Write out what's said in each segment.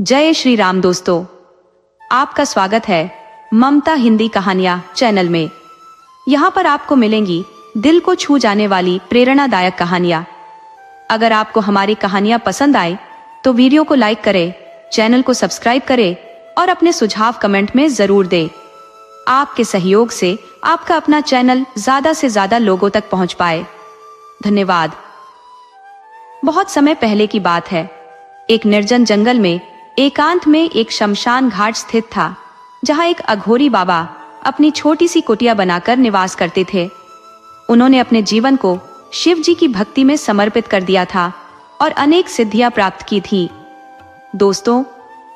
जय श्री राम दोस्तों, आपका स्वागत है ममता हिंदी कहानियां चैनल में। यहाँ पर आपको मिलेंगी दिल को छू जाने वाली प्रेरणादायक कहानियां। अगर आपको हमारी कहानियां पसंद आए तो वीडियो को लाइक करें, चैनल को सब्सक्राइब करें और अपने सुझाव कमेंट में जरूर दें। आपके सहयोग से आपका अपना चैनल ज्यादा से ज्यादा लोगों तक पहुंच पाए। धन्यवाद। बहुत समय पहले की बात है। एक निर्जन जंगल में एकांत में एक शमशान घाट स्थित था, जहां एक अघोरी बाबा अपनी छोटी सी कुटिया बनाकर निवास करते थे। उन्होंने अपने जीवन को शिव जी की भक्ति में समर्पित कर दिया था और अनेक सिद्धियां प्राप्त की थी। दोस्तों,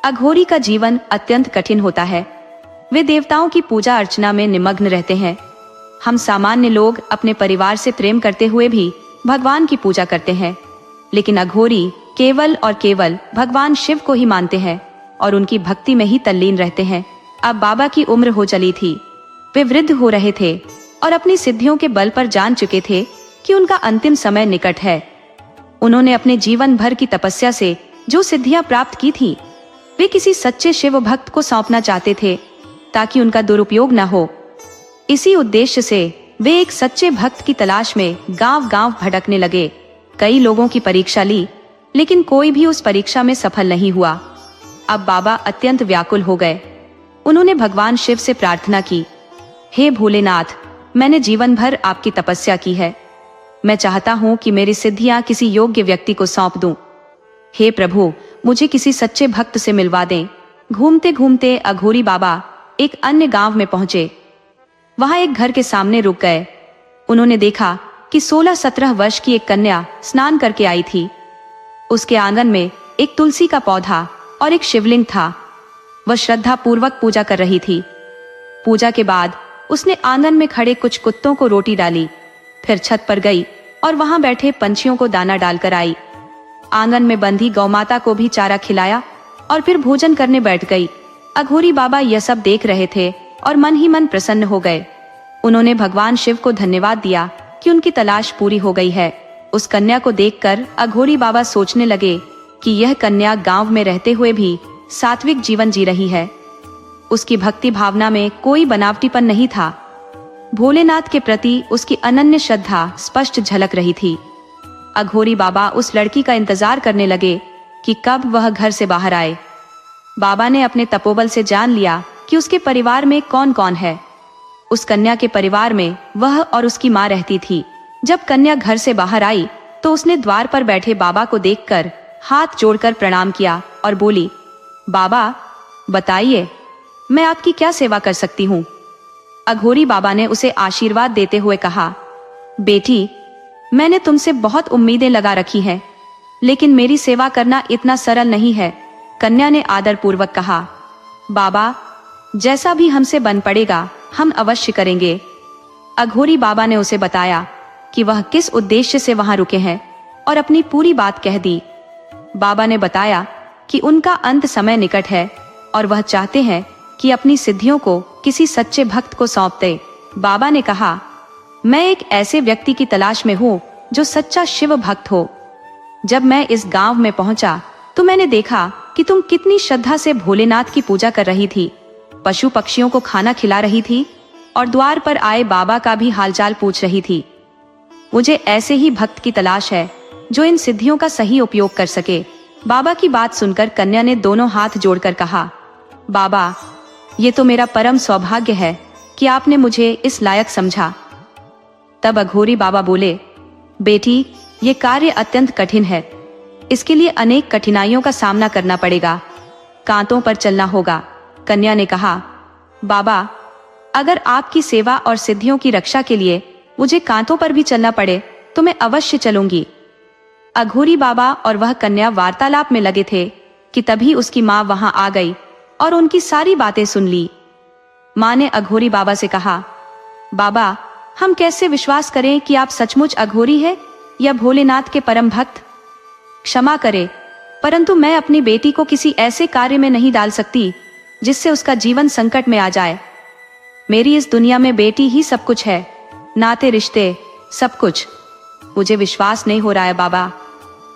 अघोरी का जीवन अत्यंत कठिन होता है। वे देवताओं की पूजा अर्चना में निमग्न रहते हैं। हम सामान्य लोग अपने परिवार से प्रेम करते हुए भी भगवान की पूजा करते हैं, लेकिन अघोरी केवल और केवल भगवान शिव को ही मानते हैं और उनकी भक्ति में ही तल्लीन रहते हैं। अब बाबा की उम्र हो चली थी। वे वृद्ध हो रहे थे और अपनी सिद्धियों के बल पर जान चुके थे कि उनका अंतिम समय निकट है। उन्होंने अपने जीवन भर की तपस्या से जो सिद्धियां प्राप्त की थी, वे किसी सच्चे शिव भक्त को सौंपना चाहते थे ताकि उनका दुरुपयोग न हो। इसी उद्देश्य से वे एक सच्चे भक्त की तलाश में गांव-गांव भटकने लगे। कई लोगों की परीक्षा ली, लेकिन कोई भी उस परीक्षा में सफल नहीं हुआ। अब बाबा अत्यंत व्याकुल हो गए। उन्होंने भगवान शिव से प्रार्थना की, हे भोलेनाथ, मैंने जीवन भर आपकी तपस्या की है। मैं चाहता हूँ कि मेरी सिद्धियां किसी योग्य व्यक्ति को सौंप दूं। हे प्रभु, मुझे किसी सच्चे भक्त से मिलवा दें। घूमते घूमते अघोरी बाबा एक अन्य गांव में पहुंचे। वहां एक घर के सामने रुक गए। उन्होंने देखा कि 16-17 वर्ष की एक कन्या स्नान करके आई थी। उसके आंगन में एक तुलसी का पौधा और एक शिवलिंग था। वह श्रद्धा पूर्वक पूजा कर रही थी। पूजा के बाद उसने आंगन में खड़े कुछ कुत्तों को रोटी डाली, फिर छत पर गई और वहां बैठे पंछियों को दाना डालकर आई। आंगन में बंधी गौमाता को भी चारा खिलाया और फिर भोजन करने बैठ गई। अघोरी बाबा यह सब देख रहे थे और मन ही मन प्रसन्न हो गए। उन्होंने भगवान शिव को धन्यवाद दिया कि उनकी तलाश पूरी हो गई है। उस कन्या को देखकर अघोरी बाबा सोचने लगे कि यह कन्या गांव में रहते हुए भी सात्विक जीवन जी रही है। उसकी भक्ति भावना में कोई बनावटीपन नहीं था। भोलेनाथ के प्रति उसकी अनन्य श्रद्धा स्पष्ट झलक रही थी। अघोरी बाबा उस लड़की का इंतजार करने लगे कि कब वह घर से बाहर आए। बाबा ने अपने तपोबल से जान लिया कि उसके परिवार में कौन कौन है। उस कन्या के परिवार में वह और उसकी माँ रहती थी। जब कन्या घर से बाहर आई तो उसने द्वार पर बैठे बाबा को देखकर हाथ जोड़कर प्रणाम किया और बोली, बाबा बताइए, मैं आपकी क्या सेवा कर सकती हूँ। अघोरी बाबा ने उसे आशीर्वाद देते हुए कहा, बेटी, मैंने तुमसे बहुत उम्मीदें लगा रखी हैं, लेकिन मेरी सेवा करना इतना सरल नहीं है। कन्या ने आदर पूर्वक कहा, बाबा, जैसा भी हमसे बन पड़ेगा हम अवश्य करेंगे। अघोरी बाबा ने उसे बताया कि वह किस उद्देश्य से वहां रुके हैं और अपनी पूरी बात कह दी। बाबा ने बताया कि उनका अंत समय निकट है और वह चाहते हैं कि अपनी सिद्धियों को किसी सच्चे भक्त को सौंप दे। बाबा ने कहा, मैं एक ऐसे व्यक्ति की तलाश में हूँ जो सच्चा शिव भक्त हो। जब मैं इस गांव में पहुंचा तो मैंने देखा कि तुम कितनी श्रद्धा से भोलेनाथ की पूजा कर रही थी, पशु पक्षियों को खाना खिला रही थी और द्वार पर आए बाबा का भी हालचाल पूछ रही थी। मुझे ऐसे ही भक्त की तलाश है जो इन सिद्धियों का सही उपयोग कर सके। बाबा की बात सुनकर कन्या ने दोनों हाथ जोड़कर कहा, बाबा, ये तो मेरा परम सौभाग्य है कि आपने मुझे इस लायक समझा। तब अघोरी बाबा बोले, बेटी, ये कार्य अत्यंत कठिन है। इसके लिए अनेक कठिनाइयों का सामना करना पड़ेगा। कांटों पर चलना होगा। कन्या ने कहा, बाबा, अगर आपकी सेवा और सिद्धियों की रक्षा के लिए मुझे कांटों पर भी चलना पड़े तो मैं अवश्य चलूंगी। अघोरी बाबा और वह कन्या वार्तालाप में लगे थे कि तभी उसकी माँ वहां आ गई और उनकी सारी बातें सुन ली। माँ ने अघोरी बाबा से कहा, बाबा, हम कैसे विश्वास करें कि आप सचमुच अघोरी है या भोलेनाथ के परम भक्त। क्षमा करें, परंतु मैं अपनी बेटी को किसी ऐसे कार्य में नहीं डाल सकती जिससे उसका जीवन संकट में आ जाए। मेरी इस दुनिया में बेटी ही सब कुछ है, नाते रिश्ते सब कुछ। मुझे विश्वास नहीं हो रहा है बाबा,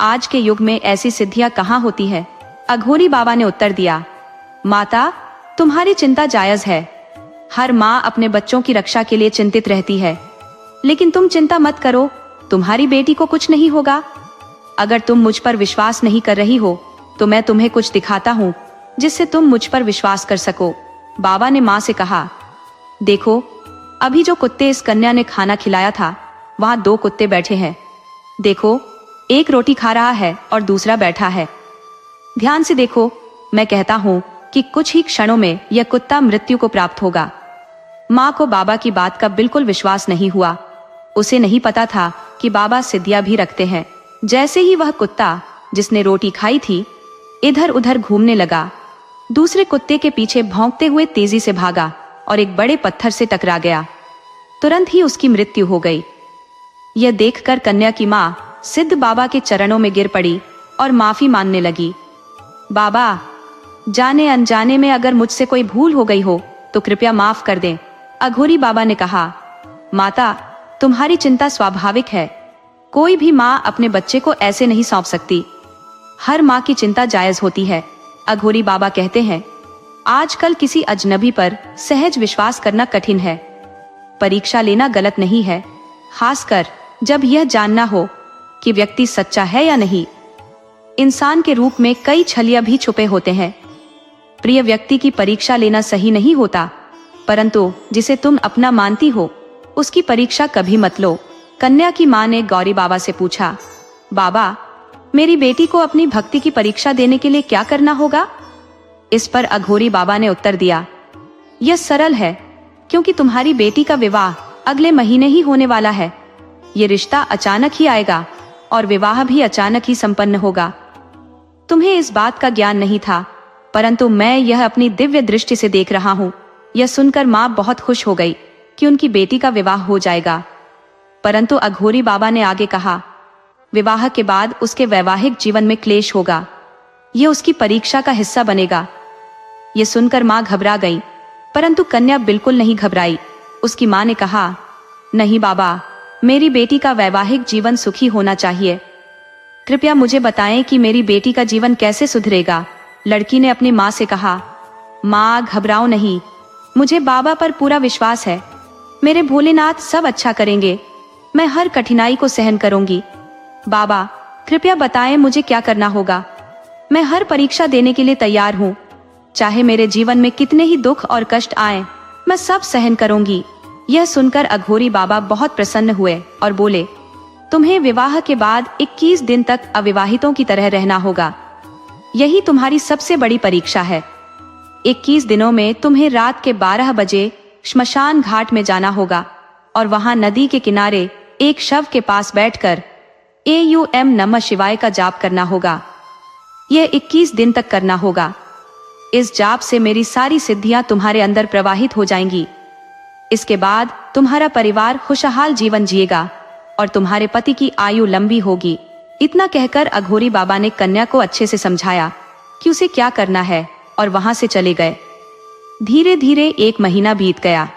आज के युग में ऐसी सिद्धियां कहाँ होती है। अघोरी बाबा ने उत्तर दिया, माता, तुम्हारी चिंता जायज है। हर माँ अपने बच्चों की रक्षा के लिए चिंतित रहती है, लेकिन तुम चिंता मत करो, तुम्हारी बेटी को कुछ नहीं होगा। अगर तुम मुझ पर विश्वास नहीं कर रही हो तो मैं तुम्हें कुछ दिखाता हूँ जिससे तुम मुझ पर विश्वास कर सको। बाबा ने माँ से कहा, देखो, अभी जो कुत्ते इस कन्या ने खाना खिलाया था, वहाँ 2 कुत्ते बैठे हैं। देखो, एक रोटी खा रहा है और दूसरा बैठा है। ध्यान से देखो, मैं कहता हूँ कि कुछ ही क्षणों में यह कुत्ता मृत्यु को प्राप्त होगा। माँ को बाबा की बात का बिल्कुल विश्वास नहीं हुआ। उसे नहीं पता था कि बाबा सिद्धियां भी रखते हैं। जैसे ही वह कुत्ता जिसने रोटी खाई थी इधर उधर घूमने लगा, दूसरे कुत्ते के पीछे भौंकते हुए तेजी से भागा और एक बड़े पत्थर से टकरा गया। तुरंत ही उसकी मृत्यु हो गई। यह देखकर कन्या की माँ सिद्ध बाबा के चरणों में गिर पड़ी और माफी मांगने लगी। बाबा, जाने अनजाने में अगर मुझसे कोई भूल हो गई हो तो कृपया माफ कर दें। अघोरी बाबा ने कहा, माता, तुम्हारी चिंता स्वाभाविक है। कोई भी माँ अपने बच्चे को ऐसे नहीं सौंप सकती। हर माँ की चिंता जायज होती है। अघोरी बाबा कहते हैं, आजकल किसी अजनबी पर सहज विश्वास करना कठिन है। परीक्षा लेना गलत नहीं है, खासकर जब यह जानना हो कि व्यक्ति सच्चा है या नहीं। इंसान के रूप में कई छलिया भी छुपे होते हैं। प्रिय व्यक्ति की परीक्षा लेना सही नहीं होता, परंतु जिसे तुम अपना मानती हो उसकी परीक्षा कभी मत लो। कन्या की माँ ने गौरी बाबा से पूछा, बाबा, मेरी बेटी को अपनी भक्ति की परीक्षा देने के लिए क्या करना होगा? इस पर अघोरी बाबा ने उत्तर दिया, यह सरल है, क्योंकि तुम्हारी बेटी का विवाह अगले महीने ही होने वाला है। ये रिश्ता अचानक ही आएगा और विवाह भी अचानक ही संपन्न होगा। तुम्हें इस बात का ज्ञान नहीं था, परंतु मैं यह अपनी दिव्य दृष्टि से देख रहा हूँ। यह सुनकर माँ बहुत खुश हो गई कि उनकी बेटी का विवाह हो जाएगा। परंतु अघोरी बाबा ने आगे कहा, विवाह के बाद उसके वैवाहिक जीवन में क्लेश होगा। यह उसकी परीक्षा का हिस्सा बनेगा। यह सुनकर माँ घबरा गई, परंतु कन्या बिल्कुल नहीं घबराई। उसकी माँ ने कहा, नहीं बाबा, मेरी बेटी का वैवाहिक जीवन सुखी होना चाहिए। कृपया मुझे बताएं कि मेरी बेटी का जीवन कैसे सुधरेगा। लड़की ने अपनी माँ से कहा, माँ, घबराओ नहीं, मुझे बाबा पर पूरा विश्वास है। मेरे भोलेनाथ सब अच्छा करेंगे। मैं हर कठिनाई को सहन करूंगी। बाबा, कृपया बताएं मुझे क्या करना होगा। मैं हर परीक्षा देने के लिए तैयार हूँ। चाहे मेरे जीवन में कितने ही दुख और कष्ट आए, मैं सब सहन करूंगी। यह सुनकर अघोरी बाबा बहुत प्रसन्न हुए और बोले, तुम्हें विवाह के बाद 21 दिन तक अविवाहितों की तरह रहना होगा। यही तुम्हारी सबसे बड़ी परीक्षा है। 21 दिनों में तुम्हें रात के 12 बजे श्मशान घाट में जाना होगा और वहां नदी के किनारे एक शव के पास बैठकर AUM नमः शिवाय का जाप करना होगा। यह 21 दिन तक करना होगा। इस जाप से मेरी सारी सिद्धियां तुम्हारे अंदर प्रवाहित हो जाएंगी। इसके बाद तुम्हारा परिवार खुशहाल जीवन जिएगा और तुम्हारे पति की आयु लंबी होगी। इतना कहकर अघोरी बाबा ने कन्या को अच्छे से समझाया कि उसे क्या करना है और वहां से चले गए। धीरे धीरे 1 महीना बीत गया।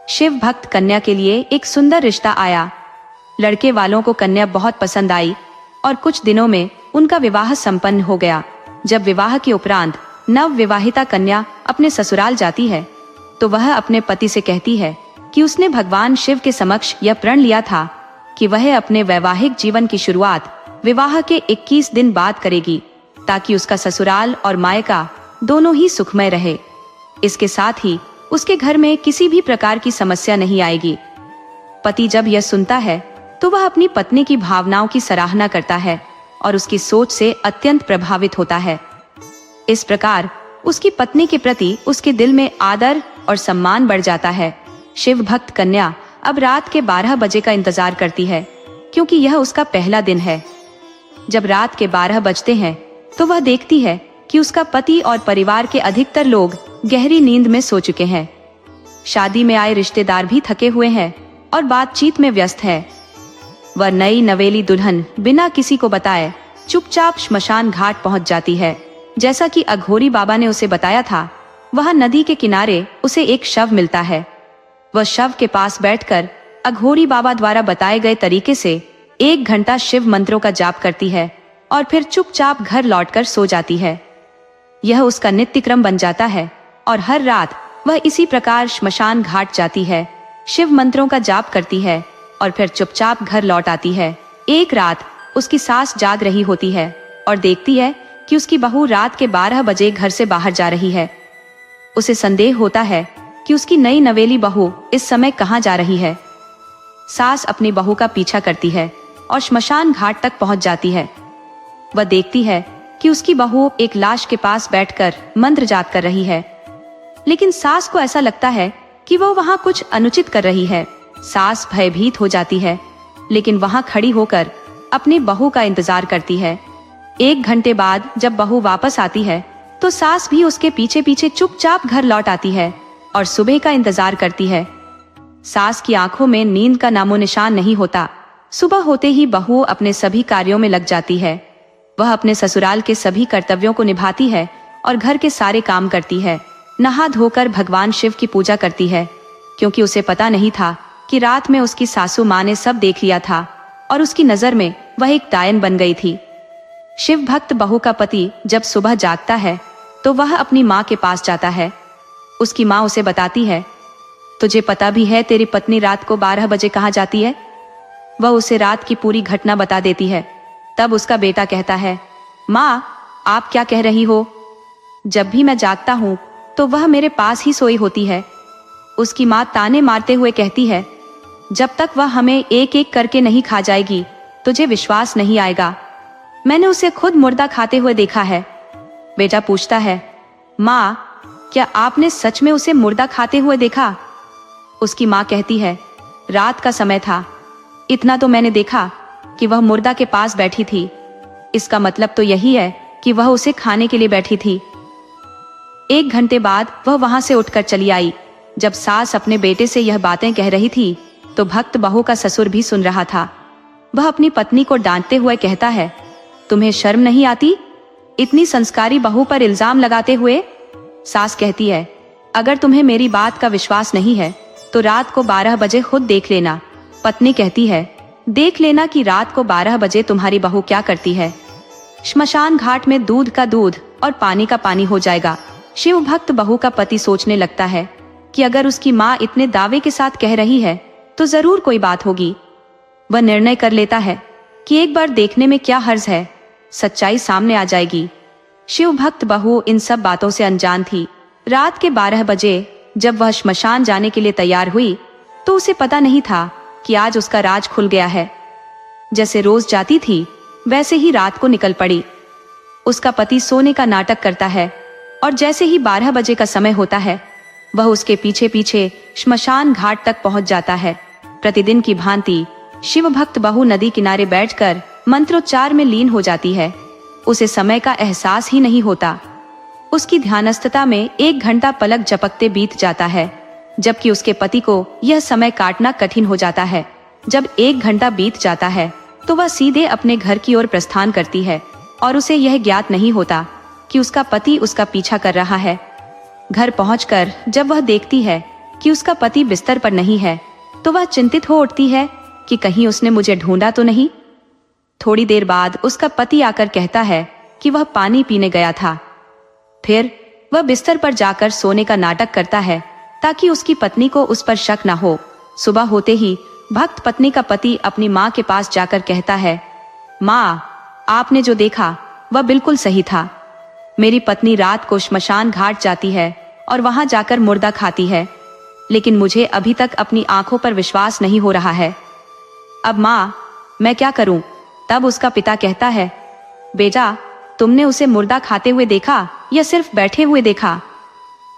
शिव भक्त कन्या के लिए एक सुंदर रिश्ता आया। लड़के वालों को कन्या बहुत पसंद आई और कुछ दिनों में उनका विवाह संपन्न हो गया। जब विवाह के उपरांत नव विवाहिता कन्या अपने ससुराल जाती है तो वह अपने पति से कहती है कि उसने भगवान शिव के समक्ष यह प्रण लिया था कि वह अपने वैवाहिक जीवन की शुरुआत विवाह के 21 दिन बाद करेगी, ताकि उसका ससुराल और मायका दोनों ही सुखमय रहे। इसके साथ ही उसके घर में किसी भी प्रकार की समस्या नहीं आएगी। पति जब यह सुनता है तो वह अपनी पत्नी की भावनाओं की सराहना करता है और उसकी सोच से अत्यंत प्रभावित होता है। इस प्रकार उसकी पत्नी के प्रति उसके दिल में आदर और सम्मान बढ़ जाता है। शिव भक्त कन्या अब रात के 12 बजे का इंतजार करती है, क्योंकि यह उसका पहला दिन है। जब रात के 12 बजते हैं तो वह देखती है कि उसका पति और परिवार के अधिकतर लोग गहरी नींद में सो चुके हैं। शादी में आए रिश्तेदार भी थके हुए हैं और बातचीत में व्यस्त है। वह नई नवेली दुल्हन बिना किसी को बताए चुपचाप श्मशान घाट पहुंच जाती है। जैसा कि अघोरी बाबा ने उसे बताया था, वहां नदी के किनारे उसे एक शव मिलता है। वह शव के पास बैठकर अघोरी बाबा द्वारा बताए गए तरीके से 1 घंटा शिव मंत्रों का जाप करती है और फिर चुपचाप घर लौटकर सो जाती है। यह उसका नित्य क्रम बन जाता है और हर रात वह इसी प्रकार श्मशान घाट जाती है, शिव मंत्रों का जाप करती है और फिर चुपचाप घर लौट आती है। एक रात उसकी सास जाग रही होती है और देखती है कि उसकी बहू रात के 12 बजे घर से बाहर जा रही है। उसे संदेह होता है कि उसकी नई नवेली बहू इस समय कहाँ जा रही है। सास अपनी बहू का पीछा करती है और श्मशान घाट तक पहुंच जाती है। वह देखती है कि उसकी बहू एक लाश के पास बैठकर मंत्र जाप कर रही है, लेकिन सास को ऐसा लगता है कि वह वहां कुछ अनुचित कर रही है। सास भयभीत हो जाती है, लेकिन वहां खड़ी होकर अपनी बहू का इंतजार करती है। 1 घंटे बाद जब बहू वापस आती है तो सास भी उसके पीछे पीछे चुपचाप घर लौट आती है और सुबह का इंतजार करती है। सास की आंखों में नींद का नामो निशान नहीं होता। सुबह होते ही बहू अपने सभी कार्यों में लग जाती है। वह अपने ससुराल के सभी कर्तव्यों को निभाती है और घर के सारे काम करती है। नहा धोकर भगवान शिव की पूजा करती है, क्योंकि उसे पता नहीं था कि रात में उसकी सासू माँ ने सब देख लिया था और उसकी नजर में वह एक डायन बन गई थी। शिव भक्त बहू का पति जब सुबह जागता है तो वह अपनी माँ के पास जाता है। उसकी माँ उसे बताती है, तुझे पता भी है तेरी पत्नी रात को 12 बजे कहाँ जाती है? वह उसे रात की पूरी घटना बता देती है। तब उसका बेटा कहता है, माँ आप क्या कह रही हो? जब भी मैं जागता हूँ तो वह मेरे पास ही सोई होती है। उसकी माँ ताने मारते हुए कहती है, जब तक वह हमें एक एक करके नहीं खा जाएगी तुझे विश्वास नहीं आएगा। मैंने उसे खुद मुर्दा खाते हुए देखा है। बेटा पूछता है, माँ क्या आपने सच में उसे मुर्दा खाते हुए देखा? उसकी माँ कहती है, रात का समय था, इतना तो मैंने देखा कि वह मुर्दा के पास बैठी थी। इसका मतलब तो यही है कि वह उसे खाने के लिए बैठी थी। 1 घंटे बाद वह वहां से उठकर चली आई। जब सास अपने बेटे से यह बातें कह रही थी तो भक्त बहू का ससुर भी सुन रहा था। वह अपनी पत्नी को डांटते हुए कहता है, तुम्हें शर्म नहीं आती इतनी संस्कारी बहू पर इल्जाम लगाते हुए? सास कहती है, अगर तुम्हें मेरी बात का विश्वास नहीं है तो रात को 12 बजे खुद देख लेना। पत्नी कहती है, देख लेना कि रात को 12 बजे तुम्हारी बहू क्या करती है। श्मशान घाट में दूध का दूध और पानी का पानी हो जाएगा। शिव भक्त बहू का पति सोचने लगता है कि अगर उसकी माँ इतने दावे के साथ कह रही है तो जरूर कोई बात होगी। वह निर्णय कर लेता है कि एक बार देखने में क्या हर्ज है, सच्चाई सामने आ जाएगी। शिव भक्त बहू इन सब बातों से अनजान थी। रात के 12 बजे जब वह श्मशान जाने के लिए तैयार हुई तो उसे पता नहीं था कि आज उसका राज खुल गया है। जैसे रोज जाती थी वैसे ही रात को निकल पड़ी। उसका पति सोने का नाटक करता है और जैसे ही 12 बजे का समय होता है वह उसके पीछे पीछे श्मशान घाट तक पहुंच जाता है। प्रतिदिन की भांति शिव भक्त बहू नदी किनारे बैठकर मंत्रोच्चार में लीन हो जाती है। उसे समय का एहसास ही नहीं होता। उसकी ध्यानस्थता में 1 घंटा पलक झपकते बीत जाता है, जबकि उसके पति को यह समय काटना कठिन हो जाता है। जब 1 घंटा बीत जाता है तो वह सीधे अपने घर की ओर प्रस्थान करती है और उसे यह ज्ञात नहीं होता कि उसका पति उसका पीछा कर रहा है। घर पहुंचकर जब वह देखती है कि उसका पति बिस्तर पर नहीं है तो वह चिंतित हो उठती है कि कहीं उसने मुझे ढूंढा तो नहीं। थोड़ी देर बाद उसका पति आकर कहता है कि वह पानी पीने गया था। फिर वह बिस्तर पर जाकर सोने का नाटक करता है ताकि उसकी पत्नी को उस पर शक न हो। सुबह होते ही भक्त पत्नी का पति अपनी माँ के पास जाकर कहता है, माँ आपने जो देखा वह बिल्कुल सही था। मेरी पत्नी रात को श्मशान घाट जाती है और वहां जाकर मुर्दा खाती है, लेकिन मुझे अभी तक अपनी आंखों पर विश्वास नहीं हो रहा है। अब माँ मैं क्या करूं? तब उसका पिता कहता है, बेटा तुमने उसे मुर्दा खाते हुए देखा या सिर्फ बैठे हुए देखा?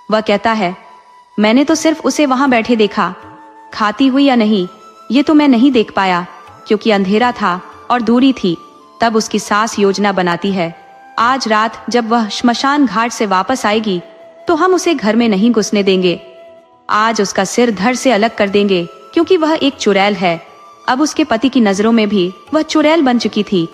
वह कहता है, मैंने तो सिर्फ उसे वहां बैठे देखा, खाती हुई या नहीं ये तो मैं नहीं देख पाया क्योंकि अंधेरा था और दूरी थी। तब उसकी सास योजना बनाती है, आज रात जब वह श्मशान घाट से वापस आएगी तो हम उसे घर में नहीं घुसने देंगे। आज उसका सिर धड़ से अलग कर देंगे क्योंकि वह एक चुड़ैल है। अब उसके पति की नजरों में भी वह चुड़ैल बन चुकी थी,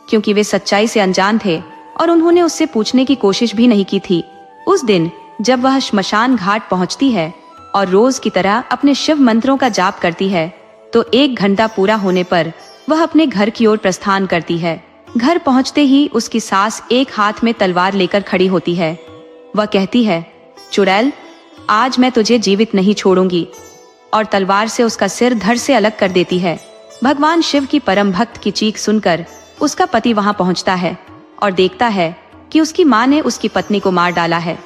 क्योंकि वे सच्चाई से अनजान थे और उन्होंने उससे पूछने की कोशिश भी नहीं की थी। उस दिन जब वह श्मशान घाट पहुंचती है और रोज की तरह अपने शिव मंत्रों का जाप करती है तो 1 घंटा पूरा होने पर वह अपने घर की ओर प्रस्थान करती है। घर पहुंचते ही उसकी सास एक हाथ में तलवार लेकर खड़ी होती है। वह कहती है, चुड़ैल, आज मैं तुझे जीवित नहीं छोड़ूंगी, और तलवार से उसका सिर धड़ से अलग कर देती है। भगवान शिव की परम भक्त की चीख सुनकर उसका पति वहां पहुंचता है और देखता है कि उसकी मां ने उसकी पत्नी को मार डाला है।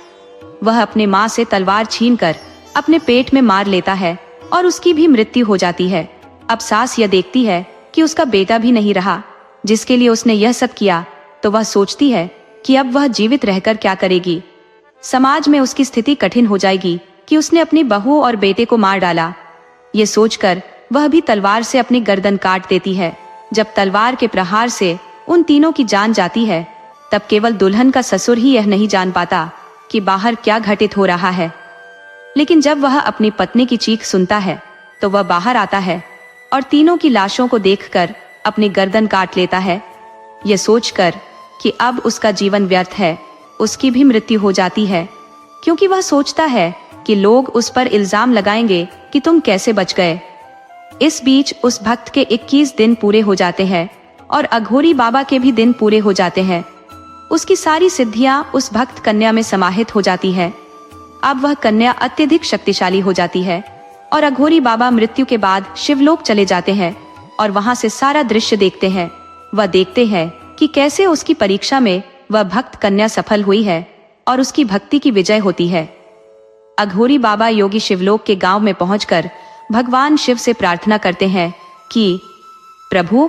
वह अपने मां से तलवार छीनकर अपने पेट में मार लेता है और उसकी भी मृत्यु हो जाती है। अब सास यह देखती है कि उसका बेटा भी नहीं रहा जिसके लिए उसने यह सब किया, तो वह सोचती है कि अब वह जीवित रहकर क्या करेगी। समाज में उसकी स्थिति कठिन हो जाएगी कि उसने अपनी बहू और बेटे को मार डाला। ये सोचकर वह भी तलवार से अपनी गर्दन काट देती है। जब तलवार के प्रहार से उन तीनों की जान जाती है, तब केवल दुल्हन का ससुर ही यह नहीं जान पाता कि बाहर क्या घटित हो रहा है। लेकिन जब वह अपनी पत्नी की चीख सुनता है तो वह बाहर आता है और तीनों की लाशों को देखकर अपनी गर्दन काट लेता है। यह सोचकर कि अब उसका जीवन व्यर्थ है, उसकी भी मृत्यु हो जाती है, क्योंकि वह सोचता है कि लोग उस पर इल्जाम लगाएंगे कि तुम कैसे बच गए। इस बीच उस भक्त के 21 दिन पूरे हो जाते हैं और अघोरी बाबा के भी दिन पूरे हो जाते हैं। उसकी सारी सिद्धियां उस भक्त कन्या में समाहित हो जाती है। अब वह कन्या अत्यधिक शक्तिशाली हो जाती है और अघोरी बाबा मृत्यु के बाद शिवलोक चले जाते हैं और वहां से सारा दृश्य देखते हैं। वह देखते हैं कि कैसे उसकी परीक्षा में वह भक्त कन्या सफल हुई है और उसकी भक्ति की विजय होती है। अघोरी बाबा योगी शिवलोक के गांव में पहुंचकर भगवान शिव से प्रार्थना करते हैं कि प्रभु,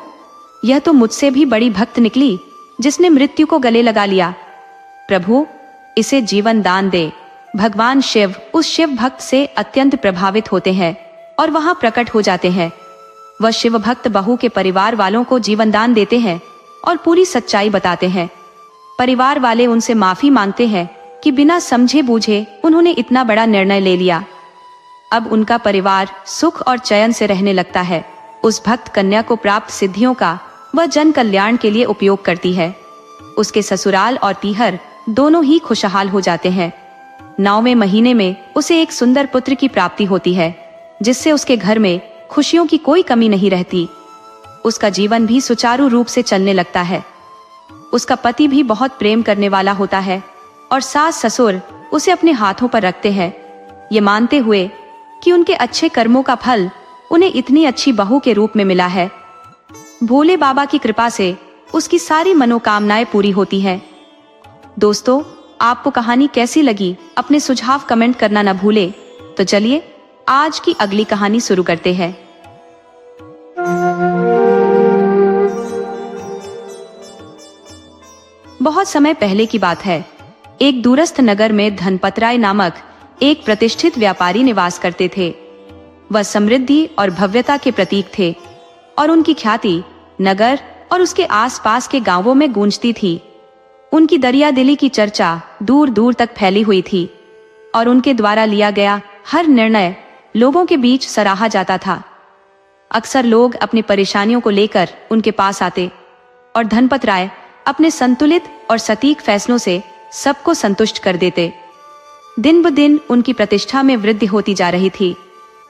यह तो मुझसे भी बड़ी भक्त निकली जिसने मृत्यु को गले लगा लिया। प्रभु, इसे जीवन दान दे। भगवान शिव उस शिव भक्त से अत्यंत प्रभावित होते हैं और वहां प्रकट हो जाते हैं। वह शिव भक्त बहू के परिवार वालों को जीवन दान देते हैं और पूरी सच्चाई बताते हैं। परिवार वाले उनसे माफी मांगते हैं कि बिना समझे बूझे उन्होंने इतना बड़ा निर्णय ले लिया। अब उनका परिवार सुख और चैन से रहने लगता है। उस भक्त कन्या को प्राप्त सिद्धियों का वह जन कल्याण के लिए उपयोग करती है। उसके ससुराल और पीहर दोनों ही खुशहाल हो जाते हैं। 9वें महीने में उसे एक सुंदर पुत्र की प्राप्ति होती है, जिससे उसके घर में खुशियों की कोई कमी नहीं रहती। उसका जीवन भी सुचारू रूप से चलने लगता है। उसका पति भी बहुत प्रेम करने वाला होता है और सास ससुर उसे अपने हाथों पर रखते हैं, ये मानते हुए कि उनके अच्छे कर्मों का फल उन्हें इतनी अच्छी बहू के रूप में मिला है। भोले बाबा की कृपा से उसकी सारी मनोकामनाएं पूरी होती हैं। दोस्तों, आपको कहानी कैसी लगी अपने सुझाव कमेंट करना न भूले। तो चलिए आज की अगली कहानी शुरू करते हैं। बहुत समय पहले की बात है। एक दूरस्थ नगर में धनपतराय नामक एक प्रतिष्ठित व्यापारी निवास करते थे। वह समृद्धि और भव्यता के प्रतीक थे और उनकी ख्याति नगर और उसके आसपास के गांवों में गूंजती थी। उनकी दरियादिली की चर्चा दूर दूर तक फैली हुई थी और उनके द्वारा लिया गया हर निर्णय लोगों के बीच सराहा जाता था। अक्सर लोग अपनी परेशानियों को लेकर उनके पास आते और धनपतराय अपने संतुलित और सटीक फैसलों से सबको संतुष्ट कर देते। दिन ब दिन उनकी प्रतिष्ठा में वृद्धि होती जा रही थी।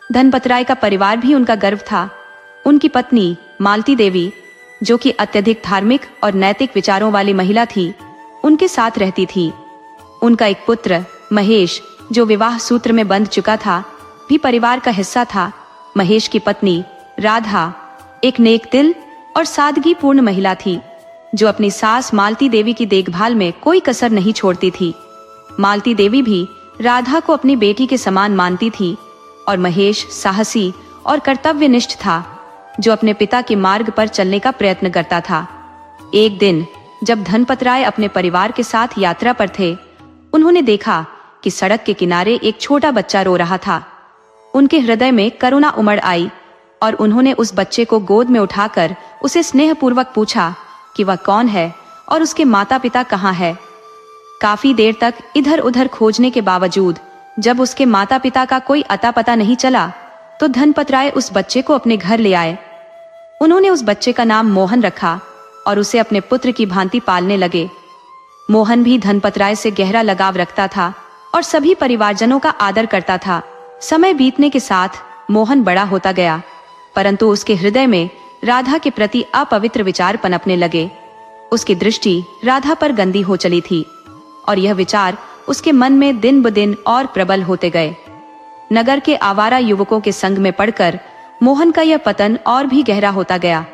धनपतराय का परिवार भी उनका गर्व था। उनकी पत्नी मालती देवी, जो कि अत्यधिक धार्मिक और नैतिक विचारों वाली महिला थी, उनके साथ रहती थी। उनका एक पुत्र महेश, जो विवाह सूत्र में बंध चुका था, भी परिवार का हिस्सा था। महेश की पत्नी राधा एक नेक दिल और सादगीपूर्ण महिला थी, जो अपनी सास मालती देवी की देखभाल में कोई कसर नहीं छोड़ती थी। मालती देवी भी राधा को अपनी बेटी के समान मानती थी और महेश साहसी और कर्तव्यनिष्ठ था, जो अपने पिता के मार्ग पर चलने का प्रयत्न करता था। एक दिन जब धनपतराय अपने परिवार के साथ यात्रा पर थे, उन्होंने देखा कि सड़क के किनारे एक छोटा बच्चा रो रहा था। उनके हृदय में करुणा उमड़ आई और उन्होंने उस बच्चे को गोद में उठाकर उसे स्नेहपूर्वक पूछा कि वह कौन है और उसके माता पिता कहाँ है। काफी देर तक इधर उधर खोजने के बावजूद जब उसके माता पिता का कोई अता पता नहीं चला, तो धनपतराय उस बच्चे को अपने घर ले आए। उन्होंने उस बच्चे का नाम मोहन रखा और उसे अपने पुत्र की भांति पालने लगे। मोहन भी धनपतराय से गहरा लगाव रखता था और सभी परिवारजनों का आदर करता था। समय बीतने के साथ मोहन बड़ा होता गया, परंतु उसके हृदय में राधा के प्रति अपवित्र विचार पनपने लगे। उसकी दृष्टि राधा पर गंदी हो चली थी और यह विचार उसके मन में दिन ब दिन और प्रबल होते गए। नगर के आवारा युवकों के संग में पड़कर मोहन का यह पतन और भी गहरा होता गया।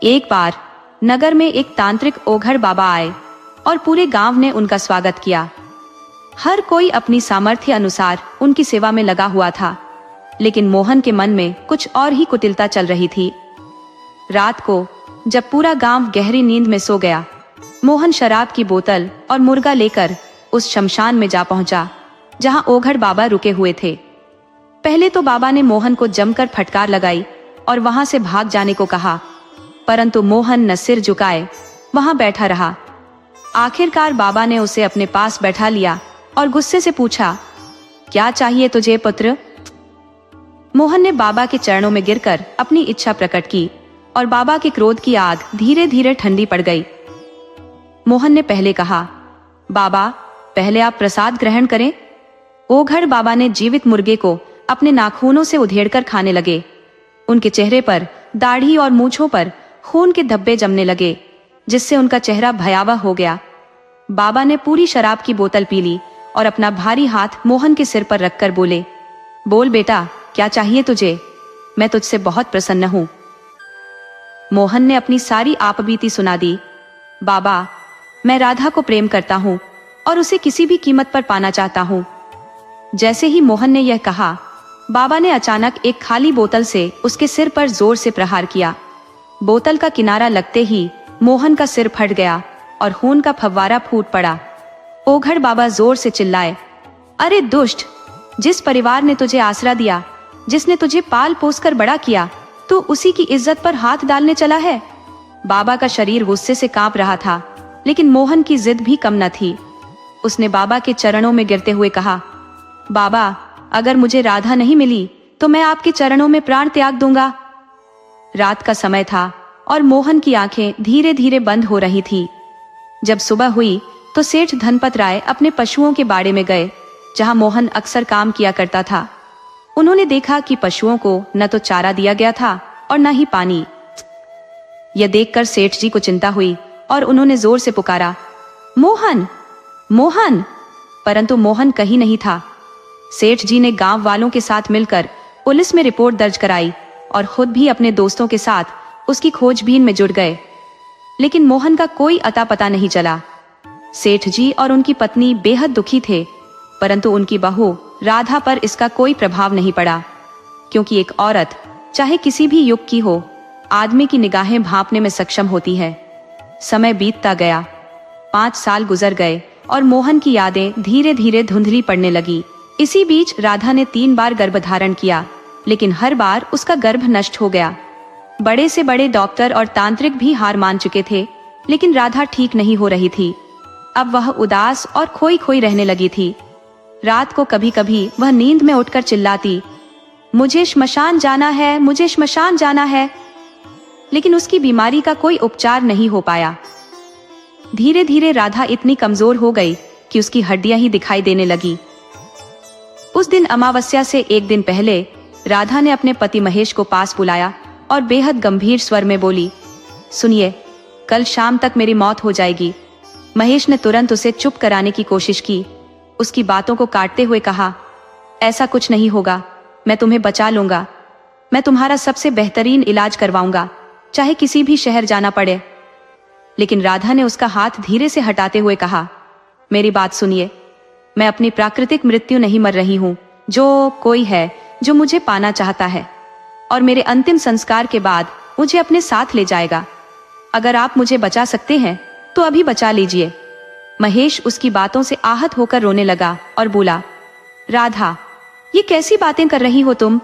एक बार नगर में एक तांत्रिक ओघड़ बाबा आए और पूरे गांव ने उनका स्वागत किया। हर कोई अपनी सामर्थ्य अनुसार उनकी सेवा में लगा हुआ था, लेकिन मोहन के मन में कुछ और ही कुटिलता चल रही थी। रात को जब पूरा गांव गहरी नींद में सो गया, मोहन शराब की बोतल और मुर्गा लेकर उस शमशान में जा पहुंचा जहां ओघड़ बाबा रुके हुए थे। पहले तो बाबा ने मोहन को जमकर फटकार लगाई और वहां से भाग जाने को कहा, परंतु मोहन न सिर झुकाए वहां बैठा रहा। आखिरकार बाबा ने उसे अपने पास बैठा लिया और गुस्से से पूछा, क्या चाहिए तुझे पुत्र? मोहन ने बाबा के चरणों में गिरकर अपनी इच्छा प्रकट की और बाबा के क्रोध की आग धीरे धीरे ठंडी पड़ गई। मोहन ने पहले कहा, बाबा पहले आप प्रसाद ग्रहण करें। ओघड़ बाबा ने जीवित मुर्गे को अपने नाखूनों से उधेड़कर खाने लगे। उनके चेहरे पर, दाढ़ी और मूंछों पर खून के धब्बे जमने लगे, जिससे उनका चेहरा भयावह हो गया। बाबा ने पूरी शराब की बोतल पी ली और अपना भारी हाथ मोहन के सिर पर रखकर बोले, बोल बेटा, क्या चाहिए तुझे? मैं तुझसे बहुत प्रसन्न हूं। मोहन ने अपनी सारी आपबीती सुना दी। बाबा, मैं राधा को प्रेम करता हूं और उसे किसी भी कीमत पर पाना चाहता हूं। जैसे ही मोहन ने यह कहा, बाबा ने अचानक एक खाली बोतल से उसके सिर पर जोर से प्रहार किया। बोतल का किनारा लगते ही मोहन का सिर फट गया और खून का फव्वारा फूट पड़ा। ओघड़ बाबा जोर से चिल्लाए, अरे दुष्ट, जिस परिवार ने तुझे आसरा दिया, जिसने तुझे पाल पोस कर बड़ा किया, तू उसी की इज्जत पर हाथ डालने चला है। बाबा का शरीर गुस्से से कांप रहा था, लेकिन मोहन की जिद भी कम न थी। उसने बाबा के चरणों में गिरते हुए कहा, बाबा, अगर मुझे राधा नहीं मिली तो मैं आपके चरणों में प्राण त्याग दूंगा। रात का समय था और मोहन की आंखें धीरे धीरे बंद हो रही थी। जब सुबह हुई तो सेठ धनपत राय अपने पशुओं के बाड़े में गए, जहां मोहन अक्सर काम किया करता था। उन्होंने देखा कि पशुओं को न तो चारा दिया गया था और न ही पानी। यह देखकर सेठ जी को चिंता हुई और उन्होंने जोर से पुकारा, मोहन, मोहन, परंतु मोहन कहीं नहीं था। सेठ जी ने गांव वालों के साथ मिलकर पुलिस में रिपोर्ट दर्ज कराई और खुद भी अपने दोस्तों के साथ उसकी खोजबीन में जुट गए, लेकिन मोहन का कोई अता पता नहीं चला। सेठ जी और उनकी पत्नी बेहद दुखी थे, परंतु उनकी बहू राधा पर इसका कोई प्रभाव नहीं पड़ा, क्योंकि एक औरत चाहे किसी भी युग की हो, आदमी की निगाहें भांपने में सक्षम होती है। समय बीतता गया, 5 साल गुजर गए और मोहन की यादें धीरे धीरे धुंधली पड़ने लगी। इसी बीच राधा ने 3 बार गर्भधारण किया, लेकिन हर बार उसका गर्भ नष्ट हो गया। बड़े से बड़े डॉक्टर और तांत्रिक भी हार मान चुके थे, लेकिन राधा ठीक नहीं हो रही थी। अब वह उदास और खोई खोई रहने लगी थी। रात को कभी कभी वह नींद में उठकर चिल्लाती, मुझे श्मशान जाना है, मुझे श्मशान जाना है, लेकिन उसकी बीमारी का कोई उपचार नहीं हो पाया। धीरे धीरे राधा इतनी कमजोर हो गई कि उसकी हड्डियां ही दिखाई देने लगी। उस दिन अमावस्या से एक दिन पहले राधा ने अपने पति महेश को पास बुलाया और बेहद गंभीर स्वर में बोली, सुनिए, कल शाम तक मेरी मौत हो जाएगी। महेश ने तुरंत उसे चुप कराने की कोशिश की। उसकी बातों को काटते हुए कहा, ऐसा कुछ नहीं होगा, मैं तुम्हें बचा लूंगा। मैं तुम्हारा सबसे बेहतरीन इलाज करवाऊंगा, चाहे किसी भी शहर जाना पड़े। लेकिन राधा ने उसका हाथ धीरे से हटाते हुए कहा, मेरी बात सुनिए, मैं अपनी प्राकृतिक मृत्यु नहीं मर रही हूं। जो कोई है जो मुझे पाना चाहता है और मेरे अंतिम संस्कार के बाद मुझे अपने साथ ले जाएगा। अगर आप मुझे बचा सकते हैं तो अभी बचा लीजिए। महेश उसकी बातों से आहत होकर रोने लगा और बोला, राधा, ये कैसी बातें कर रही हो तुम?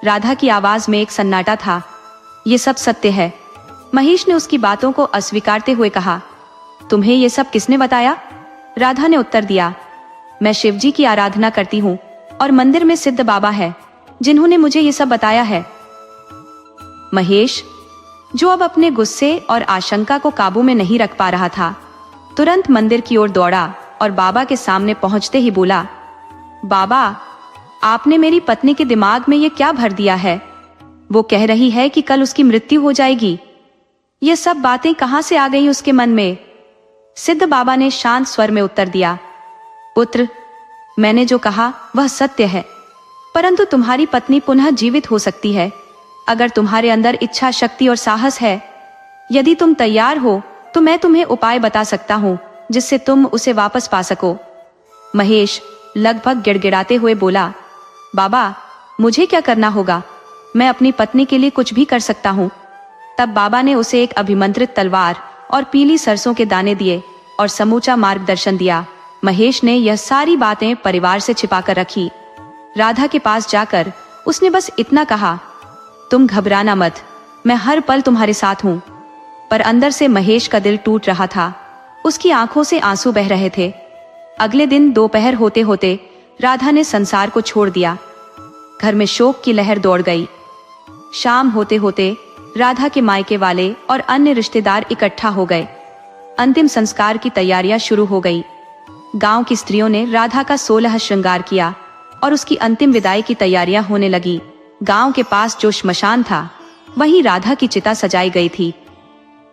राधा की आवाज में एक सन्नाटा था। ये सब सत्य है। महेश ने उसकी बातों को अस्वीकारते हुए कहा, तुम्हें ये सब किसने बताया? राधा ने उत्तर दिया, मैं शिवजी की आराधना करती हूँ और मंदिर में सिद्ध बाबा है जिन्होंने मुझे ये सब बताया है। महेश, जो अब अपने गुस्से और आशंका को काबू में नहीं रख पा रहा था, तुरंत मंदिर की ओर दौड़ा और बाबा के सामने पहुंचते ही बोला, बाबा, आपने मेरी पत्नी के दिमाग में ये क्या भर दिया है? वो कह रही है कि कल उसकी मृत्यु हो जाएगी। ये सब बातें कहां से आ गई उसके मन में? सिद्ध बाबा ने शांत स्वर में उत्तर दिया, पुत्र, मैंने जो कहा वह सत्य है, परंतु तुम्हारी पत्नी पुनः जीवित हो सकती है अगर तुम्हारे अंदर इच्छा शक्ति और साहस है। यदि तुम तैयार हो तो मैं तुम्हें उपाय बता सकता हूँ जिससे तुम उसे वापस पा सको। महेश लगभग गिड़गिड़ाते हुए बोला, बाबा, मुझे क्या करना होगा? मैं अपनी पत्नी के लिए कुछ भी कर सकता हूँ। तब बाबा ने उसे एक अभिमंत्रित तलवार और पीली सरसों के दाने दिए और समूचा मार्गदर्शन दिया। महेश ने यह सारी बातें परिवार से छिपाकर रखी। राधा के पास जाकर उसने बस इतना कहा, तुम घबराना मत, मैं हर पल तुम्हारे साथ हूँ। पर अंदर से महेश का दिल टूट रहा था, उसकी आंखों से आंसू बह रहे थे। अगले दिन दोपहर होते होते राधा ने संसार को छोड़ दिया। घर में शोक की लहर दौड़ गई। शाम होते होते राधा के मायके वाले और अन्य रिश्तेदार इकट्ठा हो गए। अंतिम संस्कार की तैयारियां शुरू हो गई। गांव की स्त्रियों ने राधा का 16 श्रृंगार किया और उसकी अंतिम विदाई की तैयारियां होने लगी। गांव के पास जो श्मशान था वहीं राधा की चिता सजाई गई थी।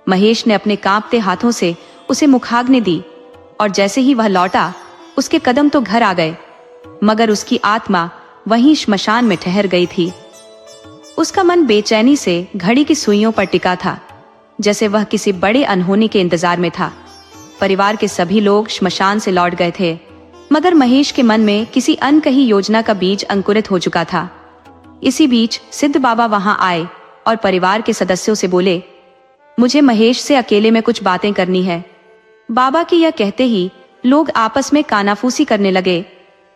महेश ने अपने कांपते हाथों से उसे मुखाग्नि दी और जैसे ही वह लौटा उसके कदम तो घर आ गए, मगर उसकी आत्मा वहीं श्मशान में ठहर गई थी। उसका मन बेचैनी से घड़ी की सुइयों पर टिका था, जैसे वह किसी बड़े अनहोनी के इंतजार में था। परिवार के सभी लोग श्मशान से लौट गए थे, मगर महेश के मन में किसी अनकही योजना का बीज अंकुरित हो चुका था। इसी बीच सिद्ध बाबा वहां आए और परिवार के सदस्यों से बोले, मुझे महेश से अकेले में कुछ बातें करनी है। बाबा की यह कहते ही लोग आपस में कानाफूसी करने लगे,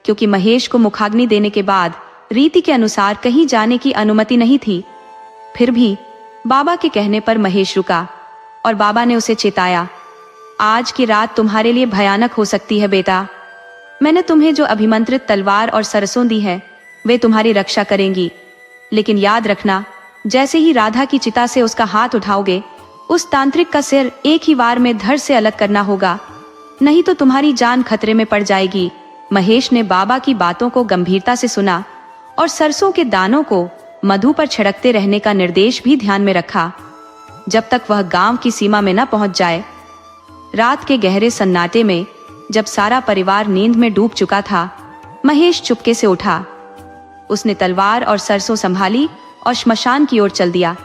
क्योंकि महेश को मुखाग्नि देने के बाद रीति के अनुसार कहीं जाने की अनुमति नहीं थी। फिर भी बाबा के कहने पर महेश रुका और बाबा ने उसे चेताया, आज की रात तुम्हारे लिए भयानक हो सकती है बेटा। मैंने तुम्हें जो अभिमंत्रित तलवार और सरसों दी है वे तुम्हारी रक्षा करेंगी, लेकिन याद रखना, जैसे ही राधा की चिता से उसका हाथ उठाओगे उस तांत्रिक का सिर एक ही वार में धड़ से अलग करना होगा, नहीं तो तुम्हारी जान खतरे में पड़ जाएगी। महेश ने बाबा की बातों को गंभीरता से सुना और सरसों के दानों को मधु पर छिड़कते रहने का निर्देश भी ध्यान में रखा, जब तक वह गांव की सीमा में न पहुंच जाए। रात के गहरे सन्नाटे में जब सारा परिवार नींद में डूब चुका था, महेश चुपके से उठा। उसने तलवार और सरसों संभाली और श्मशान की ओर चल दिया।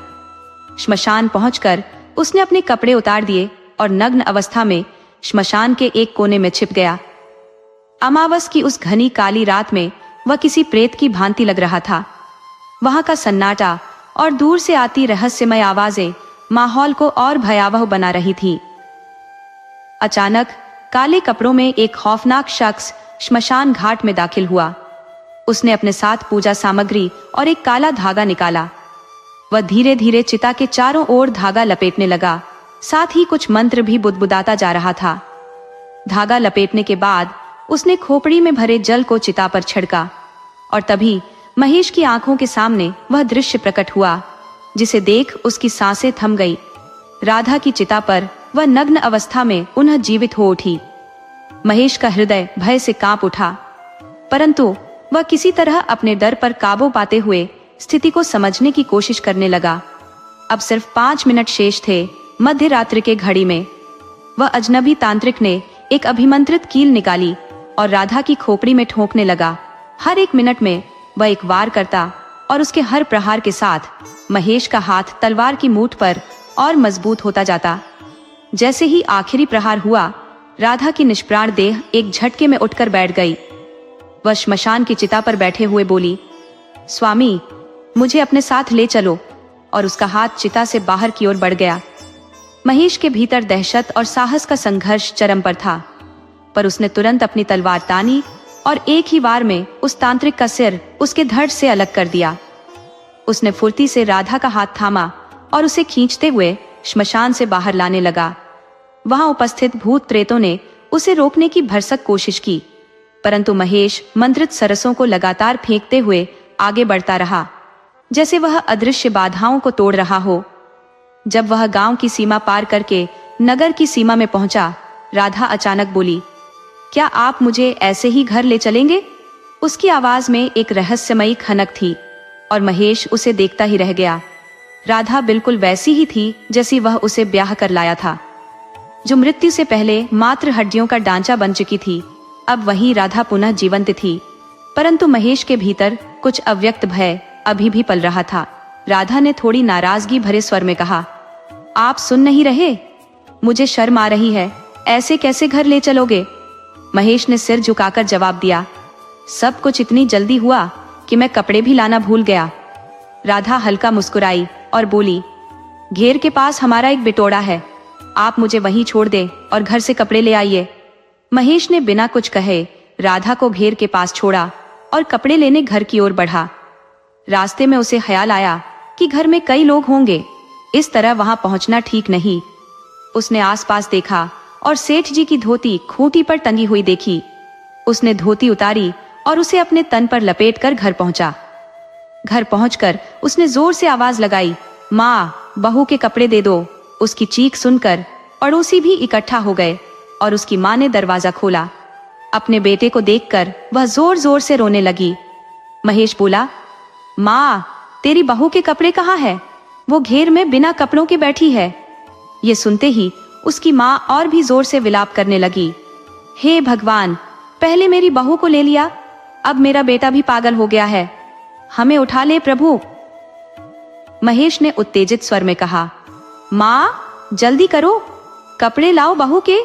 श्मशान पहुंचकर उसने अपने कपड़े उतार दिए और नग्न अवस्था में श्मशान के एक कोने में छिप गया। अमावस की उस घनी काली रात में वह किसी प्रेत की भांति लग रहा था। वहां का सन्नाटा और दूर से आती रहस्यमय आवाजें माहौल को और भयावह बना रही थीं। अचानक काले कपड़ों में एक खौफनाक शख्स श्मशान घाट में दाखिल हुआ। उसने अपने साथ पूजा सामग्री और एक काला धागा निकाला। वह धीरे धीरे चिता के चारों ओर धागा लपेटने लगा, साथ ही कुछ मंत्र भी बुदबुदाता जा रहा था। धागा लपेटने के बाद उसने खोपड़ी में भरे जल को चिता पर छिड़का और तभी महेश की आंखों के सामने वह दृश्य प्रकट हुआ, जिसे देख उसकी सांसें थम गई। राधा की चिता पर वह नग्न अवस्था में पुनः जीवित हो उठी। महेश का हृदय भय से कांप उठा, परंतु वह किसी तरह अपने डर पर काबू पाते हुए स्थिति को समझने की कोशिश करने लगा। अब सिर्फ 5 मिनट शेष थे मध्य रात्रि के घड़ी में। वह अजनबी तांत्रिक ने एक अभिमंत्रित कील निकाली और राधा की खोपड़ी में ठोंकने लगा। हर एक मिनट में वह एक वार करता और उसके हर प्रहार के साथ महेश का हाथ तलवार की मूठ पर और मजबूत होता जाता। जैसे ही आखिरी प्रहार हुआ, राधा की निष्प्राण देह एक झटके में उठकर बैठ गई। वह श्मशान की चिता पर बैठे हुए बोली, स्वामी, मुझे अपने साथ ले चलो, और उसका हाथ चिता से बाहर की ओर बढ़ गया। महेश के भीतर दहशत और साहस का संघर्ष चरम पर था, पर उसने तुरंत अपनी तलवार तानी और एक ही वार में उस तांत्रिक का सिर उसके धड़ से अलग कर दिया। उसने फुर्ती से राधा का हाथ थामा और उसे खींचते हुए श्मशान से बाहर लाने लगा। वहां उपस्थित भूत प्रेतों ने उसे रोकने की भरसक कोशिश की, परंतु महेश मंत्रित सरसों को लगातार फेंकते हुए आगे बढ़ता रहा, जैसे वह अदृश्य बाधाओं को तोड़ रहा हो। जब वह गांव की सीमा पार करके नगर की सीमा में पहुंचा, राधा अचानक बोली, क्या आप मुझे ऐसे ही घर ले चलेंगे? उसकी आवाज में एक रहस्यमयी खनक थी और महेश उसे देखता ही रह गया। राधा बिल्कुल वैसी ही थी जैसी वह उसे ब्याह कर लाया था। जो मृत्यु से पहले मात्र हड्डियों का ढांचा बन चुकी थी, अब वही राधा पुनः जीवंत थी। परंतु महेश के भीतर कुछ अव्यक्त भय अभी भी पल रहा था। राधा ने थोड़ी नाराजगी भरे स्वर में कहा, आप सुन नहीं रहे? मुझे शर्म आ रही है, ऐसे कैसे घर ले चलोगे? महेश ने सिर झुकाकर जवाब दिया, सब कुछ इतनी जल्दी हुआ कि मैं कपड़े भी लाना भूल गया। राधा हल्का मुस्कुराई और बोली, घेर के पास हमारा एक बिटोड़ा है, आप मुझे वहीं छोड़ दें और घर से कपड़े ले आइए। महेश ने बिना कुछ कहे राधा को घेर के पास छोड़ा और कपड़े लेने घर की ओर बढ़ा। रास्ते में उसे ख्याल आया कि घर में कई लोग होंगे, इस तरह वहां पहुंचना ठीक नहीं। उसने आसपास देखा और सेठ जी की धोती खूंटी पर टंगी हुई देखी। उसने धोती उतारी और उसे अपने तन पर लपेटकर घर पहुंचा। घर पहुंचकर उसने जोर से आवाज लगाई, माँ, बहू के कपड़े दे दो। उसकी चीख सुनकर पड़ोसी भी इकट्ठा हो गए और उसकी माँ ने दरवाजा खोला। अपने बेटे को देखकर वह जोर जोर से रोने लगी। महेश बोला, माँ, तेरी बहू के कपड़े कहाँ है? वो घेर में बिना कपड़ों के बैठी है। ये सुनते ही उसकी माँ और भी जोर से विलाप करने लगी, हे भगवान, पहले मेरी बहू को ले लिया, अब मेरा बेटा भी पागल हो गया है, हमें उठा ले प्रभु। महेश ने उत्तेजित स्वर में कहा, माँ, जल्दी करो, कपड़े लाओ बहू के।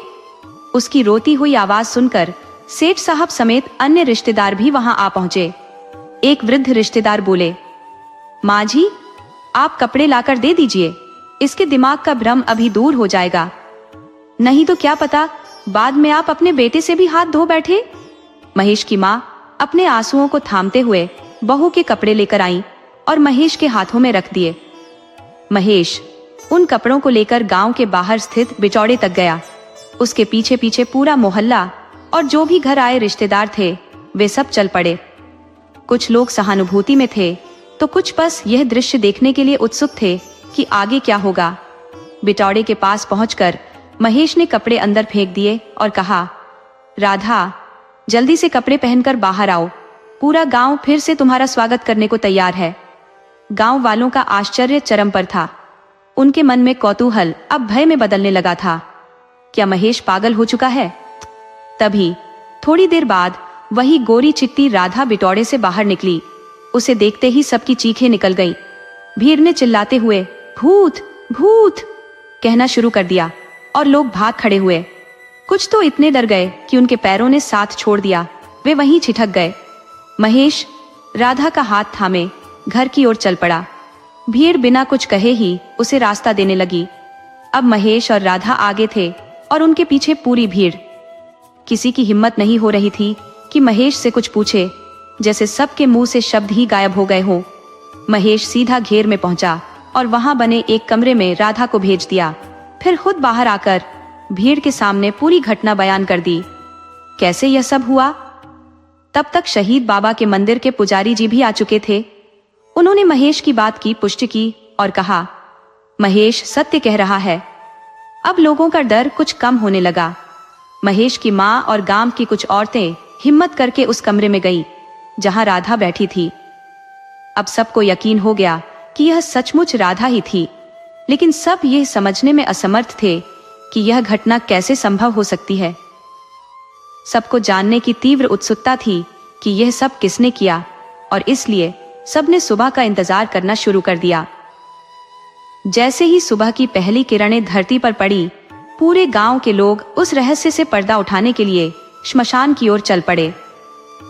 उसकी रोती हुई आवाज सुनकर सेठ साहब समेत अन्य रिश्तेदार भी वहां आ पहुंचे। एक वृद्ध रिश्तेदार बोले, माँ जी, आप कपड़े लाकर दे दीजिए, इसके दिमाग का भ्रम अभी दूर हो जाएगा, नहीं तो क्या पता बाद में आप अपने बेटे से भी हाथ धो बैठे। महेश की माँ अपने आंसुओं को थामते हुए बहू के कपड़े लेकर आईं और महेश के हाथों में रख दिए। महेश उन कपड़ों को लेकर गांव के बाहर स्थित बिचौड़े तक गया। उसके पीछे पीछे पूरा मोहल्ला और जो भी घर आए रिश्तेदार थे, वे सब चल पड़े। कुछ लोग सहानुभूति में थे तो कुछ बस यह दृश्य देखने के लिए उत्सुक थे कि आगे क्या होगा। बिटौड़े के पास पहुंचकर महेश ने कपड़े अंदर फेंक दिए और कहा, राधा, जल्दी से कपड़े पहनकर बाहर आओ, पूरा गांव फिर से तुम्हारा स्वागत करने को तैयार है। गांव वालों का आश्चर्य चरम पर था। उनके मन में कौतूहल अब भय में बदलने लगा था। क्या महेश पागल हो चुका है? तभी थोड़ी देर बाद वही गोरी चिट्टी राधा बिटौड़े से बाहर निकली। उसे देखते ही सबकी चीखें निकल गईं। भीड़ ने चिल्लाते हुए भूत भूत कहना शुरू कर दिया और लोग भाग खड़े हुए। कुछ तो इतने डर गए कि उनके पैरों ने साथ छोड़ दिया, वे वहीं छिटक गए। महेश राधा का हाथ थामे घर की ओर चल पड़ा। भीड़ बिना कुछ कहे ही उसे रास्ता देने लगी। अब महेश और राधा आगे थे और उनके पीछे पूरी भीड़। किसी की हिम्मत नहीं हो रही थी कि महेश से कुछ पूछे, जैसे सबके मुंह से शब्द ही गायब हो गए हों। महेश सीधा घेर में पहुंचा और वहां बने एक कमरे में राधा को भेज दिया। फिर खुद बाहर आकर भीड़ के सामने पूरी घटना बयान कर दी। कैसे यह सब हुआ? तब तक शहीद बाबा के मंदिर के पुजारी जी भी आ चुके थे। उन्होंने महेश की बात की पुष्टि की और कहा, महेश सत्य कह रहा है। अब लोगों का डर कुछ कम होने लगा। महेश की माँ और गांव की कुछ औरतें हिम्मत करके उस कमरे में गईं, जहां राधा बैठी थी। अब सबको यकीन हो गया कि यह सचमुच राधा ही थी, लेकिन सब यह समझने में असमर्थ थे कि यह घटना कैसे संभव हो सकती है। सबको जानने की तीव्र उत्सुकता थी कि यह सब किसने किया, और इसलिए सबने सुबह का इंतजार करना शुरू कर दिया। जैसे ही सुबह की पहली किरणें धरती पर पड़ी, पूरे गांव के लोग उस रहस्य से पर्दा उठाने के लिए श्मशान की ओर चल पड़े।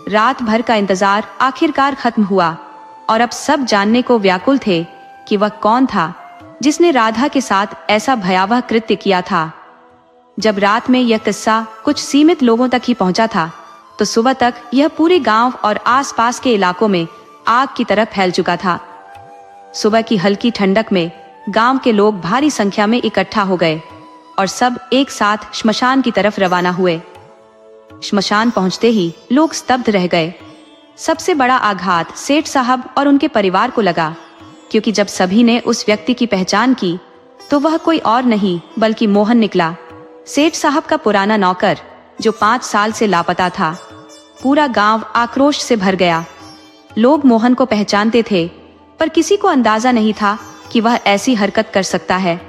रात भर का इंतजार आखिरकार खत्म हुआ और अब सब जानने को व्याकुल थे कि वह कौन था जिसने राधा के साथ ऐसा भयावह कृत्य किया था। जब रात में यह किस्सा कुछ सीमित लोगों तक ही पहुंचा था, तो सुबह तक यह पूरे गांव और आसपास के इलाकों में आग की तरह फैल चुका था। सुबह की हल्की ठंडक में गांव के लोग भारी संख्या में इकट्ठा हो गए और सब एक साथ श्मशान की तरफ रवाना हुए। श्मशान पहुंचते ही लोग स्तब्ध रह गए। सबसे बड़ा आघात सेठ साहब और उनके परिवार को लगा, क्योंकि जब सभी ने उस व्यक्ति की पहचान की तो वह कोई और नहीं बल्कि मोहन निकला, सेठ साहब का पुराना नौकर, जो 5 साल से लापता था। पूरा गांव आक्रोश से भर गया। लोग मोहन को पहचानते थे, पर किसी को अंदाजा नहीं था कि वह ऐसी हरकत कर सकता है।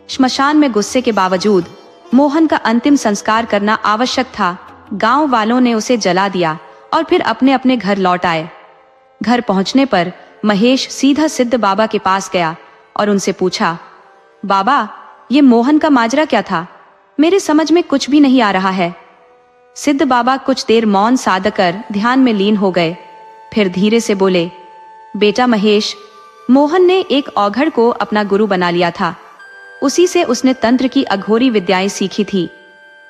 श्मशान में गुस्से के बावजूद मोहन का अंतिम संस्कार करना आवश्यक था। गांव वालों ने उसे जला दिया और फिर अपने अपने घर लौट आए। घर पहुंचने पर महेश सीधा सिद्ध बाबा के पास गया और उनसे पूछा, बाबा, ये मोहन का माजरा क्या था? मेरे समझ में कुछ भी नहीं आ रहा है। सिद्ध बाबा कुछ देर मौन साध कर ध्यान में लीन हो गए, फिर धीरे से बोले, बेटा महेश, मोहन ने एक औघड़ को अपना गुरु बना लिया था। उसी से उसने तंत्र की अघोरी विद्याएं सीखी थी।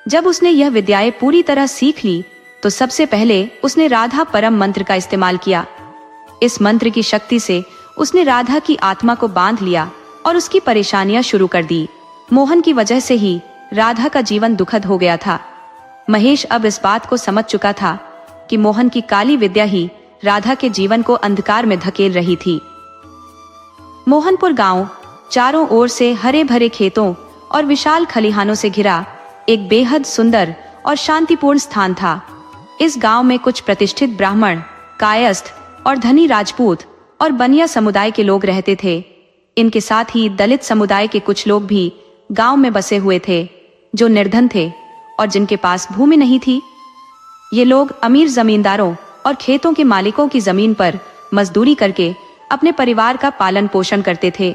जब उसने यह विद्याएं पूरी तरह सीख ली तो सबसे पहले उसने राधा परम मंत्र का इस्तेमाल किया। इस मंत्र की शक्ति से उसने राधा की आत्मा को बांध लिया और उसकी परेशानियां शुरू कर दी। मोहन की वजह से ही राधा का जीवन दुखद हो गया था। महेश अब इस बात को समझ चुका था कि मोहन की काली विद्या ही राधा के जीवन को अंधकार में धकेल रही थी। मोहनपुर गांव चारों ओर से हरे भरे खेतों और विशाल खलिहानों से घिरा एक बेहद सुंदर और शांतिपूर्ण स्थान था। इस गांव में कुछ प्रतिष्ठित ब्राह्मण, कायस्थ और धनी राजपूत और बनिया समुदाय के लोग रहते थे। इनके साथ ही दलित समुदाय के कुछ लोग भी गांव में बसे हुए थे, जो निर्धन थे और जिनके पास भूमि नहीं थी। ये लोग अमीर जमींदारों और खेतों के मालिकों की जमीन पर मजदूरी करके अपने परिवार का पालन पोषण करते थे।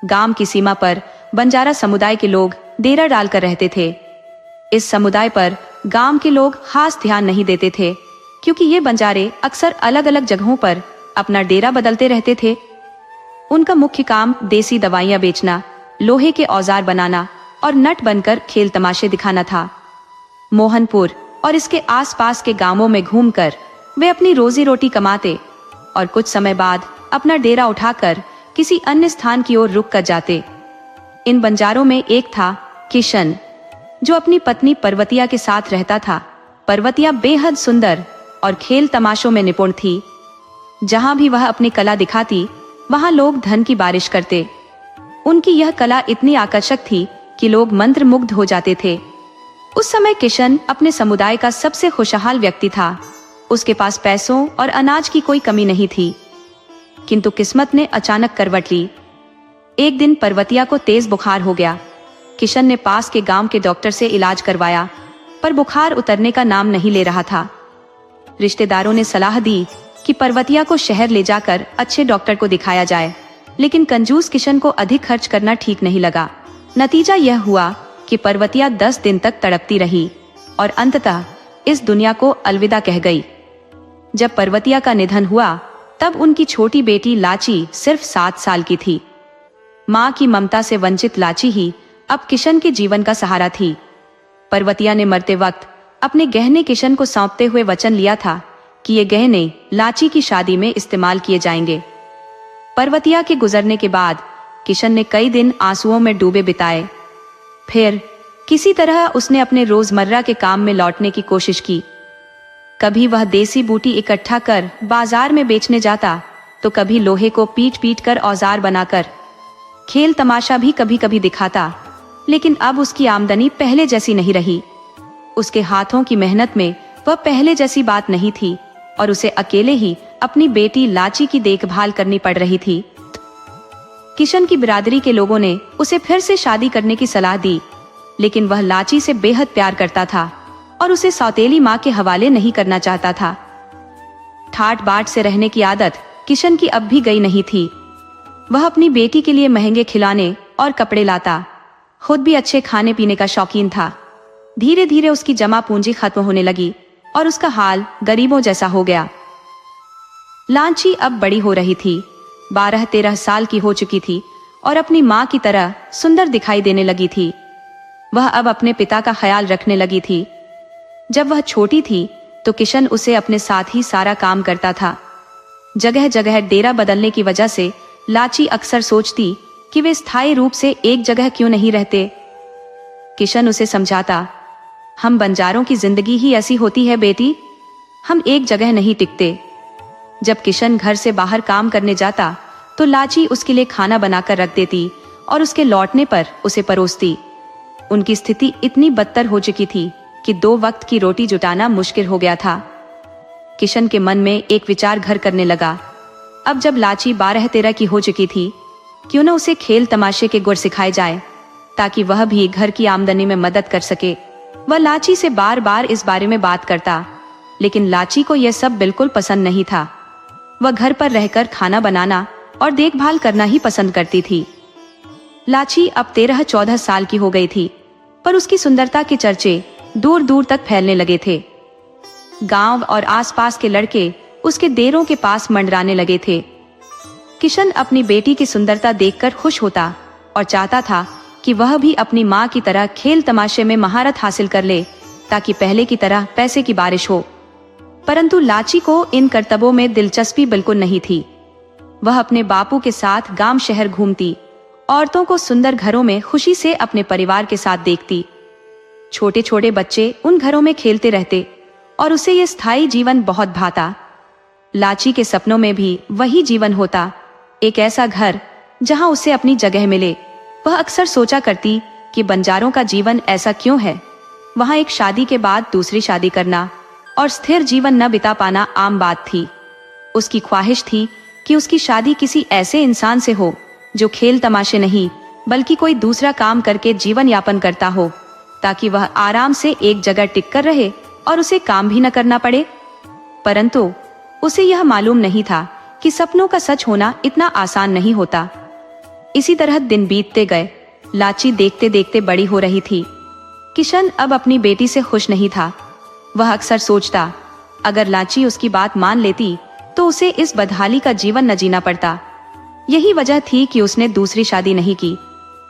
गांव की सीमा पर बंजारा समुदाय के लोग डेरा डालकर रहते थे। इस समुदाय पर गांव के लोग खास ध्यान नहीं देते थे, क्योंकि ये बंजारे अक्सर अलग अलग जगहों पर अपना डेरा बदलते रहते थे। उनका मुख्य काम देसी दवाइयां बेचना, लोहे के औजार बनाना और नट बनकर खेल तमाशे दिखाना था। मोहनपुर और इसके आसपास के गांवों में घूमकर वे अपनी रोजी रोटी कमाते और कुछ समय बाद अपना डेरा उठाकर किसी अन्य स्थान की ओर रुक कर जाते। इन बंजारों में एक था किशन, जो अपनी पत्नी पर्वतिया के साथ रहता था। पर्वतिया बेहद सुंदर और खेल तमाशों में निपुण थी। जहां भी वह अपनी कला दिखाती, वहां लोग धन की बारिश करते। उनकी यह कला इतनी आकर्षक थी कि लोग मंत्रमुग्ध हो जाते थे। उस समय किशन अपने समुदाय का सबसे खुशहाल व्यक्ति था। उसके पास पैसों और अनाज की कोई कमी नहीं थी। किंतु किस्मत ने अचानक करवट ली। एक दिन पर्वतिया को तेज बुखार हो गया। किशन ने पास के गांव के डॉक्टर से इलाज करवाया, पर बुखार उतरने का नाम नहीं ले रहा था। रिश्तेदारों ने सलाह दी कि पर्वतिया को शहर ले जाकर अच्छे डॉक्टर को दिखाया जाए, लेकिन कंजूस किशन को अधिक खर्च करना ठीक नहीं लगा। नतीजा यह हुआ कि पर्वतिया 10 दिन तक तड़पती रही और अंततः इस दुनिया को अलविदा कह गई। जब पर्वतिया का निधन हुआ, तब उनकी छोटी बेटी लाची सिर्फ 7 साल की थी। माँ की ममता से वंचित लाची ही अब किशन के जीवन का सहारा थी। पर्वतिया ने मरते वक्त अपने गहने किशन को सौंपते हुए वचन लिया था कि ये गहने लाची की शादी में इस्तेमाल किए जाएंगे। पर्वतिया के गुजरने के बाद किशन ने कई दिन आंसुओं में डूबे बिताए। फिर किसी तरह उसने अपने रोजमर्रा के काम में लौटने की कोशिश की। कभी वह देसी बूटी इकट्ठा कर बाजार में बेचने जाता, तो कभी लोहे को पीट पीट कर औजार बनाकर खेल तमाशा भी कभी कभी दिखाता। लेकिन अब उसकी आमदनी पहले जैसी नहीं रही। उसके हाथों की मेहनत में वह पहले जैसी बात नहीं थी और उसे अकेले ही अपनी बेटी लाची की देखभाल करनी पड़ रही थी। किशन की बिरादरी के लोगों ने उसे फिर से शादी करने की सलाह दी, लेकिन वह लाची से बेहद प्यार करता था और उसे सौतेली माँ के हवाले नहीं करना चाहता था। ठाट बाट से रहने की आदत किशन की अब भी गई नहीं थी। वह अपनी बेटी के लिए महंगे खिलौने और कपड़े लाता, खुद भी अच्छे खाने पीने का शौकीन था। धीरे धीरे उसकी जमा पूंजी खत्म होने लगी और उसका हाल गरीबों जैसा हो गया। लाची अब बड़ी हो रही थी, 12-13 साल की हो चुकी थी और अपनी माँ की तरह सुंदर दिखाई देने लगी थी। वह अब अपने पिता का ख्याल रखने लगी थी। जब वह छोटी थी तो किशन उसे अपने साथ ही सारा काम करता था। जगह जगह डेरा बदलने की वजह से लाची अक्सर सोचती कि वे स्थायी रूप से एक जगह क्यों नहीं रहते। किशन उसे समझाता, हम बंजारों की जिंदगी ही ऐसी होती है बेटी, हम एक जगह नहीं टिकते। जब किशन घर से बाहर काम करने जाता तो लाची उसके लिए खाना बनाकर रख देती और उसके लौटने पर उसे परोसती। उनकी स्थिति इतनी बदतर हो चुकी थी कि 2 वक्त की रोटी जुटाना मुश्किल हो गया था। किशन के मन में एक विचार घर करने लगा। अब जब लाची 12-13 की हो चुकी थी, क्यों न उसे खेल तमाशे के गुर सिखाए जाए, ताकि वह भी घर की आमदनी में मदद कर सके। वह लाची से बार बार इस बारे में बात करता, लेकिन लाची को यह सब बिल्कुल पसंद नहीं था। वह घर पर रहकर खाना बनाना और देखभाल करना ही पसंद करती थी। लाची अब 13-14 साल की हो गई थी, पर उसकी सुंदरता के चर्चे दूर दूर तक फैलने लगे थे। गांव और आसपास के लड़के उसके डेरों के पास मंडराने लगे थे। किशन अपनी बेटी की सुंदरता देखकर खुश होता और चाहता था कि वह भी अपनी माँ की तरह खेल तमाशे में महारत हासिल कर ले, ताकि पहले की तरह पैसे की बारिश हो। परंतु लाची को इन करतबों में दिलचस्पी बिल्कुल नहीं थी। वह अपने बापू के साथ गांव शहर घूमती, औरतों को सुंदर घरों में खुशी से अपने परिवार के साथ देखती। छोटे छोटे बच्चे उन घरों में खेलते रहते और उसे ये स्थायी जीवन बहुत भाता। लाची के सपनों में भी वही जीवन होता, एक ऐसा घर जहां उसे अपनी जगह मिले। वह अक्सर सोचा करती कि बंजारों का जीवन ऐसा क्यों है। वहां एक शादी के बाद दूसरी शादी करना और स्थिर जीवन न बिता पाना आम बात थी। उसकी ख्वाहिश थी कि उसकी शादी किसी ऐसे इंसान से हो जो खेल तमाशे नहीं बल्कि कोई दूसरा काम करके जीवन यापन करता हो, ताकि वह आराम से एक जगह टिक कर रहे और उसे काम भी न करना पड़े। परंतु उसे यह मालूम नहीं था कि सपनों का सच होना इतना आसान नहीं होता। इसी तरह दिन बीतते गए। लाची देखते देखते बड़ी हो रही थी। किशन अब अपनी बेटी से खुश नहीं था। वह अक्सर सोचता, अगर लाची उसकी बात मान लेती तो उसे इस बदहाली का जीवन न जीना पड़ता। यही वजह थी कि उसने दूसरी शादी नहीं की,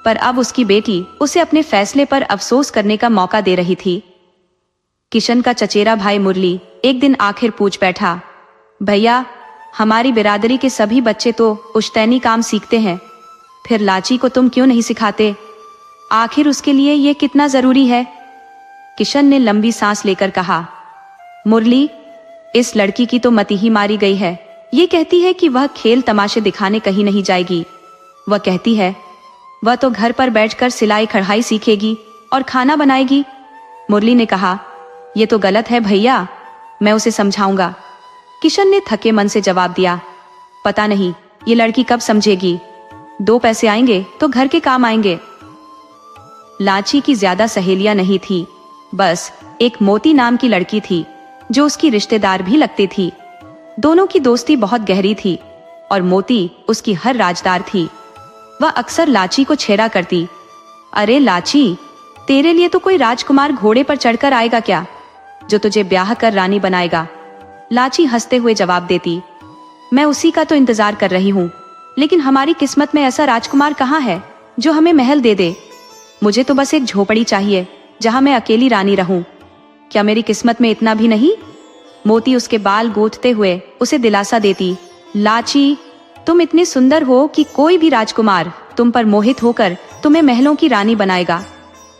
पर अब उसकी बेटी उसे अपने फैसले पर अफसोस करने का मौका दे रही थी। किशन का चचेरा भाई मुरली एक दिन आखिर पूछ बैठा, भैया, हमारी बिरादरी के सभी बच्चे तो पुश्तैनी काम सीखते हैं, फिर लाची को तुम क्यों नहीं सिखाते? आखिर उसके लिए ये कितना जरूरी है? किशन ने लंबी सांस लेकर कहा, मुरली, इस लड़की की तो मति ही मारी गई है। ये कहती है कि वह खेल तमाशे दिखाने कहीं नहीं जाएगी। वह कहती है वह तो घर पर बैठकर सिलाई कढ़ाई सीखेगी और खाना बनाएगी। मुरली ने कहा, ये तो गलत है भैया, मैं उसे समझाऊंगा। किशन ने थके मन से जवाब दिया, पता नहीं ये लड़की कब समझेगी। 2 पैसे आएंगे तो घर के काम आएंगे। लाची की ज्यादा सहेलियां नहीं थी, बस एक मोती नाम की लड़की थी जो उसकी रिश्तेदार भी लगती थी। दोनों की दोस्ती बहुत गहरी थी और मोती उसकी हर राजदार थी। वह अक्सर लाची को छेड़ा करती, अरे लाची, तेरे लिए तो कोई राजकुमार घोड़े पर चढ़कर आएगा क्या, जो तुझे ब्याह कर रानी बनाएगा। लाची हंसते हुए जवाब देती, मैं उसी का तो इंतजार कर रही हूँ, लेकिन हमारी किस्मत में ऐसा राजकुमार कहाँ है जो हमें महल दे दे। मुझे तो बस एक झोपड़ी चाहिए जहां मैं अकेली रानी रहूं। क्या मेरी किस्मत में इतना भी नहीं? मोती उसके बाल गूंथते हुए उसे दिलासा देती, लाची, तुम इतनी सुंदर हो कि कोई भी राजकुमार तुम पर मोहित होकर तुम्हें महलों की रानी बनाएगा।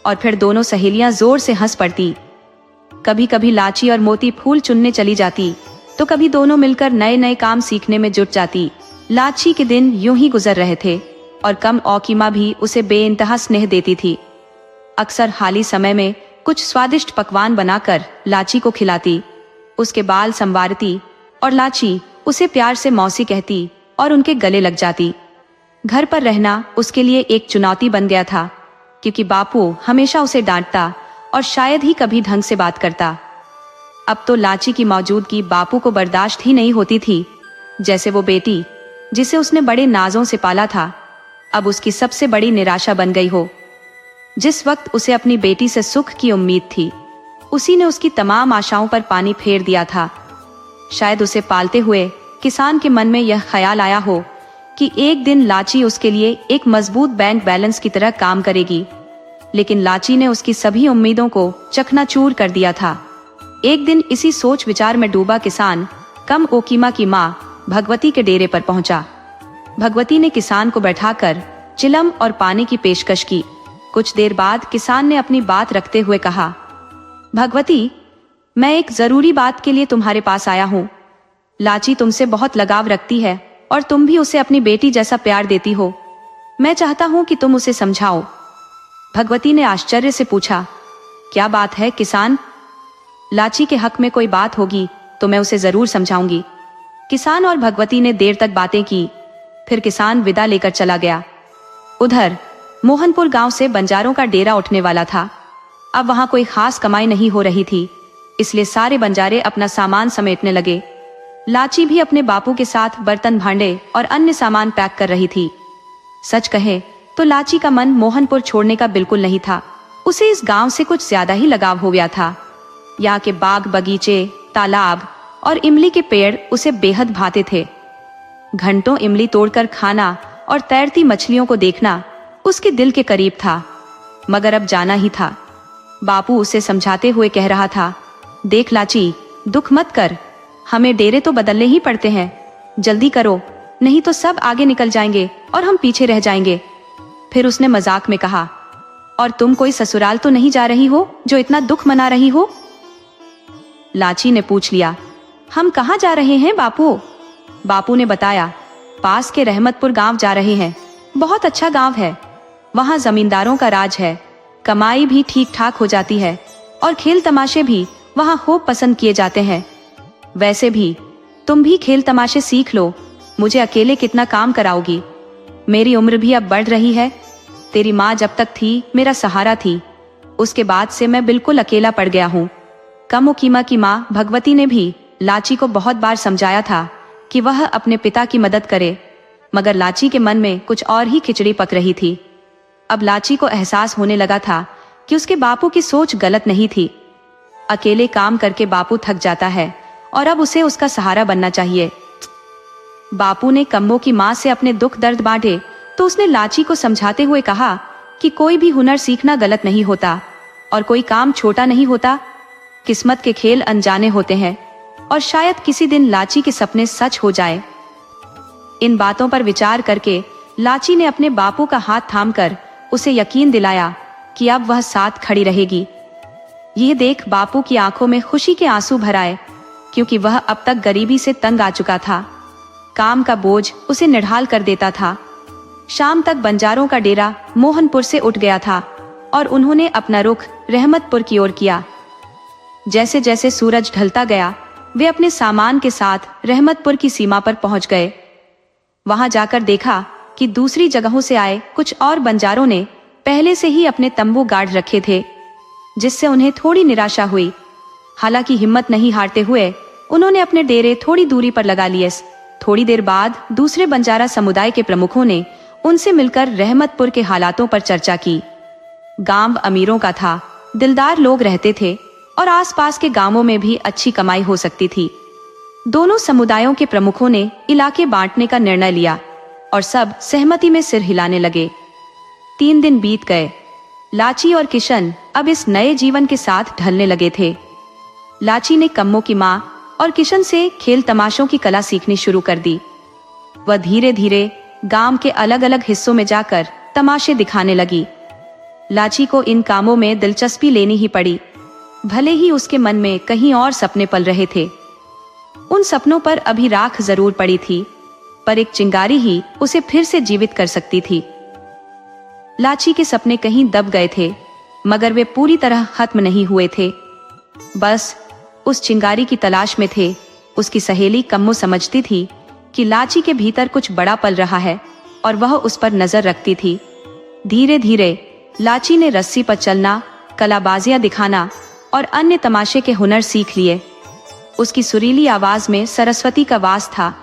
और फिर दोनों सहेलियां जोर से हंस पड़ती। कभी कभी लाची और मोती फूल चुनने चली जाती, तो कभी दोनों मिलकर नए नए काम सीखने में जुट जाती। लाची के दिन यूं ही गुजर रहे थे और कम औकीमा भी उसे बेइंतहा स्नेह देती थी। अक्सर खाली समय में कुछ स्वादिष्ट पकवान बनाकर लाची को खिलाती, उसके बाल संवारती और लाची उसे प्यार से मौसी कहती और उनके गले लग जाती। घर पर रहना उसके लिए एक चुनौती बन गया था, क्योंकि बापू हमेशा उसे डांटता और शायद ही कभी ढंग से बात करता। अब तो लाची की मौजूदगी बापू को बर्दाश्त ही नहीं होती थी। जैसे वो बेटी जिसे उसने बड़े नाजों से पाला था, अब उसकी सबसे बड़ी निराशा बन गई हो। जिस वक्त उसे अपनी बेटी से सुख की उम्मीद थी, उसी ने उसकी तमाम आशाओं पर पानी फेर दिया था। शायद उसे पालते हुए किसान के मन में यह ख्याल आया हो कि एक दिन लाची उसके लिए एक मजबूत बैंक बैलेंस की तरह काम करेगी, लेकिन लाची ने उसकी सभी उम्मीदों को चकनाचूर कर दिया था। एक दिन इसी सोच विचार में डूबा किसान कम ओकीमा की माँ भगवती के डेरे पर पहुंचा। भगवती ने किसान को बैठाकर चिलम और पानी की पेशकश की। कुछ देर बाद किसान ने अपनी बात रखते हुए कहा, भगवती, मैं एक जरूरी बात के लिए तुम्हारे पास आया हूँ। लाची तुमसे बहुत लगाव रखती है और तुम भी उसे अपनी बेटी जैसा प्यार देती हो। मैं चाहता हूँ कि तुम उसे समझाओ। भगवती ने आश्चर्य से पूछा, क्या बात है किसान? लाची के हक में कोई बात होगी तो मैं उसे जरूर समझाऊंगी। किसान और भगवती ने देर तक बातें की। फिर किसान विदा लेकर चला गया। उधर मोहनपुर गांव से बंजारों का डेरा उठने वाला था। अब वहां कोई खास कमाई नहीं हो रही थी, इसलिए सारे बंजारे अपना सामान समेटने लगे। लाची भी अपने बापू के साथ बर्तन भांडे और अन्य सामान पैक कर रही थी। सच कहे तो लाची का मन मोहनपुर छोड़ने का बिल्कुल नहीं था। उसे इस गांव से कुछ ज्यादा ही लगाव हो गया था। यहाँ के बाग बगीचे, तालाब और इमली के पेड़ उसे बेहद भाते थे। घंटों इमली तोड़कर खाना और तैरती मछलियों को देखना उसके दिल के करीब था, मगर अब जाना ही था। बापू उसे समझाते हुए कह रहा था, देख लाची, दुख मत कर, हमें डेरे तो बदलने ही पड़ते हैं, जल्दी करो, नहीं तो सब आगे निकल जाएंगे और हम पीछे रह जाएंगे। फिर उसने मजाक में कहा, और तुम कोई ससुराल तो नहीं जा रही हो जो इतना दुख मना रही हो? लाची ने पूछ लिया। हम कहाँ जा रहे हैं बापू? बापू ने बताया, पास के रहमतपुर गांव जा रहे हैं। बहुत अच्छा गांव है, वहां जमींदारों का राज है, कमाई भी ठीक ठाक हो जाती है और खेल तमाशे भी वहां खूब पसंद किए जाते हैं। वैसे भी तुम भी खेल तमाशे सीख लो, मुझे अकेले कितना काम कराओगी? मेरी उम्र भी अब बढ़ रही है। तेरी माँ जब तक थी मेरा सहारा थी, उसके बाद से मैं बिल्कुल अकेला पड़ गया हूँ। कमो कीमा की माँ भगवती ने भी लाची को बहुत बार समझाया था कि वह अपने पिता की मदद करे, मगर लाची के मन में कुछ और ही खिचड़ी पक रही थी। अब लाची को एहसास होने लगा था कि उसके बापू की सोच गलत नहीं थी। अकेले काम करके बापू थक जाता है और अब उसे उसका सहारा बनना चाहिए। बापू ने कम्मो की माँ से अपने दुख दर्द बांटे तो उसने लाची को समझाते हुए कहा कि कोई भी हुनर सीखना गलत नहीं होता और कोई काम छोटा नहीं होता। किस्मत के खेल अनजाने होते हैं और शायद किसी दिन लाची के सपने सच हो जाए। इन बातों पर विचार करके लाची ने अपने बापू का हाथ थामकर उसे यकीन दिलाया कि अब वह साथ खड़ी रहेगी। ये देख बापू की आंखों में खुशी के आंसू भर आए, क्योंकि वह अब तक गरीबी से तंग आ चुका था। काम का बोझ उसे निढाल कर देता था। शाम तक बंजारों का डेरा मोहनपुर से उठ गया था और उन्होंने अपना रुख रहमतपुर की ओर किया। जैसे जैसे सूरज ढलता गया, वे अपने सामान के साथ रहमतपुर की सीमा पर पहुंच गए। वहां जाकर देखा कि दूसरी जगहों से आए कुछ और बंजारों ने पहले से ही अपने तंबू गाड़ रखे थे, जिससे उन्हें थोड़ी निराशा हुई। हालांकि हिम्मत नहीं हारते हुए उन्होंने अपने डेरे थोड़ी दूरी पर लगा लिए। थोड़ी देर बाद दूसरे बंजारा समुदाय के प्रमुखों ने उनसे मिलकर रहमतपुर के हालातों पर चर्चा की। गांव अमीरों का था, दिलदार लोग रहते थे और आसपास के गांवों में भी अच्छी कमाई हो सकती थी। दोनों समुदायों के प्रमुखों ने इलाके बांटने का निर्णय लिया और सब सहमति में सिर हिलाने लगे। 3 दिन बीत गए। लाची और किशन अब इस नए जीवन के साथ ढलने लगे थे। लाची ने कम्मो की माँ और किशन से खेल तमाशों की कला सीखनी शुरू कर दी। वह धीरे धीरे गांव के अलग अलग हिस्सों में जाकर तमाशे दिखाने लगी। लाची को इन कामों में दिलचस्पी लेनी ही पड़ी, भले ही उसके मन में कहीं और सपने पल रहे थे। उन सपनों पर अभी राख जरूर पड़ी थी, पर एक चिंगारी ही उसे फिर से जीवित कर सकती थी। लाची के सपने कहीं दब गए थे, मगर वे पूरी तरह खत्म नहीं हुए थे। बस उस चिंगारी की तलाश में थे। उसकी सहेली कम्मो समझती थी कि लाची के भीतर कुछ बड़ा पल रहा है और वह उस पर नजर रखती थी। धीरे धीरे लाची ने रस्सी पर चलना, कलाबाजियां दिखाना और अन्य तमाशे के हुनर सीख लिए। उसकी सुरीली आवाज में सरस्वती का वास था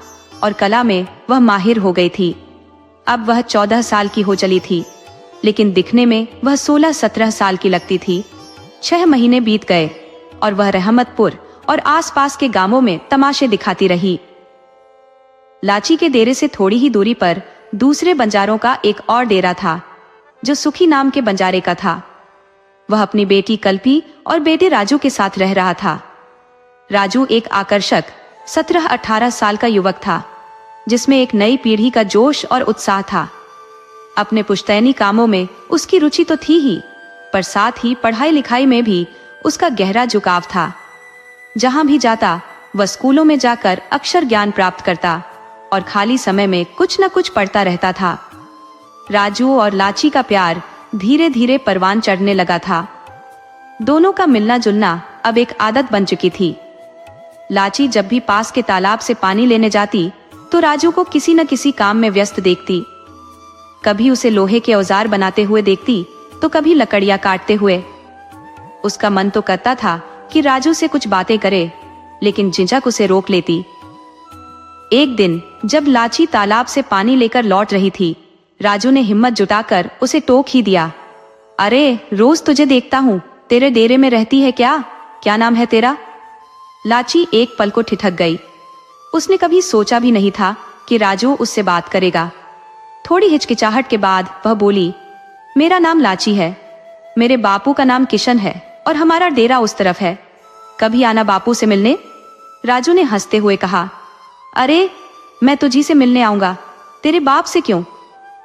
और कला में वह माहिर हो गई थी। अब वह 14 साल की हो चली थी, लेकिन दिखने में वह 16-17 साल की लगती थी। 6 महीने बीत गए और वह रहमतपुर और आसपास के गांवों में तमाशे दिखाती रही। लाची के डेरे से थोड़ी ही दूरी पर दूसरे बंजारों का एक और डेरा था, जो सुखी नाम के बंजारे का था। वह अपनी बेटी कल्पी और बेटे राजू के साथ रह रहा था। राजू एक आकर्षक 17-18 साल का युवक था, जिसमें एक नई पीढ़ी का जोश और उत्साह था। अपने पुश्तैनी कामों में उसकी रुचि तो थी ही, पर साथ ही पढ़ाई लिखाई में भी उसका गहरा झुकाव था। जहां भी जाता वह स्कूलों में जाकर अक्षर ज्ञान प्राप्त करता और खाली समय में कुछ न कुछ पढ़ता रहता था। राजू और लाची का प्यार धीरे धीरे परवान चढ़ने लगा था। दोनों का मिलना जुलना अब एक आदत बन चुकी थी। लाची जब भी पास के तालाब से पानी लेने जाती तो राजू को किसी न किसी काम में व्यस्त देखती। कभी उसे लोहे के औजार बनाते हुए देखती तो कभी लकड़ियां काटते हुए। उसका मन तो करता था कि राजू से कुछ बातें करे, लेकिन झिझक उसे रोक लेती। एक दिन जब लाची तालाब से पानी लेकर लौट रही थी, राजू ने हिम्मत जुटाकर उसे टोक ही दिया। अरे, रोज तुझे देखता हूँ, तेरे डेरे में रहती है क्या? क्या नाम है तेरा? लाची एक पल को ठिठक गई। उसने कभी सोचा भी नहीं था कि राजू उससे बात करेगा। थोड़ी हिचकिचाहट के बाद वह बोली, मेरा नाम लाची है, मेरे बापू का नाम किशन है और हमारा डेरा उस तरफ है। कभी आना बापू से मिलने। राजू ने हंसते हुए कहा, अरे, मैं तुझी से मिलने आऊंगा, तेरे बाप से क्यों?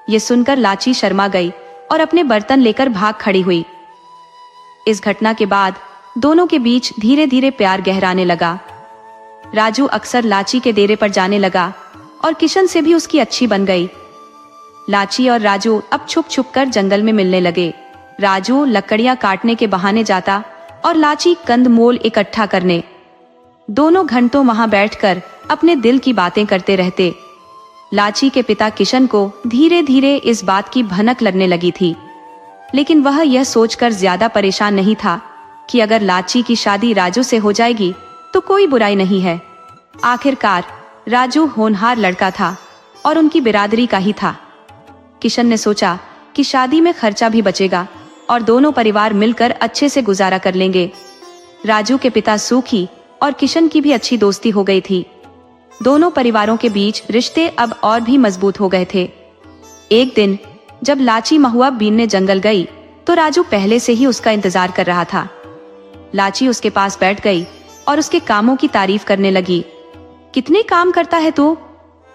ये सुनकर लाची शर्मा गई और अपने बर्तन लेकर भाग खड़ी हुई। इस घटना के बाद दोनों के बीच धीरे धीरे प्यार गहराने लगा। राजू अक्सर लाची के डेरे पर जाने लगा और किशन से भी उसकी अच्छी बन गई। लाची और राजू अब छुप छुप कर जंगल में मिलने लगे। राजू लकड़ियां काटने के बहाने जाता और लाची कंदमूल इकट्ठा करने। दोनों घंटों वहां बैठकर अपने दिल की बातें करते रहते। लाची के पिता किशन को धीरे धीरे इस बात की भनक लगने लगी थी, लेकिन वह यह सोचकर ज्यादा परेशान नहीं था कि अगर लाची की शादी राजू से हो जाएगी तो कोई बुराई नहीं है। आखिरकार राजू होनहार लड़का था और उनकी बिरादरी का ही था। किशन ने सोचा कि शादी में खर्चा भी बचेगा और दोनों परिवार मिलकर अच्छे से गुजारा कर लेंगे। राजू के पिता सूखी और किशन की भी अच्छी दोस्ती हो गई थी। दोनों परिवारों के बीच रिश्ते अब और भी मजबूत हो गए थे। एक दिन जब लाची महुआ बीनने जंगल गई तो राजू पहले से ही उसका इंतजार कर रहा था। लाची उसके पास बैठ गई और उसके कामों की तारीफ करने लगी। कितने काम करता है तू?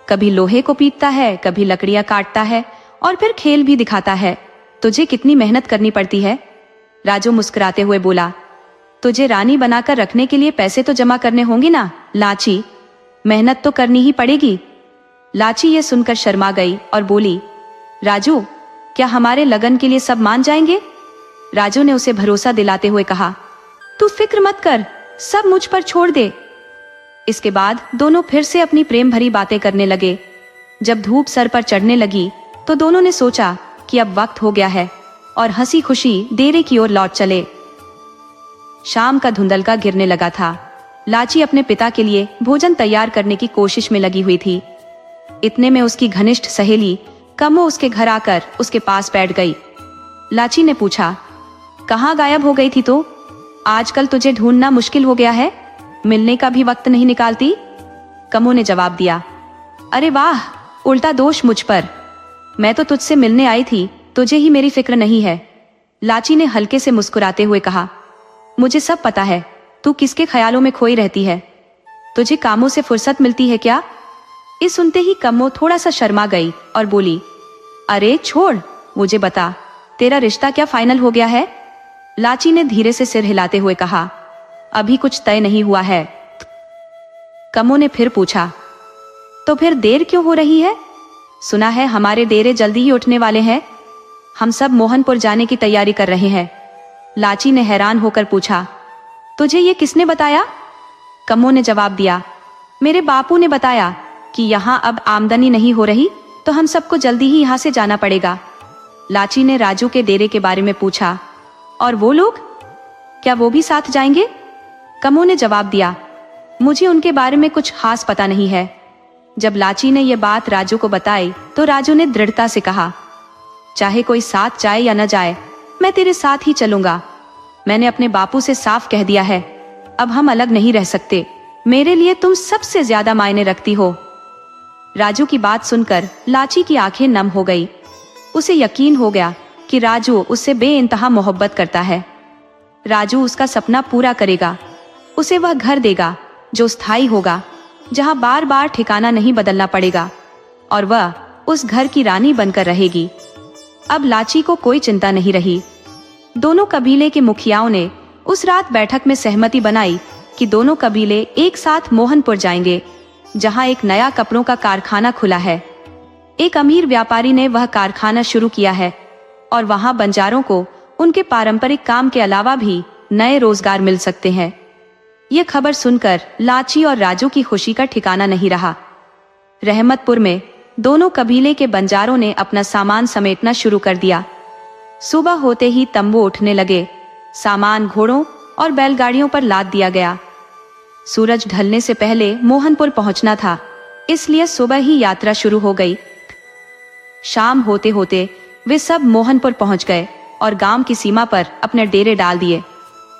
कभी लोहे को पीटता है, कभी लकड़ियां काटता है और फिर खेल भी दिखाता है। तुझे कितनी मेहनत करनी पड़ती है। राजू मुस्कुराते हुए बोला, तुझे रानी बनाकर रखने के लिए पैसे तो जमा करने होंगे ना लाची, मेहनत तो करनी ही पड़ेगी। लाची ये सुनकर शर्मा गई और बोली, राजू, क्या हमारे लगन के लिए सब मान जाएंगे? राजू ने उसे भरोसा दिलाते हुए कहा, तू फिक्र मत कर, सब मुझ पर छोड़ दे। इसके बाद दोनों फिर से अपनी प्रेम भरी बातें करने लगे। जब धूप सर पर चढ़ने लगी तो दोनों ने सोचा कि अब वक्त हो गया है और हंसी खुशी डेरे की ओर लौट चले। शाम का धुंधलका गिरने लगा था। लाची अपने पिता के लिए भोजन तैयार करने की कोशिश में लगी हुई थी। इतने में उसकी घनिष्ठ सहेली कमो उसके घर आकर उसके पास बैठ गई। लाची ने पूछा, कहाँ गायब हो गई थी तो? आजकल तुझे ढूंढना मुश्किल हो गया है, मिलने का भी वक्त नहीं निकालती। कमो ने जवाब दिया, अरे वाह, उल्टा दोष मुझ पर। मैं तो तुझसे मिलने आई थी, तुझे ही मेरी फिक्र नहीं है। लाची ने हल्के से मुस्कुराते हुए कहा, मुझे सब पता है, तू किसके ख्यालों में खोई रहती है। तुझे कामों से फुर्सत मिलती है क्या? इस सुनते ही कमो थोड़ा सा शर्मा गई और बोली, अरे छोड़, मुझे बता, तेरा रिश्ता क्या फाइनल हो गया है? लाची ने धीरे से सिर हिलाते हुए कहा, अभी कुछ तय नहीं हुआ है। कमो ने फिर पूछा, तो फिर देर क्यों हो रही है? सुना है हमारे डेरे जल्दी ही उठने वाले हैं। हम सब मोहनपुर जाने की तैयारी कर रहे हैं। लाची ने हैरान होकर पूछा, तुझे ये किसने बताया? कमो ने जवाब दिया, मेरे बापू ने बताया कि यहाँ अब आमदनी नहीं हो रही तो हम सबको जल्दी ही यहाँ से जाना पड़ेगा। लाची ने राजू के डेरे के बारे में पूछा, और वो लोग, क्या वो भी साथ जाएंगे? कमो ने जवाब दिया, मुझे उनके बारे में कुछ खास पता नहीं है। जब लाची ने यह बात राजू को बताई तो राजू ने दृढ़ता से कहा, चाहे कोई साथ जाए या न जाए, मैं तेरे साथ ही चलूंगा। मैंने अपने बापू से साफ कह दिया है, अब हम अलग नहीं रह सकते। मेरे लिए तुम सबसे ज्यादा मायने रखती हो। राजू की बात सुनकर लाची की आंखें नम हो गई। उसे यकीन हो गया कि राजू उससे बेइंतहा मोहब्बत करता है। राजू उसका सपना पूरा करेगा, उसे वह घर देगा जो स्थायी होगा, जहां बार बार ठिकाना नहीं बदलना पड़ेगा, और वह उस घर की रानी बनकर रहेगी। अब लाची को कोई चिंता नहीं रही। दोनों कबीले के मुखियाओं ने उस रात बैठक में सहमति बनाई कि दोनों कबीले एक साथ मोहनपुर जाएंगे, जहां एक नया कपड़ों का कारखाना खुला है। एक अमीर व्यापारी ने वह कारखाना शुरू किया है और वहां बंजारों को उनके पारंपरिक काम के अलावा भी नए रोजगार मिल सकते हैं। यह खबर सुनकर लाची और राजू की खुशी का ठिकाना नहीं रहा। रहमतपुर में दोनों कबीले के बंजारों ने अपना सामान समेटना शुरू कर दिया। सुबह होते ही तंबू उठने लगे, सामान घोड़ों और बैलगाड़ियों पर लाद दिया गया। सूरज ढलने से पहले मोहनपुर पहुंचना था, इसलिए सुबह ही यात्रा शुरू हो गई। शाम होते होते वे सब मोहनपुर पहुंच गए और गांव की सीमा पर अपने डेरे डाल दिए।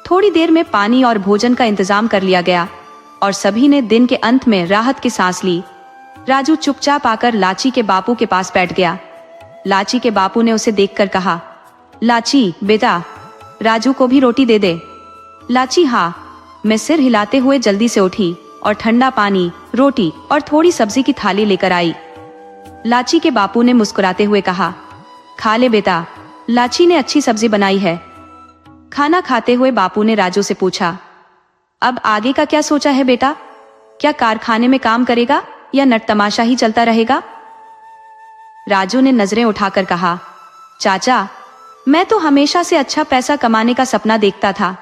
थोड़ी देर में पानी और भोजन का इंतजाम कर लिया गया और सभी ने दिन के अंत में राहत की सांस ली। राजू चुपचाप आकर लाची के बापू के पास बैठ गया। लाची के बापू ने उसे देखकर कहा, लाची बेटा, राजू को भी रोटी दे दे। लाची हाँ। मैं सिर हिलाते हुए जल्दी से उठी और ठंडा पानी, रोटी और थोड़ी सब्जी की थाली लेकर आई। लाची के बापू ने मुस्कुराते हुए कहा, खा ले बेटा, लाची ने अच्छी सब्जी बनाई है। खाना खाते हुए बापू ने राजू से पूछा, अब आगे का क्या सोचा है बेटा? क्या कारखाने में काम करेगा या नट तमाशा ही चलता रहेगा? राजू ने नजरें उठाकर कहा, चाचा, मैं तो हमेशा से अच्छा पैसा कमाने का सपना देखता था।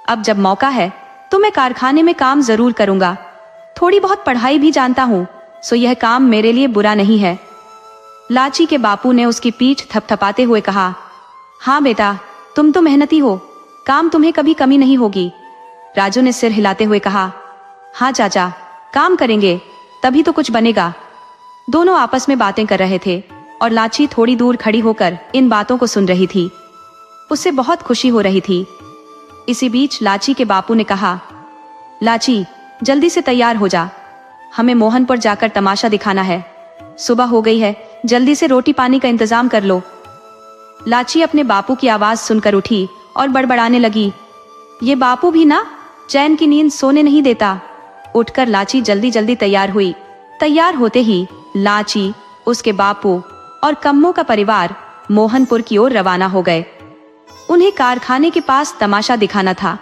अब जब मौका है तो मैं कारखाने में काम जरूर करूंगा। थोड़ी बहुत पढ़ाई भी जानता हूँ, सो यह काम मेरे लिए बुरा नहीं है। लाची के बापू ने उसकी पीठ थपथपाते हुए कहा, हाँ बेटा, तुम तो मेहनती हो, काम तुम्हें कभी कमी नहीं होगी। राजू ने सिर हिलाते हुए कहा, हाँ चाचा, काम करेंगे तभी तो कुछ बनेगा। दोनों आपस में बातें कर रहे थे और लाची थोड़ी दूर खड़ी होकर इन बातों को सुन रही थी। उससे बहुत खुशी हो रही थी। इसी बीच लाची के बापू ने कहा, लाची, जल्दी से तैयार हो जा, हमें मोहनपुर जाकर तमाशा दिखाना है। सुबह हो गई है, जल्दी से रोटी पानी का इंतजाम कर लो। लाची अपने बापू की आवाज सुनकर उठी और बड़बड़ाने लगी, ये बापू भी ना चैन की नींद सोने नहीं देता। उठकर लाची जल्दी जल्दी तैयार हुई। तैयार होते ही लाची, उसके बापू और कम्मों का परिवार मोहनपुर की ओर रवाना हो गए। उन्हें कारखाने के पास तमाशा दिखाना था।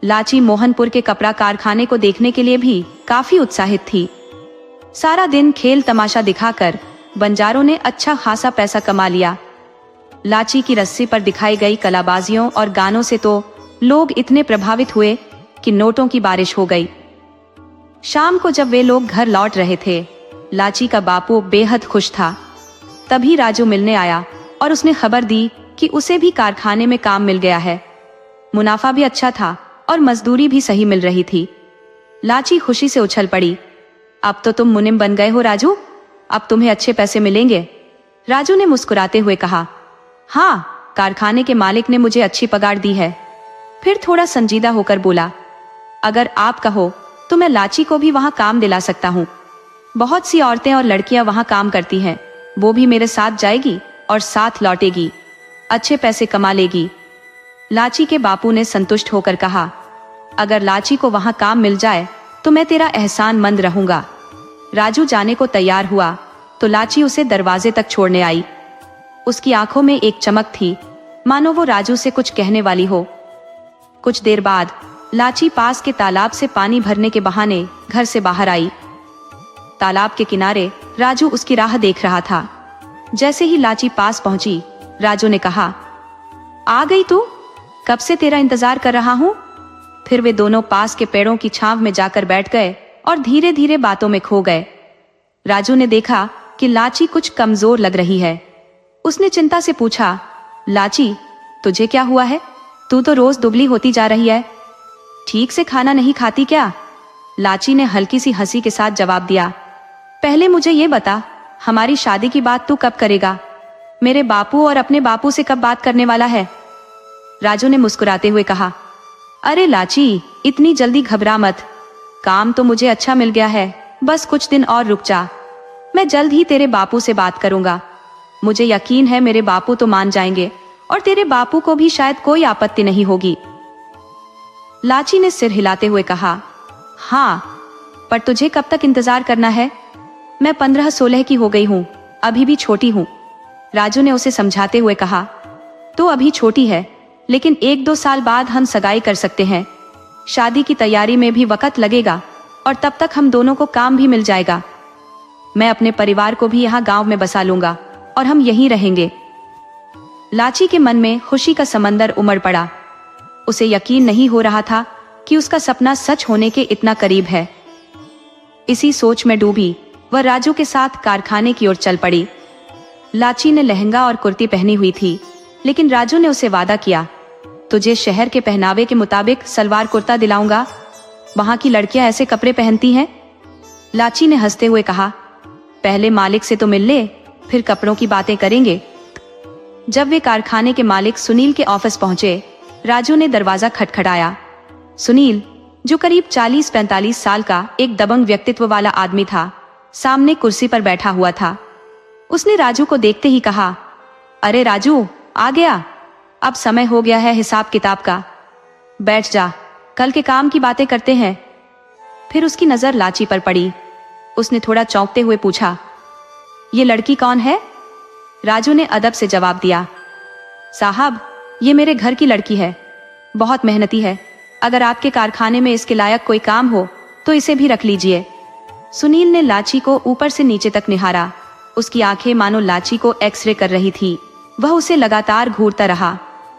लाची मोहनपुर के कपड़ा कारखाने को देखने के लिए भी काफी उत्साहित थी। सारा दिन खेल तमाशा दिखाकर बंजारों ने अच्छा खासा पैसा कमा लिया। लाची की रस्सी पर दिखाई गई कलाबाजियों और गानों से तो लोग इतने प्रभावित हुए कि नोटों की बारिश हो गई। शाम को जब वे लोग घर लौट रहे थे, लाची का बापू बेहद खुश था। तभी राजू मिलने आया और उसने खबर दी कि उसे भी कारखाने में काम मिल गया है। मुनाफा भी अच्छा था और मजदूरी भी सही मिल रही थी। लाची खुशी से उछल पड़ी, अब तो तुम मुनिम बन गए हो राजू, अब तुम्हें अच्छे पैसे मिलेंगे। राजू ने मुस्कुराते हुए कहा, हाँ, कारखाने के मालिक ने मुझे अच्छी पगार दी है। फिर थोड़ा संजीदा होकर बोला, अगर आप कहो तो मैं लाची को भी वहां काम दिला सकता हूँ। बहुत सी औरतें और लड़कियां वहां काम करती हैं, वो भी मेरे साथ जाएगी और साथ लौटेगी, अच्छे पैसे कमा लेगी। लाची के बापू ने संतुष्ट होकर कहा, अगर लाची को वहां काम मिल जाए तो मैं तेरा एहसानमंद रहूंगा। राजू जाने को तैयार हुआ तो लाची उसे दरवाजे तक छोड़ने आई। उसकी आंखों में एक चमक थी, मानो वो राजू से कुछ कहने वाली हो। कुछ देर बाद लाची पास के तालाब से पानी भरने के बहाने घर से बाहर आई। तालाब के किनारे राजू उसकी राह देख रहा था। जैसे ही लाची पास पहुंची, राजू ने कहा, आ गई तू, कब से तेरा इंतजार कर रहा हूं। फिर वे दोनों पास के पेड़ों की छांव में जाकर बैठ गए और धीरे धीरे बातों में खो गए। राजू ने देखा कि लाची कुछ कमजोर लग रही है। उसने चिंता से पूछा, लाची, तुझे क्या हुआ है? तू तो रोज दुबली होती जा रही है, ठीक से खाना नहीं खाती क्या? लाची ने हल्की सी हंसी के साथ जवाब दिया, पहले मुझे ये बता, हमारी शादी की बात तू कब करेगा? मेरे बापू और अपने बापू से कब बात करने वाला है? राजू ने मुस्कुराते हुए कहा, अरे लाची, इतनी जल्दी घबरा मत, काम तो मुझे अच्छा मिल गया है, बस कुछ दिन और रुक जा, मैं जल्द ही तेरे बापू से बात करूंगा। मुझे यकीन है मेरे बापू तो मान जाएंगे और तेरे बापू को भी शायद कोई आपत्ति नहीं होगी। लाची ने सिर हिलाते हुए कहा, हाँ, पर तुझे कब तक इंतजार करना है? मैं 15-16 की हो गई हूँ, अभी भी छोटी हूँ। राजू ने उसे समझाते हुए कहा, तो अभी छोटी है, लेकिन 1-2 साल बाद हम सगाई कर सकते हैं। शादी की तैयारी में भी वक्त लगेगा और तब तक हम दोनों को काम भी मिल जाएगा। मैं अपने परिवार को भी यहाँ गांव में बसा लूंगा और हम यहीं रहेंगे। लाची के मन में खुशी का समंदर उमड़ पड़ा। उसे यकीन नहीं हो रहा था कि उसका सपना सच होने के इतना करीब है। इसी सोच में डूबी वह राजू के साथ कारखाने की ओर चल पड़ी। लाची ने लहंगा और कुर्ती पहनी हुई थी, लेकिन राजू ने उसे वादा किया, तुझे शहर के पहनावे के मुताबिक सलवार कुर्ता दिलाऊंगा, वहां की लड़कियां ऐसे कपड़े पहनती हैं। लाची ने हंसते हुए कहा, पहले मालिक से तो मिल ले, फिर कपड़ों की बातें करेंगे। जब वे कारखाने के मालिक सुनील के ऑफिस पहुंचे, राजू ने दरवाजा खटखटाया। सुनील, जो करीब 40-45 साल का एक दबंग व्यक्तित्व वाला आदमी था, सामने कुर्सी पर बैठा हुआ था। उसने राजू को देखते ही कहा, अरे राजू, आ गया, अब समय हो गया है हिसाब किताब का, बैठ जा, कल के काम की बातें करते हैं। फिर उसकी नजर लाची पर पड़ी। उसने थोड़ा चौंकते हुए पूछा, ये लड़की कौन है? राजू ने अदब से जवाब दिया, साहब, ये मेरे घर की लड़की है, बहुत मेहनती है, अगर आपके कारखाने में इसके लायक कोई काम हो तो इसे भी रख लीजिए। सुनील ने लाची को ऊपर से नीचे तक निहारा। उसकी आंखें मानो लाची को एक्सरे कर रही थी। वह उसे लगातार घूरता रहा,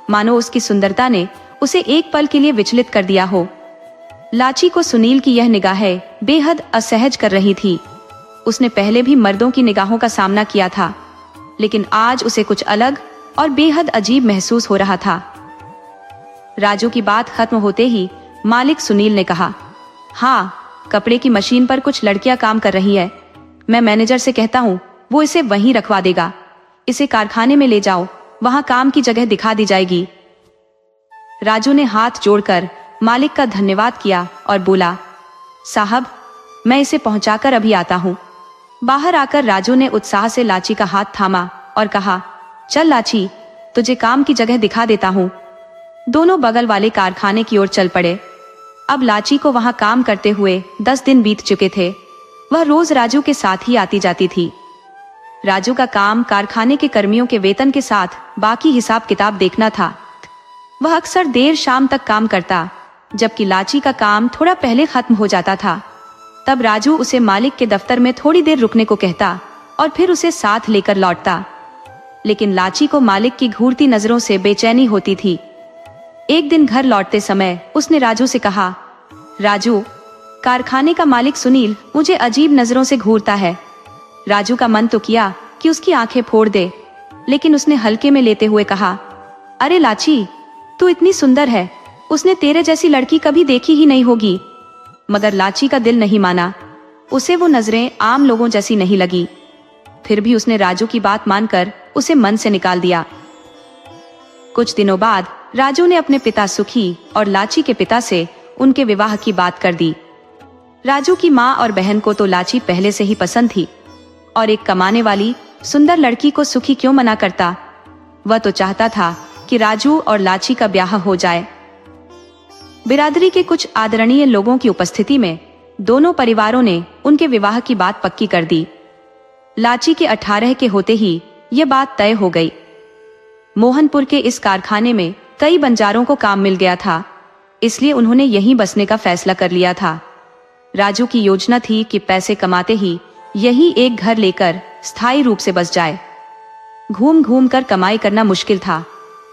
मानो उसकी सुंदरता ने उसे एक पल के लिए विचलित कर दिया हो। लाची को सुनील की यह निगाहें बेहद असहज कर रही थी। उसने पहले भी मर्दों की निगाहों का सामना किया था, लेकिन आज उसे कुछ अलग और बेहद अजीब महसूस हो रहा था। राजू की बात खत्म होते ही मालिक सुनील ने कहा, हाँ, कपड़े की मशीन पर कुछ लड़कियां काम कर रही है, मैं मैनेजर से कहता हूँ, वो इसे वहीं रखवा देगा। इसे कारखाने में ले जाओ, वहां काम की जगह दिखा दी जाएगी। राजू ने हाथ जोड़कर मालिक का धन्यवाद किया और बोला, साहब, मैं इसे पहुंचाकर अभी आता हूँ। बाहर आकर राजू ने उत्साह से लाची का हाथ थामा और कहा, चल लाची, तुझे काम की जगह दिखा देता हूँ। दोनों बगल वाले कारखाने की ओर चल पड़े। अब लाची को वहां काम करते हुए 10 दिन बीत चुके थे। वह रोज राजू के साथ ही आती जाती थी। राजू का काम कारखाने के कर्मियों के वेतन के साथ बाकी हिसाब किताब देखना था। वह अक्सर देर शाम तक काम करता, जबकि लाची का काम थोड़ा पहले खत्म हो जाता था। तब राजू उसे मालिक के दफ्तर में थोड़ी देर रुकने को कहता और फिर उसे साथ लेकर लौटता। लेकिन लाची को मालिक की घूरती नजरों से बेचैनी होती थी। एक दिन घर लौटते समय उसने राजू से कहा, राजू, कारखाने का मालिक सुनील मुझे अजीब नजरों से घूरता है। राजू का मन तो किया कि उसकी आंखें फोड़ दे, लेकिन उसने हल्के में लेते हुए कहा, अरे लाची, तू इतनी सुंदर है, उसने तेरे जैसी लड़की कभी देखी ही नहीं होगी। मगर लाची का दिल नहीं माना। उसे वो नजरें आम लोगों जैसी नहीं लगी। फिर भी उसने राजू की बात मानकर उसे मन से निकाल दिया। कुछ दिनों बाद राजू ने अपने पिता सुखी और लाची के पिता से उनके विवाह की बात कर दी। राजू की माँ और बहन को तो लाची पहले से ही पसंद थी, और एक कमाने वाली सुंदर लड़की को सुखी क्यों मना करता। वह तो चाहता था कि राजू और लाची का ब्याह हो जाए। बिरादरी के कुछ आदरणीय लोगों की उपस्थिति में दोनों परिवारों ने उनके विवाह की बात पक्की कर दी। लाची के 18 के होते ही ये बात तय हो गई। मोहनपुर के इस कारखाने में कई बंजारों को काम मिल गया था, इसलिए उन्होंने यहीं बसने का फैसला कर लिया था। राजू की योजना थी कि पैसे कमाते ही यही एक घर लेकर स्थायी रूप से बस जाए। घूम घूम कर कमाई करना मुश्किल था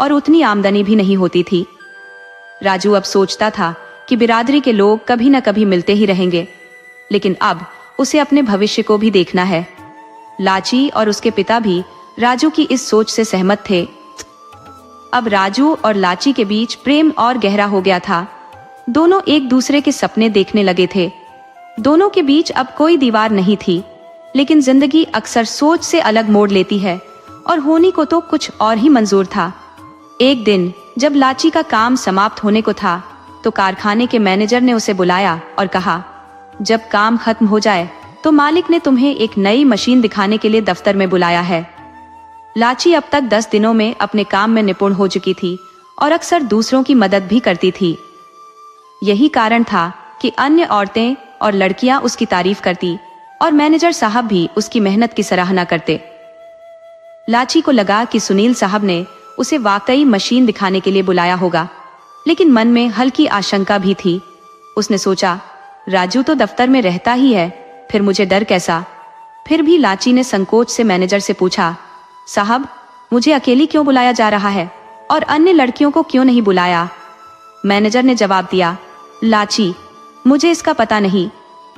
और उतनी आमदनी भी नहीं होती थी। राजू अब सोचता था कि बिरादरी के लोग कभी न कभी मिलते ही रहेंगे, लेकिन अब उसे अपने भविष्य को भी देखना है। लाची और उसके पिता भी राजू की इस सोच से सहमत थे। अब राजू और लाची के बीच प्रेम और गहरा हो गया था। दोनों एक दूसरे के सपने देखने लगे थे। दोनों के बीच अब कोई दीवार नहीं थी, लेकिन जिंदगी अक्सर सोच से अलग मोड़ लेती है और होनी को तो कुछ और ही मंजूर था। एक दिन जब लाची का काम समाप्त होने को था, तो कारखाने के मैनेजर ने उसे बुलाया और कहा, जब काम खत्म हो जाए तो मालिक ने तुम्हें एक नई मशीन दिखाने के लिए दफ्तर में बुलाया है। लाची अब तक 10 दिनों में अपने काम में निपुण हो चुकी थी और अक्सर दूसरों की मदद भी करती थी। यही कारण था कि अन्य औरतें और लड़कियां उसकी तारीफ करती और मैनेजर साहब भी उसकी मेहनत की सराहना करते। लाची को लगा कि सुनील साहब ने उसे वाकई मशीन दिखाने के लिए बुलाया होगा, लेकिन मन में हल्की आशंका भी थी। उसने सोचा, राजू तो दफ्तर में रहता ही है, फिर मुझे डर कैसा। फिर भी लाची ने संकोच से मैनेजर से पूछा, साहब, मुझे अकेली क्यों बुलाया जा रहा है और अन्य लड़कियों को क्यों नहीं बुलाया? मैनेजर ने जवाब दिया, लाची, मुझे इसका पता नहीं,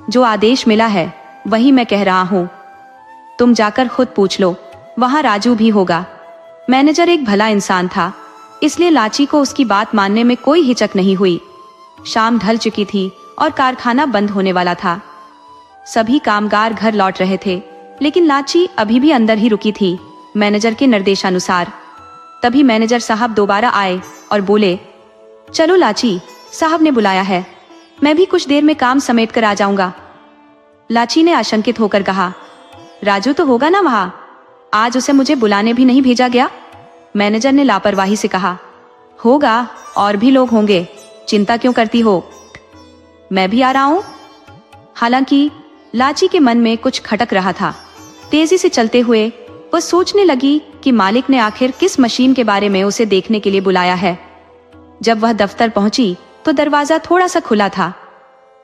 जो आदेश मिला है वही मैं कह रहा हूँ, तुम जाकर खुद पूछ लो, वहां राजू भी होगा। मैनेजर एक भला इंसान था, इसलिए लाची को उसकी बात मानने में कोई हिचक नहीं हुई। शाम ढल चुकी थी और कारखाना बंद होने वाला था। सभी कामगार घर लौट रहे थे, लेकिन लाची अभी भी अंदर ही रुकी थी, मैनेजर के निर्देशानुसार। तभी मैनेजर साहब दोबारा आए और बोले, चलो लाची, साहब ने बुलाया है, मैं भी कुछ देर में काम समेट कर आ जाऊंगा। लाची ने आशंकित होकर कहा, राजू तो होगा ना वहां, आज उसे मुझे बुलाने भी नहीं भेजा गया। मैनेजर ने लापरवाही से कहा, होगा, और भी लोग होंगे, चिंता क्यों करती हो, मैं भी आ रहा हूं। हालांकि लाची के मन में कुछ खटक रहा था। तेजी से चलते हुए वह सोचने लगी कि मालिक ने आखिर किस मशीन के बारे में उसे देखने के लिए बुलाया है। जब वह दफ्तर पहुंची तो दरवाजा थोड़ा सा खुला था।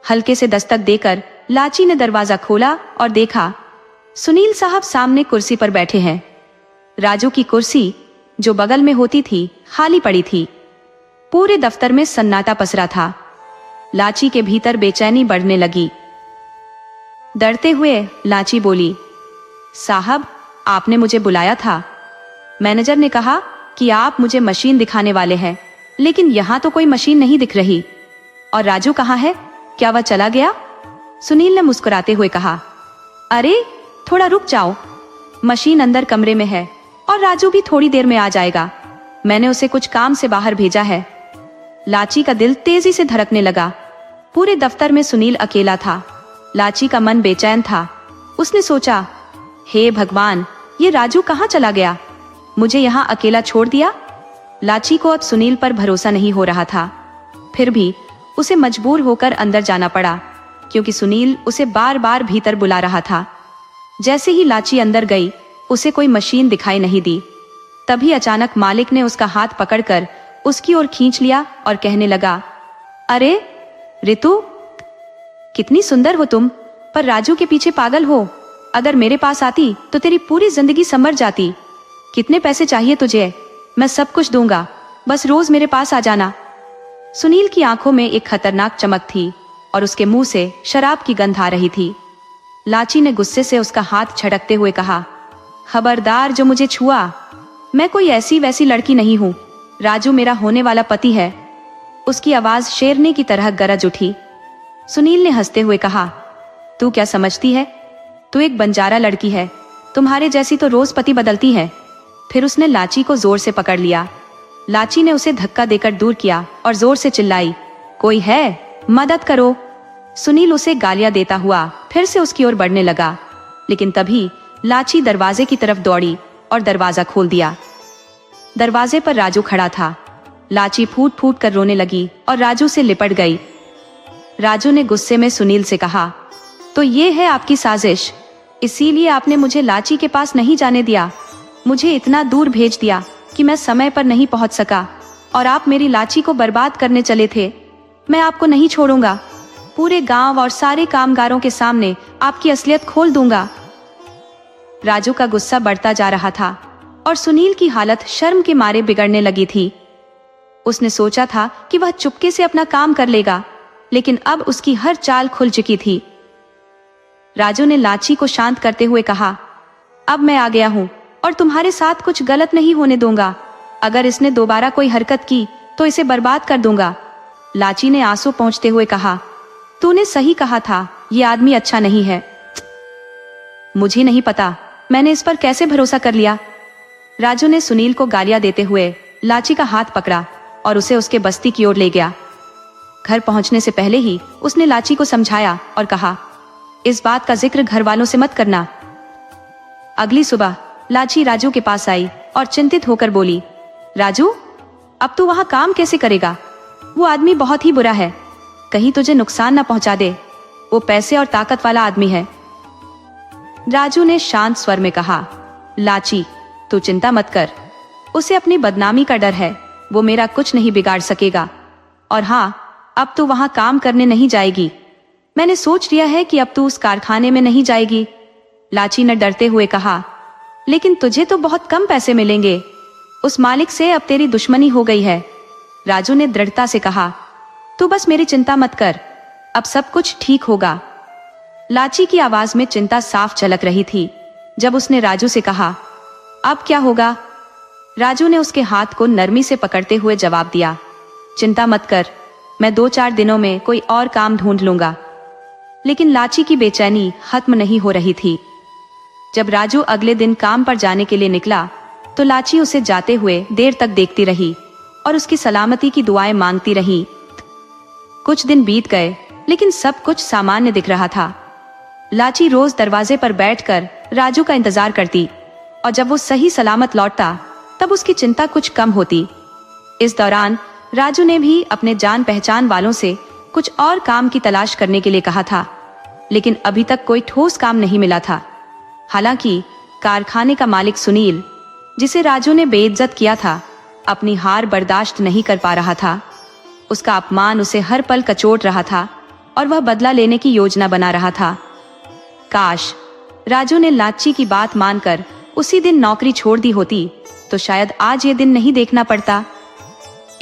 हल्के से दस्तक देकर लाची ने दरवाजा खोला और देखा, सुनील साहब सामने कुर्सी पर बैठे हैं। राजू की कुर्सी, जो बगल में होती थी, खाली पड़ी थी। पूरे दफ्तर में सन्नाटा पसरा था। लाची के भीतर बेचैनी बढ़ने लगी। डरते हुए लाची बोली, साहब, आपने मुझे बुलाया था। मैनेजर ने कहा कि आप मुझे मशीन दिखाने वाले हैं, लेकिन यहां तो कोई मशीन नहीं दिख रही। और राजू कहाँ है, क्या वह चला गया? सुनील ने मुस्कुराते हुए कहा, अरे थोड़ा रुक जाओ, मशीन अंदर कमरे में है और राजू भी थोड़ी देर में आ जाएगा। मैंने उसे कुछ काम से बाहर भेजा है। लाची का दिल तेजी से धड़कने लगा। पूरे दफ्तर में सुनील अकेला था। लाची का मन बेचैन था। उसने सोचा, हे भगवान, ये राजू कहाँ चला गया, मुझे यहाँ अकेला छोड़ दिया। लाची को अब सुनील पर भरोसा नहीं हो रहा था। फिर भी उसे मजबूर होकर अंदर जाना पड़ा, क्योंकि सुनील उसे बार बार भीतर बुला रहा था। जैसे ही लाची अंदर गई, उसे कोई मशीन दिखाई नहीं दी। तभी अचानक मालिक ने उसका हाथ पकड़कर उसकी ओर खींच लिया और कहने लगा, अरे रितु, कितनी सुंदर हो तुम, पर राजू के पीछे पागल हो। अगर मेरे पास आती तो तेरी पूरी जिंदगी संवर जाती। कितने पैसे चाहिए तुझे, मैं सब कुछ दूंगा, बस रोज मेरे पास आ जाना। सुनील की आंखों में एक खतरनाक चमक थी और उसके मुंह से शराब की गंध आ रही थी। लाची ने गुस्से से उसका हाथ झटकते हुए कहा, खबरदार जो मुझे छुआ, मैं कोई ऐसी वैसी लड़की नहीं हूँ। राजू मेरा होने वाला पति है। उसकी आवाज शेरनी की तरह गरज उठी। सुनील ने हंसते हुए कहा, तू क्या समझती है, तू एक बंजारा लड़की है, तुम्हारे जैसी तो रोज पति बदलती है। फिर उसने लाची को जोर से पकड़ लिया। लाची ने उसे धक्का देकर दूर किया और जोर से चिल्लाई, कोई है, मदद करो। सुनील उसे गालियां देता हुआ फिर से उसकी ओर बढ़ने लगा, लेकिन तभी लाची दरवाजे की तरफ दौड़ी और दरवाजा खोल दिया। दरवाजे पर राजू खड़ा था। लाची फूट फूट कर रोने लगी और राजू से लिपट गई। राजू ने गुस्से में सुनील से कहा, तो ये है आपकी साजिश, इसीलिए आपने मुझे लाची के पास नहीं जाने दिया, मुझे इतना दूर भेज दिया कि मैं समय पर नहीं पहुंच सका, और आप मेरी लाची को बर्बाद करने चले थे। मैं आपको नहीं छोड़ूंगा, पूरे गांव और सारे कामगारों के सामने आपकी असलियत खोल दूंगा। राजू का गुस्सा बढ़ता जा रहा था और सुनील की हालत शर्म के मारे बिगड़ने लगी थी। उसने सोचा था कि वह चुपके से अपना काम कर लेगा, लेकिन अब उसकी हर चाल खुल चुकी थी। राजू ने लाची को शांत करते हुए कहा, अब मैं आ गया हूँ और तुम्हारे साथ कुछ गलत नहीं होने दूंगा। अगर इसने दोबारा कोई हरकत की तो इसे बर्बाद कर दूंगा। लाची ने आंसू पोंछते हुए कहा, तूने सही कहा था, ये आदमी अच्छा नहीं है। मुझे नहीं पता मैंने इस पर कैसे भरोसा कर लिया। राजू ने सुनील को गालियां देते हुए लाची का हाथ पकड़ा और उसे उसके बस्ती की ओर ले गया। घर पहुंचने से पहले ही उसने लाची को समझाया और कहा, इस बात का जिक्र घर वालों से मत करना। अगली सुबह लाची राजू के पास आई और चिंतित होकर बोली, राजू, अब तू वहां काम कैसे करेगा? वो आदमी बहुत ही बुरा है, कहीं तुझे नुकसान ना पहुंचा दे। वो पैसे और ताकत वाला आदमी है। राजू ने शांत स्वर में कहा, लाची, तू चिंता मत कर, उसे अपनी बदनामी का डर है, वो मेरा कुछ नहीं बिगाड़ सकेगा। और हाँ, अब तू वहां काम करने नहीं जाएगी। मैंने सोच लिया है कि अब तू उस कारखाने में नहीं जाएगी। लाची ने डरते हुए कहा, लेकिन तुझे तो बहुत कम पैसे मिलेंगे, उस मालिक से अब तेरी दुश्मनी हो गई है। राजू ने दृढ़ता से कहा, तू बस मेरी चिंता मत कर, अब सब कुछ ठीक होगा। लाची की आवाज में चिंता साफ झलक रही थी। जब उसने राजू से कहा, अब क्या होगा? राजू ने उसके हाथ को नरमी से पकड़ते हुए जवाब दिया, चिंता मत कर, मैं 2-4 दिनों में कोई और काम ढूंढ लूंगा। लेकिन लाची की बेचैनी खत्म नहीं हो रही थी। जब राजू अगले दिन काम पर जाने के लिए निकला तो लाची उसे जाते हुए देर तक देखती रही और उसकी सलामती की दुआएं मांगती रही। कुछ दिन बीत गए, लेकिन सब कुछ सामान्य दिख रहा था। लाची रोज दरवाजे पर बैठकर राजू का इंतजार करती और जब वो सही सलामत लौटता तब उसकी चिंता कुछ कम होती। इस दौरान राजू ने भी अपने जान पहचान वालों से कुछ और काम की तलाश करने के लिए कहा था, लेकिन अभी तक कोई ठोस काम नहीं मिला था। हालांकि कारखाने का मालिक सुनील, जिसे राजू ने बेइज्जत किया था, अपनी हार बर्दाश्त नहीं कर पा रहा था। उसका अपमान उसे हर पल कचोट रहा था और वह बदला लेने की योजना बना रहा था। काश राजू ने लाची की बात मानकर उसी दिन नौकरी छोड़ दी होती तो शायद आज ये दिन नहीं देखना पड़ता।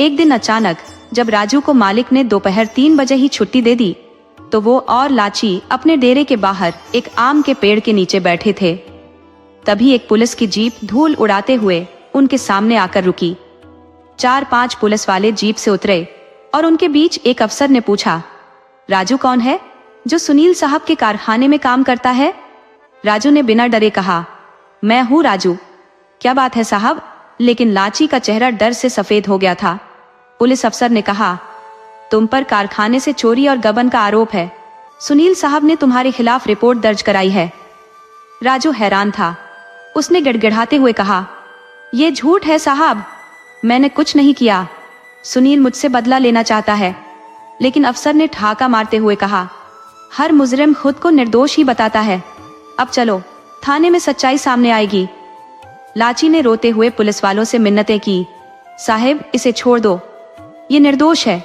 एक दिन अचानक जब राजू को मालिक ने दोपहर 3 बजे ही छुट्टी दे दी तो वो और लाची अपने डेरे के बाहर एक आम के पेड़ के नीचे बैठे थे। तभी एक पुलिस की जीप धूल उड़ाते हुए उनके सामने आकर रुकी। 4-5 पुलिस वाले जीप से उतरे और उनके बीच एक अफसर ने पूछा, राजू कौन है जो सुनील साहब के कारखाने में काम करता है? राजू ने बिना डरे कहा, मैं हूँ राजू। क्या बात है साहब? लेकिन लाची का चेहरा डर से सफेद हो गया था। पुलिस अफसर ने कहा, तुम पर कारखाने से चोरी और गबन का आरोप है। सुनील साहब ने तुम्हारे खिलाफ रिपोर्ट दर्ज कराई है। राजू हैरान था। उसने गिड़गिड़ाते हुए कहा, यह झूठ है साहब, मैंने कुछ नहीं किया। सुनील मुझसे बदला लेना चाहता है। लेकिन अफसर ने ठहाका मारते हुए कहा, हर मुजरिम खुद को निर्दोष ही बताता है। अब चलो, थाने में सच्चाई सामने आएगी। लाची ने रोते हुए पुलिस वालों से मिन्नतें की, साहब इसे छोड़ दो, ये निर्दोष है।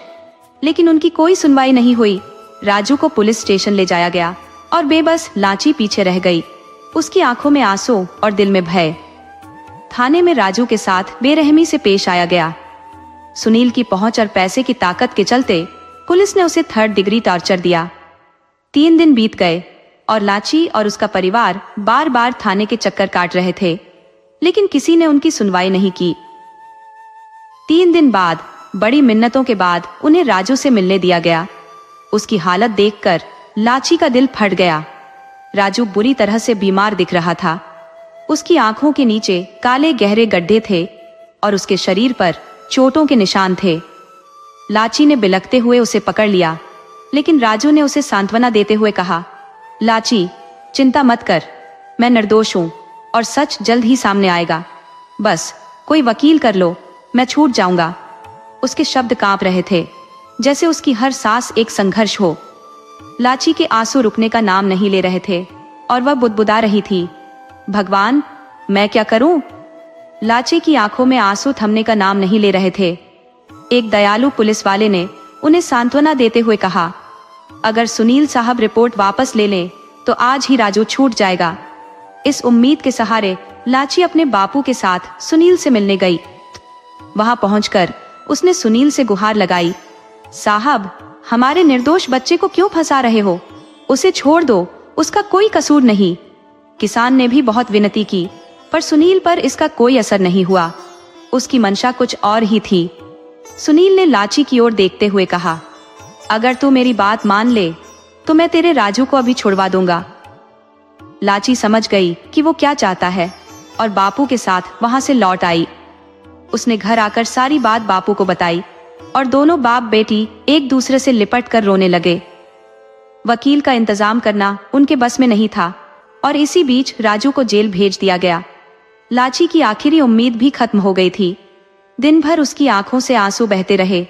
लेकिन उनकी कोई सुनवाई नहीं हुई। राजू को पुलिस स्टेशन ले जाया गया और बेबस लाची पीछे रह गई, उसकी आंखों में आंसू और दिल में भय। थाने में राजू के साथ बेरहमी से पेश आया गया। सुनील की पहुंच और पैसे की ताकत के चलते पुलिस ने उसे 3rd डिग्री टॉर्चर दिया। 3 दिन बीत गए और लाची और उसका परिवार बार बार थाने के चक्कर काट रहे थे, लेकिन किसी ने उनकी सुनवाई नहीं की। 3 दिन बाद बड़ी मिन्नतों के बाद उन्हें राजू से मिलने दिया गया। उसकी हालत देखकर लाची का दिल फट गया। राजू बुरी तरह से बीमार दिख रहा था। उसकी आंखों के नीचे काले गहरे गड्ढे थे और उसके शरीर पर चोटों के निशान थे। लाची ने बिलखते हुए उसे पकड़ लिया, लेकिन राजू ने उसे सांत्वना देते हुए कहा, लाची चिंता मत कर, मैं निर्दोष हूं और सच जल्द ही सामने आएगा। बस कोई वकील कर लो, मैं छूट जाऊंगा। उसके शब्द कांप रहे थे, जैसे उसकी हर सांस एक संघर्ष हो। लाची के आंसू रुकने का नाम नहीं ले रहे थे और वह बुदबुदा रही थी, भगवान मैं क्या करूं? लाची की आंखों में आंसू थमने का नाम नहीं ले रहे थे। एक दयालु पुलिस वाले ने उन्हें सांत्वना देते हुए कहा, अगर सुनील साहब रिपोर्ट वापस ले लें तो आज ही राजू छूट जाएगा। इस उम्मीद के सहारे लाची अपने बापू के साथ सुनील से मिलने गई। वहां पहुंचकर उसने सुनील से गुहार लगाई, साहब हमारे निर्दोष बच्चे को क्यों फंसा रहे हो? उसे छोड़ दो, उसका कोई कसूर नहीं। किसान ने भी बहुत विनती की, पर सुनील पर इसका कोई असर नहीं हुआ। उसकी मंशा कुछ और ही थी। सुनील ने लाची की ओर देखते हुए कहा, अगर तू मेरी बात मान ले तो मैं तेरे राजू को अभी छुड़वा दूंगा। लाची समझ गई कि वो क्या चाहता है और बापू के साथ वहां से लौट आई। उसने घर आकर सारी बात बापू को बताई और दोनों बाप बेटी एक दूसरे से लिपट कर रोने लगे। वकील का इंतजाम करना उनके बस में नहीं था और इसी बीच राजू को जेल भेज दिया गया। लाची की आखिरी उम्मीद भी खत्म हो गई थी। दिन भर उसकी आंखों से आंसू बहते रहे।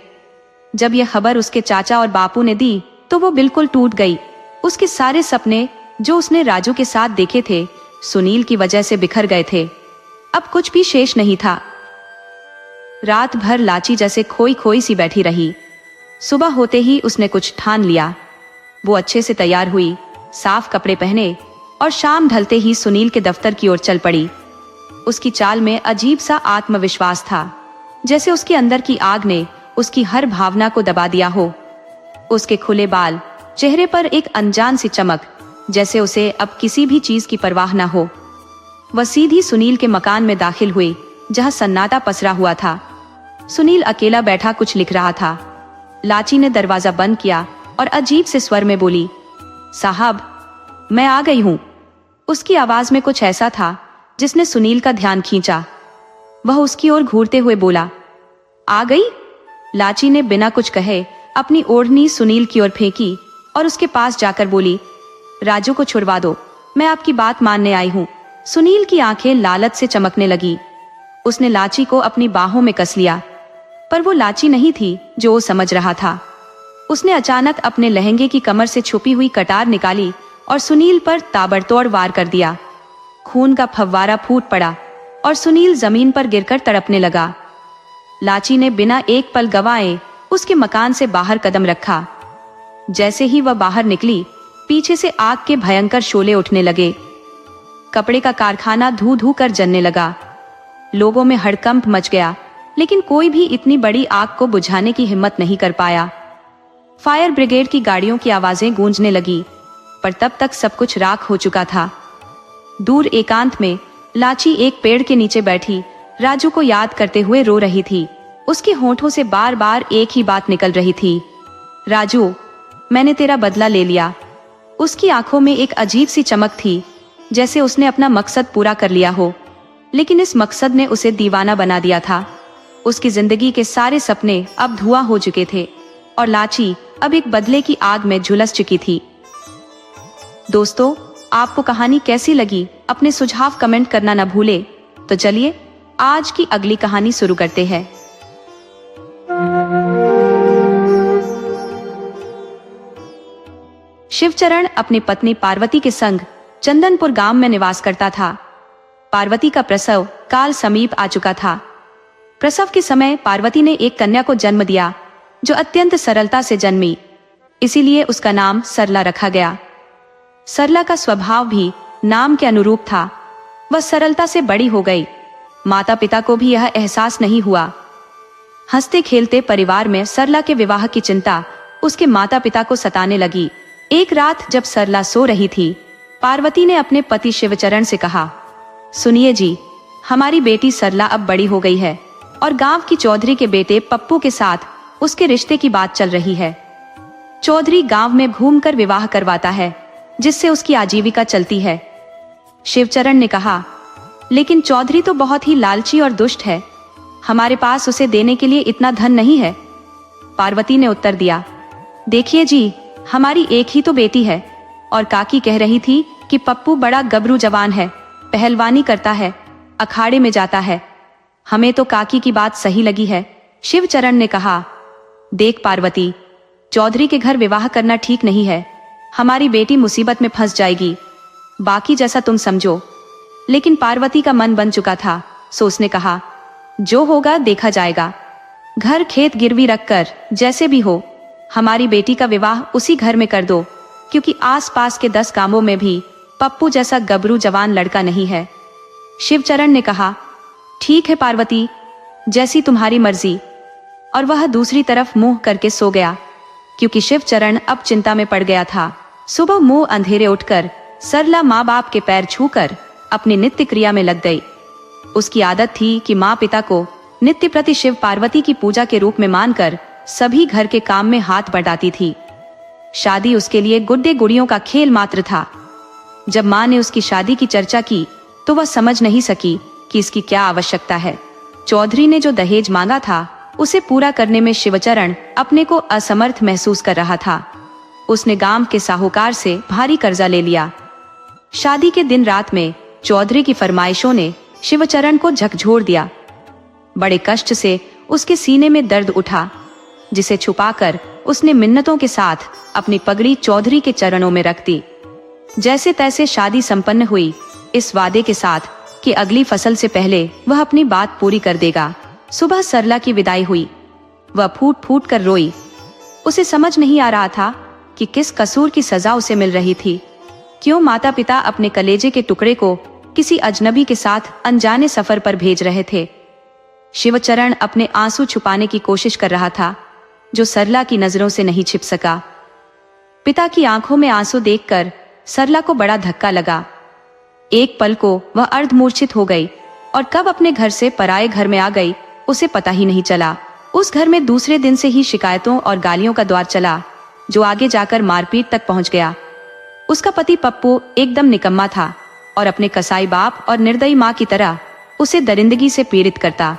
जब यह खबर उसके चाचा और बापू ने दी तो वो बिल्कुल टूट गई। उसके सारे सपने जो उसने राजू के साथ देखे थे सुनील की वजह से बिखर गए थे। अब कुछ भी शेष नहीं था। रात भर लाची जैसे खोई खोई सी बैठी रही। सुबह होते ही उसने कुछ ठान लिया। वो अच्छे से तैयार हुई, साफ कपड़े पहने और शाम ढलते ही सुनील के दफ्तर की ओर चल पड़ी। उसकी चाल में अजीब सा आत्मविश्वास था, जैसे उसके अंदर की आग ने उसकी हर भावना को दबा दिया हो। उसके खुले बाल, चेहरे पर एक अनजान सी चमक, जैसे उसे अब किसी भी चीज की परवाह न हो। वह सीधी सुनील के मकान में दाखिल हुई, जहां सन्नाटा पसरा हुआ था। सुनील अकेला बैठा कुछ लिख रहा था। लाची ने दरवाजा बंद किया और अजीब से स्वर में बोली, साहब, मैं आ गई हूं। उसकी आवाज में कुछ ऐसा था जिसने सुनील का ध्यान खींचा। वह उसकी ओर घूरते हुए बोला, आ गई? लाची ने बिना कुछ कहे अपनी ओढ़नी सुनील की ओर फेंकी और उसके पास जाकर बोली, राजू को छुड़वा दो, मैं आपकी बात मानने आई हूं। सुनील की आंखें लालच से चमकने लगी। उसने लाची को अपनी बाहों में कस लिया, पर वो लाची नहीं थी जो वो समझ रहा था। उसने अचानक अपने लहंगे की कमर से छुपी हुई कटार निकाली और सुनील पर ताबड़तोड़ वार कर दिया। खून का फव्वारा फूट पड़ा और सुनील जमीन पर गिरकर तड़पने लगा। लाची ने बिना एक पल गवाए उसके मकान से बाहर कदम रखा। जैसे ही वह बाहर निकली, पीछे से आग के भयंकर शोले उठने लगे। कपड़े का कारखाना धू धू कर जलने लगा। लोगों में हड़कंप मच गया, लेकिन कोई भी इतनी बड़ी आग को बुझाने की हिम्मत नहीं कर पाया। फायर ब्रिगेड की गाड़ियों की आवाजें गूंजने लगी, पर तब तक सब कुछ राख हो चुका था। दूर एकांत में लाची एक पेड़ के नीचे बैठी राजू को याद करते हुए रो रही थी। उसके होंठों से बार बार एक ही बात निकल रही थी, राजू, मैंने तेरा बदला ले लिया। उसकी आंखों में एक अजीब सी चमक थी, जैसे उसने अपना मकसद पूरा कर लिया हो। लेकिन इस मकसद ने उसे दीवाना बना दिया था। उसकी जिंदगी के सारे सपने अब धुआं हो चुके थे और लाची अब एक बदले की आग में झुलस चुकी थी। दोस्तों, आपको कहानी कैसी लगी? अपने सुझाव कमेंट करना न भूले। तो चलिए आज की अगली कहानी शुरू करते हैं। शिवचरण अपनी पत्नी पार्वती के संग चंदनपुर गांव में निवास करता था। पार्वती का प्रसव काल समीप आ चुका था। प्रसव के समय पार्वती ने एक कन्या को जन्म दिया, जो अत्यंत सरलता से जन्मी, इसीलिए उसका नाम सरला रखा गया। सरला का स्वभाव भी नाम के अनुरूप था। वह सरलता से बड़ी हो गई। माता पिता को भी यह एहसास नहीं हुआ। हंसते खेलते परिवार में सरला के विवाह की चिंता उसके माता पिता को सताने लगी। एक रात जब सरला सो रही थी, पार्वती ने अपने पति शिवचरण से कहा, सुनिए जी, हमारी बेटी सरला अब बड़ी हो गई है और गांव की चौधरी के बेटे पप्पू के साथ उसके रिश्ते की बात चल रही है। चौधरी गांव में घूमकर विवाह करवाता है, जिससे उसकी आजीविका चलती है। शिवचरण ने कहा, लेकिन चौधरी तो बहुत ही लालची और दुष्ट है, हमारे पास उसे देने के लिए इतना धन नहीं है। पार्वती ने उत्तर दिया, देखिए जी, हमारी एक ही तो बेटी है और काकी कह रही थी कि पप्पू बड़ा गबरू जवान है, पहलवानी करता है, अखाड़े में जाता है। हमें तो काकी की बात सही लगी है। शिवचरण ने कहा, देख पार्वती, चौधरी के घर विवाह करना ठीक नहीं है। हमारी बेटी मुसीबत में फंस जाएगी। बाकी जैसा तुम समझो। लेकिन पार्वती का मन बन चुका था, सो उसने कहा, जो होगा देखा जाएगा। घर खेत गिरवी रखकर जैसे भी हो हमारी बेटी का विवाह उसी घर में कर दो, क्योंकि आसपास के 10 गांवों में भी पप्पू जैसा गबरू जवान लड़का नहीं है। शिवचरण ने कहा, ठीक है पार्वती, जैसी तुम्हारी मर्जी। और वह दूसरी तरफ मुंह करके सो गया, क्योंकि शिवचरण अब चिंता में पड़ गया था। सुबह मुंह अंधेरे उठकर सरला माँ बाप के पैर छूकर अपनी नित्य क्रिया में लग गई। उसकी आदत थी कि माँ पिता को नित्य प्रति शिव पार्वती की पूजा के रूप में मानकर सभी घर के काम में हाथ बटाती थी। शादी उसके लिए गुड्डे गुड़ियों का खेल मात्र था। जब माँ ने उसकी शादी की चर्चा की तो वह समझ नहीं सकी कि इसकी क्या आवश्यकता है। चौधरी ने जो दहेज मांगा था उसे पूरा करने में शिवचरण अपने को असमर्थ महसूस कर रहा था। उसने गांव के साहूकार से भारी कर्जा ले लिया। शादी के दिन रात में चौधरी की फरमाइशों ने शिवचरण को झकझोर दिया। बड़े कष्ट से उसके सीने में दर्द उठा, जिसे छुपाकर उसने मिन्नतों के साथ अपनी पगड़ी चौधरी के चरणों में रख दी। जैसे तैसे शादी संपन्न हुई, इस वादे के साथ कि अगली फसल से पहले वह अपनी बात पूरी कर देगा। सुबह सरला की विदाई हुई। वह फूट फूट कर रोई। उसे समझ नहीं आ रहा था कि किस कसूर की सजा उसे मिल रही थी। क्यों माता पिता अपने कलेजे के टुकड़े को किसी अजनबी के साथ अनजाने सफर पर भेज रहे थे। शिवचरण अपने आंसू छुपाने की कोशिश कर रहा था, जो सरला की नजरों से नहीं छिप सका। पिता की आंखों में आंसू देखकर सरला को बड़ा धक्का लगा। एक पल को वह अर्धमूर्छित हो गई और कब अपने घर से पराये घर में आ गई उसे पता ही नहीं चला। उस घर में दूसरे दिन से ही शिकायतों और गालियों का दौर चला, जो आगे जाकर मारपीट तक पहुंच गया। उसका पति पप्पू एकदम निकम्मा था और अपने कसाई बाप और निर्दयी माँ की तरह उसे दरिंदगी से पीड़ित करता।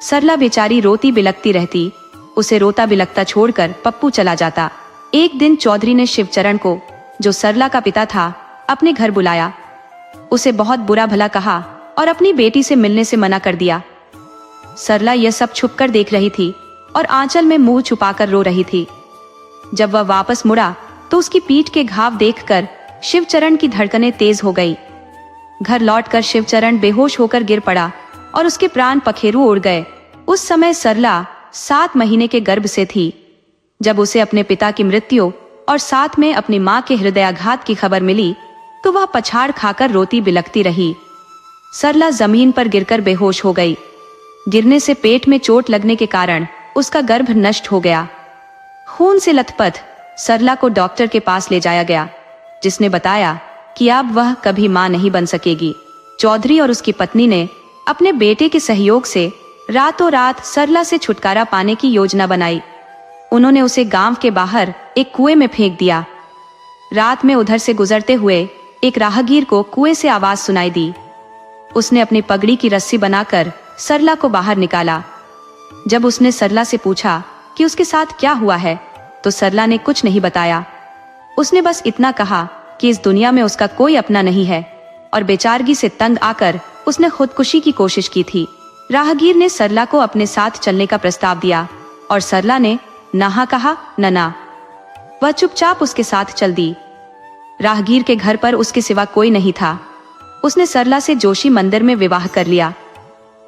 सरला बेचारी रोती बिलखती रहती। उसे रोता बिलखता छोड़कर पप्पू चला जाता। एक दिन चौधरी ने शिवचरण को, जो सरला का पिता था, अपने घर बुलाया। उसे बहुत बुरा भला कहा और अपनी बेटी से मिलने से मना कर दिया। सरला यह सब छुपकर देख रही थी और आंचल में मुंह छुपाकर रो रही थी। जब वह वापस मुड़ा तो उसकी पीठ के घाव देखकर शिवचरण की धड़कनें तेज हो गई। घर लौटकर शिवचरण बेहोश होकर गिर पड़ा और उसके प्राण पखेरु उड़ गए। उस समय सरला 7 महीने के गर्भ से थी। जब उसे अपने पिता की मृत्यु और साथ में अपनी मां के हृदयाघात की खबर मिली तो वह पछाड़ खाकर रोती बिलखती रही। सरला जमीन पर गिरकर बेहोश हो गई। गिरने से पेट में चोट लगने के कारण उसका गर्भ नष्ट हो गया। खून से लथपथ सरला को डॉक्टर के पास ले जाया गया, जिसने बताया कि अब वह कभी मां नहीं बन सकेगी। चौधरी और उसकी पत्नी ने अपने बेटे के सहयोग से रातों रात सरला से छुटकारा पाने की योजना बनाई। उन्होंने उसे गांव के बाहर एक कुएं में फेंक दिया। रात में उधर से गुजरते हुए एक राहगीर को कुएं से आवाज सुनाई दी। उसने अपनी पगड़ी की रस्सी बनाकर सरला को बाहर निकाला। जब उसने सरला से पूछा कि उसके साथ क्या हुआ है, तो सरला ने कुछ नहीं बताया। उसने बस इतना कहा कि इस दुनिया में उसका कोई अपना नहीं है और बेचारगी से तंग आकर उसने खुदकुशी की कोशिश की थी। राहगीर ने सरला को अपने साथ चलने का प्रस्ताव दिया और सरला ने ना कहा ना। वह चुपचाप उसके साथ चल दी। राहगीर के घर पर उसके सिवा कोई नहीं था। उसने सरला से जोशी मंदिर में विवाह कर लिया।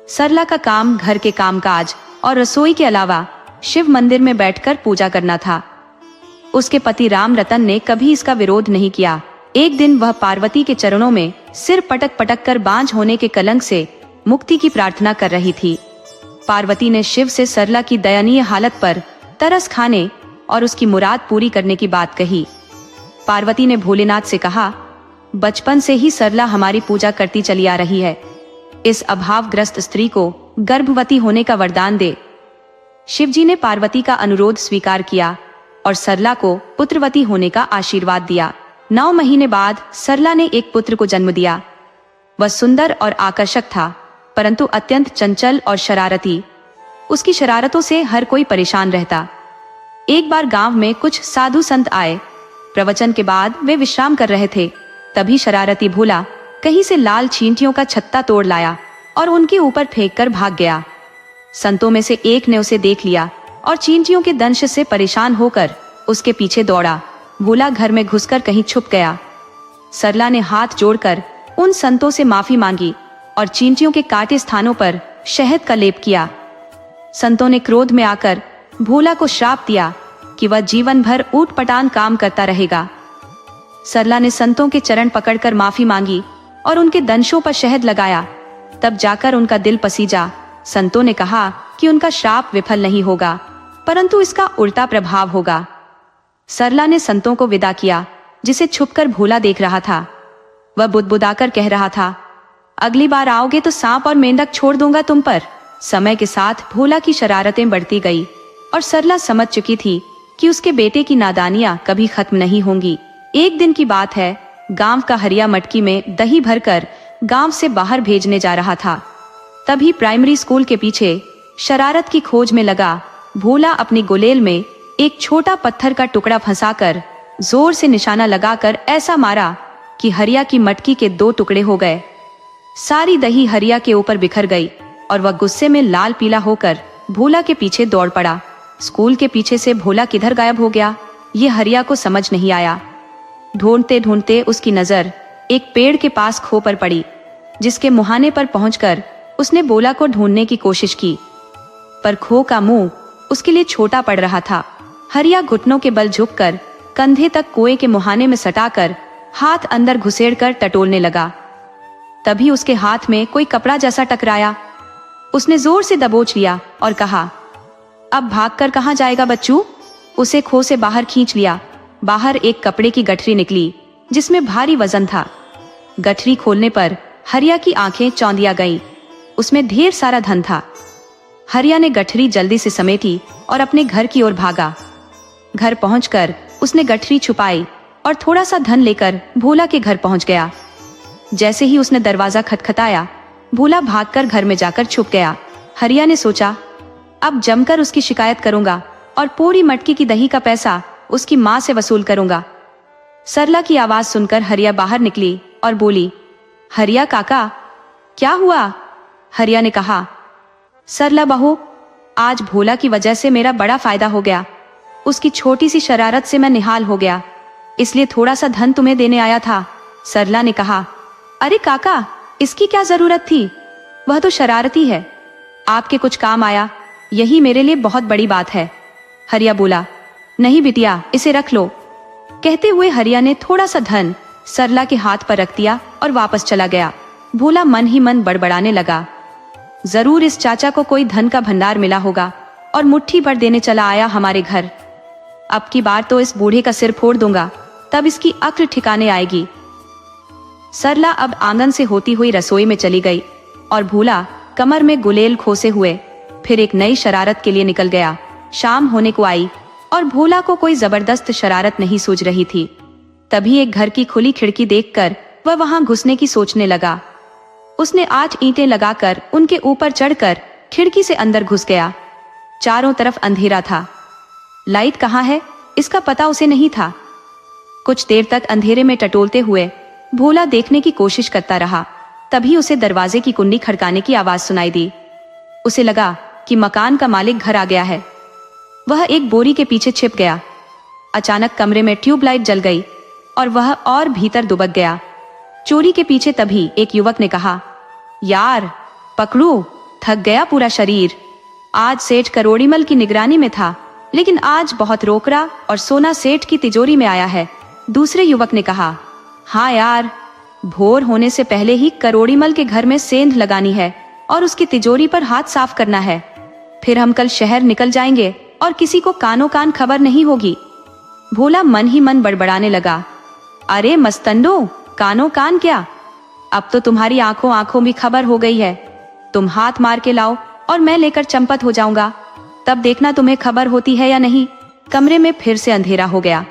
सरला का काम घर के कामकाज और रसोई के अलावा शिव मंदिर में बैठकर पूजा करना था। उसके पति राम रतन ने कभी इसका विरोध नहीं किया। एक दिन वह पार्वती के चरणों में सिर पटक पटक कर बांझ होने के कलंक से मुक्ति की प्रार्थना कर रही थी। पार्वती ने शिव से सरला की दयनीय हालत पर तरस खाने और उसकी मुराद पूरी करने की बात कही। पार्वती ने भोलेनाथ से कहा, बचपन से ही सरला हमारी पूजा करती चली आ रही है। इस अभावग्रस्त स्त्री को गर्भवती होने का वरदान दे। शिवजी ने पार्वती का अनुरोध स्वीकार किया और सरला को पुत्रवती होने का आशीर्वाद दिया। 9 महीने बाद सरला ने एक पुत्र को जन्म दिया। वह सुंदर और आकर्षक था, परंतु अत्यंत चंचल और शरारती। उसकी शरारतों से हर कोई परेशान रहता। एक बार गांव में कुछ साधु संत आए। प्रवचन के बाद वे विश्राम कर रहे थे। तभी शरारती भोला कहीं से लाल चींटियों का छत्ता तोड़ लाया और उनके ऊपर फेंककर भाग गया। संतों में से एक ने उसे देख लिया और चींटियों के दंश से परेशान होकर उसके पीछे दौड़ा। भोला घर में घुसकर कहीं छुप गया। सरला ने हाथ जोड़कर उन संतों से माफी मांगी और चींटियों के काटे स्थानों पर शहद का लेप किया। संतों ने क्रोध में आकर भोला को श्राप दिया कि वह जीवन भर ऊटपटांग काम करता रहेगा। सरला ने संतों के चरण पकड़कर माफी मांगी और उनके दंशों पर शहद लगाया। तब जाकर उनका दिल पसीजा। संतों ने कहा कि उनका श्राप विफल नहीं होगा, परंतु इसका उल्टा प्रभाव होगा। सरला ने संतों को विदा किया, जिसे छुपकर भोला देख रहा था। वह बुदबुदाकर कह रहा था, अगली बार आओगे तो सांप और मेंढक छोड़ दूंगा तुम पर। समय के साथ भोला की शरारतें बढ़ती गई और सरला समझ चुकी थी कि उसके बेटे की नादानियां कभी खत्म नहीं होंगी। एक दिन की बात है, गांव का हरिया मटकी में दही भरकर गांव से बाहर भेजने जा रहा था। तभी प्राइमरी स्कूल के पीछे शरारत की खोज में लगा भोला अपनी गुलेल में एक छोटा पत्थर का टुकड़ा फंसाकर जोर से निशाना लगाकर ऐसा मारा कि हरिया की मटकी के 2 टुकड़े हो गए। सारी दही हरिया के ऊपर बिखर गई और वह गुस्से में लाल पीला होकर भोला के पीछे दौड़ पड़ा। स्कूल के पीछे से भोला किधर गायब हो गया, ये हरिया को समझ नहीं आया। ढूंढते ढूंढते उसकी नजर एक पेड़ के पास खो पर पड़ी, जिसके मुहाने पर पहुंचकर उसने भोला को ढूंढने की कोशिश की, पर खो का मुंह उसके लिए छोटा पड़ रहा था। हरिया घुटनों के बल झुककर कंधे तक कुएं के मुहाने में सटाकर हाथ अंदर घुसेड़कर टटोलने लगा। तभी उसके हाथ में कोई कपड़ा जैसा टकराया। उसने जोर से दबोच लिया और कहा, अब भागकर कहां जाएगा बच्चू। उसे खो से बाहर खींच लिया। बाहर एक कपड़े की गठरी निकली जिसमें भारी वजन था। गठरी खोलने पर हरिया की आंखें चौंधिया गईं। उसमें ढेर सारा धन था। हरिया ने गठरी जल्दी से समेटी और अपने घर की ओर भागा। घर पहुंचकर उसने गठरी छुपाई और थोड़ा सा धन लेकर भोला के घर पहुंच गया। जैसे ही उसने दरवाजा खटखटाया, भोला भागकर घर में जाकर छुप गया। हरिया ने सोचा, अब जमकर उसकी शिकायत करूंगा और पूरी मटकी की दही का पैसा उसकी माँ से वसूल करूंगा। सरला की आवाज सुनकर हरिया बाहर निकली और बोली, हरिया काका, क्या हुआ? हरिया ने कहा, सरला बहू, आज भोला की वजह से मेरा बड़ा फायदा हो गया। उसकी छोटी सी शरारत से मैं निहाल हो गया, इसलिए थोड़ा सा धन तुम्हें देने आया था। सरला ने कहा, अरे काका, इसकी क्या जरूरत थी? वह तो शरारती है, आपके कुछ काम आया, यही मेरे लिए बहुत बड़ी बात है। हरिया बोला, नहीं बिटिया, इसे रख लो। कहते हुए हरिया ने थोड़ा सा धन सरला के हाथ पर रख दिया और वापस चला गया। भोला मन ही मन बड़बड़ाने लगा, जरूर इस चाचा को कोई धन का भंडार मिला होगा और मुट्ठी भर देने चला आया हमारे घर। अब की बार तो इस बूढ़े का सिर फोड़ दूंगा, तब इसकी अक्ल ठिकाने आएगी। सरला अब आंगन से होती हुई रसोई में चली गई और भोला कमर में गुलेल खोसे हुए फिर एक नई शरारत के लिए निकल गया। शाम होने को आई और भोला को कोई जबरदस्त शरारत नहीं सूझ रही थी। तभी एक घर की खुली खिड़की देखकर वह वहां घुसने की सोचने लगा। उसने 8 ईंटें लगाकर उनके ऊपर चढ़कर खिड़की से अंदर घुस गया। चारों तरफ अंधेरा था। लाइट कहाँ है, इसका पता उसे नहीं था। कुछ देर तक अंधेरे में टटोलते हुए भोला देखने की कोशिश करता रहा। तभी उसे दरवाजे की कुंडी खड़काने की आवाज सुनाई दी। उसे लगा कि मकान का मालिक घर आ गया है। वह एक बोरी के पीछे छिप गया। अचानक कमरे में ट्यूबलाइट जल गई और वह और भीतर दुबक गया। चोरी के पीछे तभी एक युवक ने कहा, यार पकड़ू, थक गया पूरा शरीर। आज सेठ करोड़ीमल की निगरानी में था, लेकिन आज बहुत रोकड़ा और सोना सेठ की तिजोरी में आया है। दूसरे युवक ने कहा, हाँ यार, भोर होने से पहले ही करोड़ीमल के घर में सेंध लगानी है और उसकी तिजोरी पर हाथ साफ करना है। फिर हम कल शहर निकल जाएंगे और किसी को कानो कान खबर नहीं होगी। भोला मन ही मन बड़बड़ाने लगा, अरे मस्तंडो, कानो कान क्या, अब तो तुम्हारी आंखों आंखों भी खबर हो गई है। तुम हाथ मार के लाओ और मैं लेकर चंपत हो जाऊंगा, तब देखना तुम्हें खबर होती है या नहीं। कमरे में फिर से अंधेरा हो गया।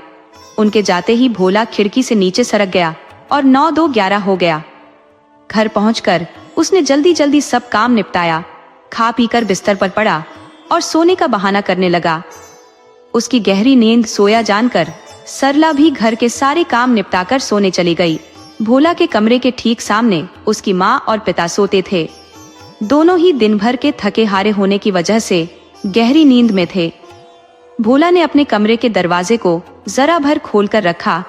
उनके जाते ही भोला खिड़की से नीचे सरक गया और 9-2-11 हो गया। घर पहुंचकर उसने जल्दी जल्दी सब काम निपटाया, खा पीकर बिस्तर पर पड़ा और सोने का बहाना करने लगा। उसकी गहरी नींद सोया जानकर सरला भी घर के सारे काम निपटाकर सोने चली गई। भोला के कमरे के ठीक सामने उसकी माँ और पिता सोते थे। दोनों ही दिन भर के थके हारे होने की वजह से गहरी नींद में थे। भोला ने अपने कमरे के दरवाजे को जरा भर खोलकर रखा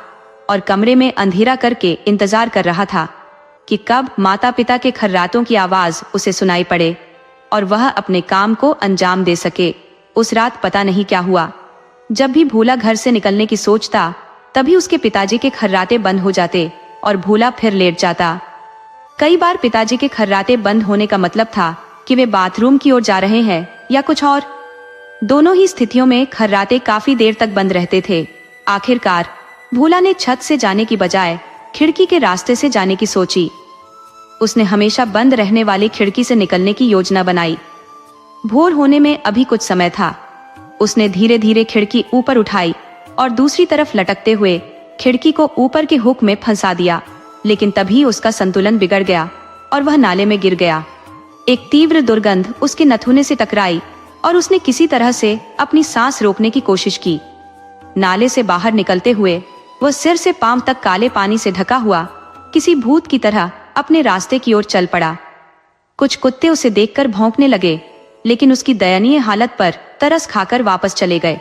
और कमरे में अंधेरा करके इंतजार कर रहा था कि कब माता पिता के खर्रातों की आवाज उसे सुनाई पड़े और वह अपने काम को अंजाम दे सके। उस रात पता नहीं क्या हुआ, जब भी भोला घर से निकलने की सोचता, तभी उसके पिताजी के खर्राते बंद हो जाते और भोला फिर लेट जाता। कई बार पिताजी के खर्राते बंद होने का मतलब था कि वे बाथरूम की ओर जा रहे हैं या कुछ और। दोनों ही स्थितियों में खर्राते काफी देर तक बंद रहते थे। आखिरकार भोला ने छत से जाने की बजाय खिड़की के रास्ते से जाने की सोची। उसने हमेशा बंद रहने वाली खिड़की से निकलने की योजना बनाई। भोर होने में अभी कुछ समय था। उसने धीरे धीरे खिड़की ऊपर उठाई और दूसरी तरफ लटकते हुए खिड़की को ऊपर के हुक में फंसा दिया, लेकिन तभी उसका संतुलन बिगड़ गया और वह नाले में गिर गया। एक तीव्र दुर्गंध उसके नथुने से टकराई और उसने किसी तरह से अपनी सांस रोकने की कोशिश की। नाले से बाहर निकलते हुए वह सिर से पांव तक काले पानी से ढका हुआ किसी भूत की तरह अपने रास्ते की ओर चल पड़ा। कुछ कुत्ते उसे देखकर भौंकने लगे, लेकिन उसकी दयनीय हालत पर तरस खाकर वापस चले गए।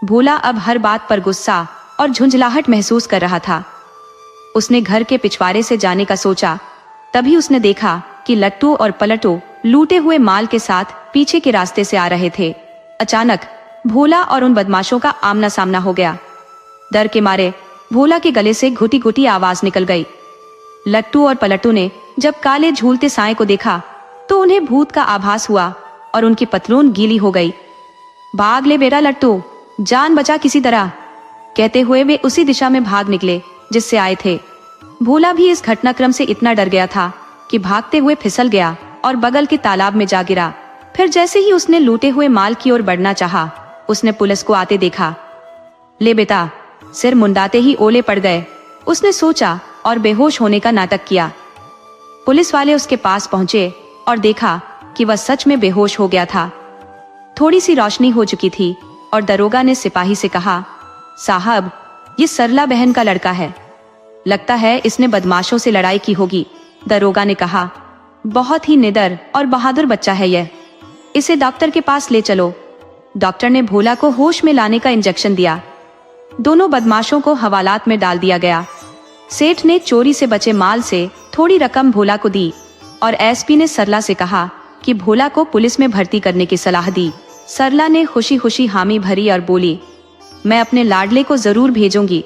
भोला अब हर बात पर गुस्सा और झुंझलाहट महसूस कर रहा था। उसने घर के पिछवाड़े से जाने का सोचा, तभी उसने देखा कि लट्टू और पलटू लूटे हुए माल के साथ पीछे के रास्ते से आ रहे थे। अचानक भोला और उन बदमाशों का आमना सामना हो गया। डर के मारे भोला के गले से घुटी घुटी आवाज निकल गई। लट्टू और पलटू ने जब काले झूलते साए को देखा तो उन्हें भूत का आभास हुआ और उनकी पतलून गीली हो गई। भाग ले बेटा लट्टू, जान बचा किसी तरह, कहते हुए वे उसी दिशा में भाग निकले। जिससे आए थे। भोला भी इस घटनाक्रम से इतना डर गया था कि भागते हुए फिसल गया और बगल के तालाब में जा गिरा। फिर जैसे ही उसने लूटे हुए माल की ओर बढ़ना चाहा, उसने पुलिस को आते देखा। ले बेटा, सिर मुंडाते ही ओले पड़ गए, उसने सोचा और बेहोश होने का नाटक किया। पुलिस वाले उसके पास पहुंचे और देखा कि वह सच में बेहोश हो गया था। थोड़ी सी रोशनी हो चुकी थी और दरोगा ने सिपाही से कहा, साहब, ये सरला बहन का लड़का है, लगता है इसने बदमाशों से लड़ाई की होगी। दरोगा ने कहा, बहुत ही निडर और बहादुर बच्चा है यह, इसे डॉक्टर के पास ले चलो। डॉक्टर ने भोला को होश में लाने का इंजेक्शन दिया। दोनों बदमाशों को हवालात में डाल दिया गया। सेठ ने चोरी से बचे माल से थोड़ी रकम भोला को दी और एसपी ने सरला से कहा कि भोला को पुलिस में भर्ती करने की सलाह दी। सरला ने खुशी खुशी हामी भरी और बोली, मैं अपने लाडले को जरूर भेजूंगी।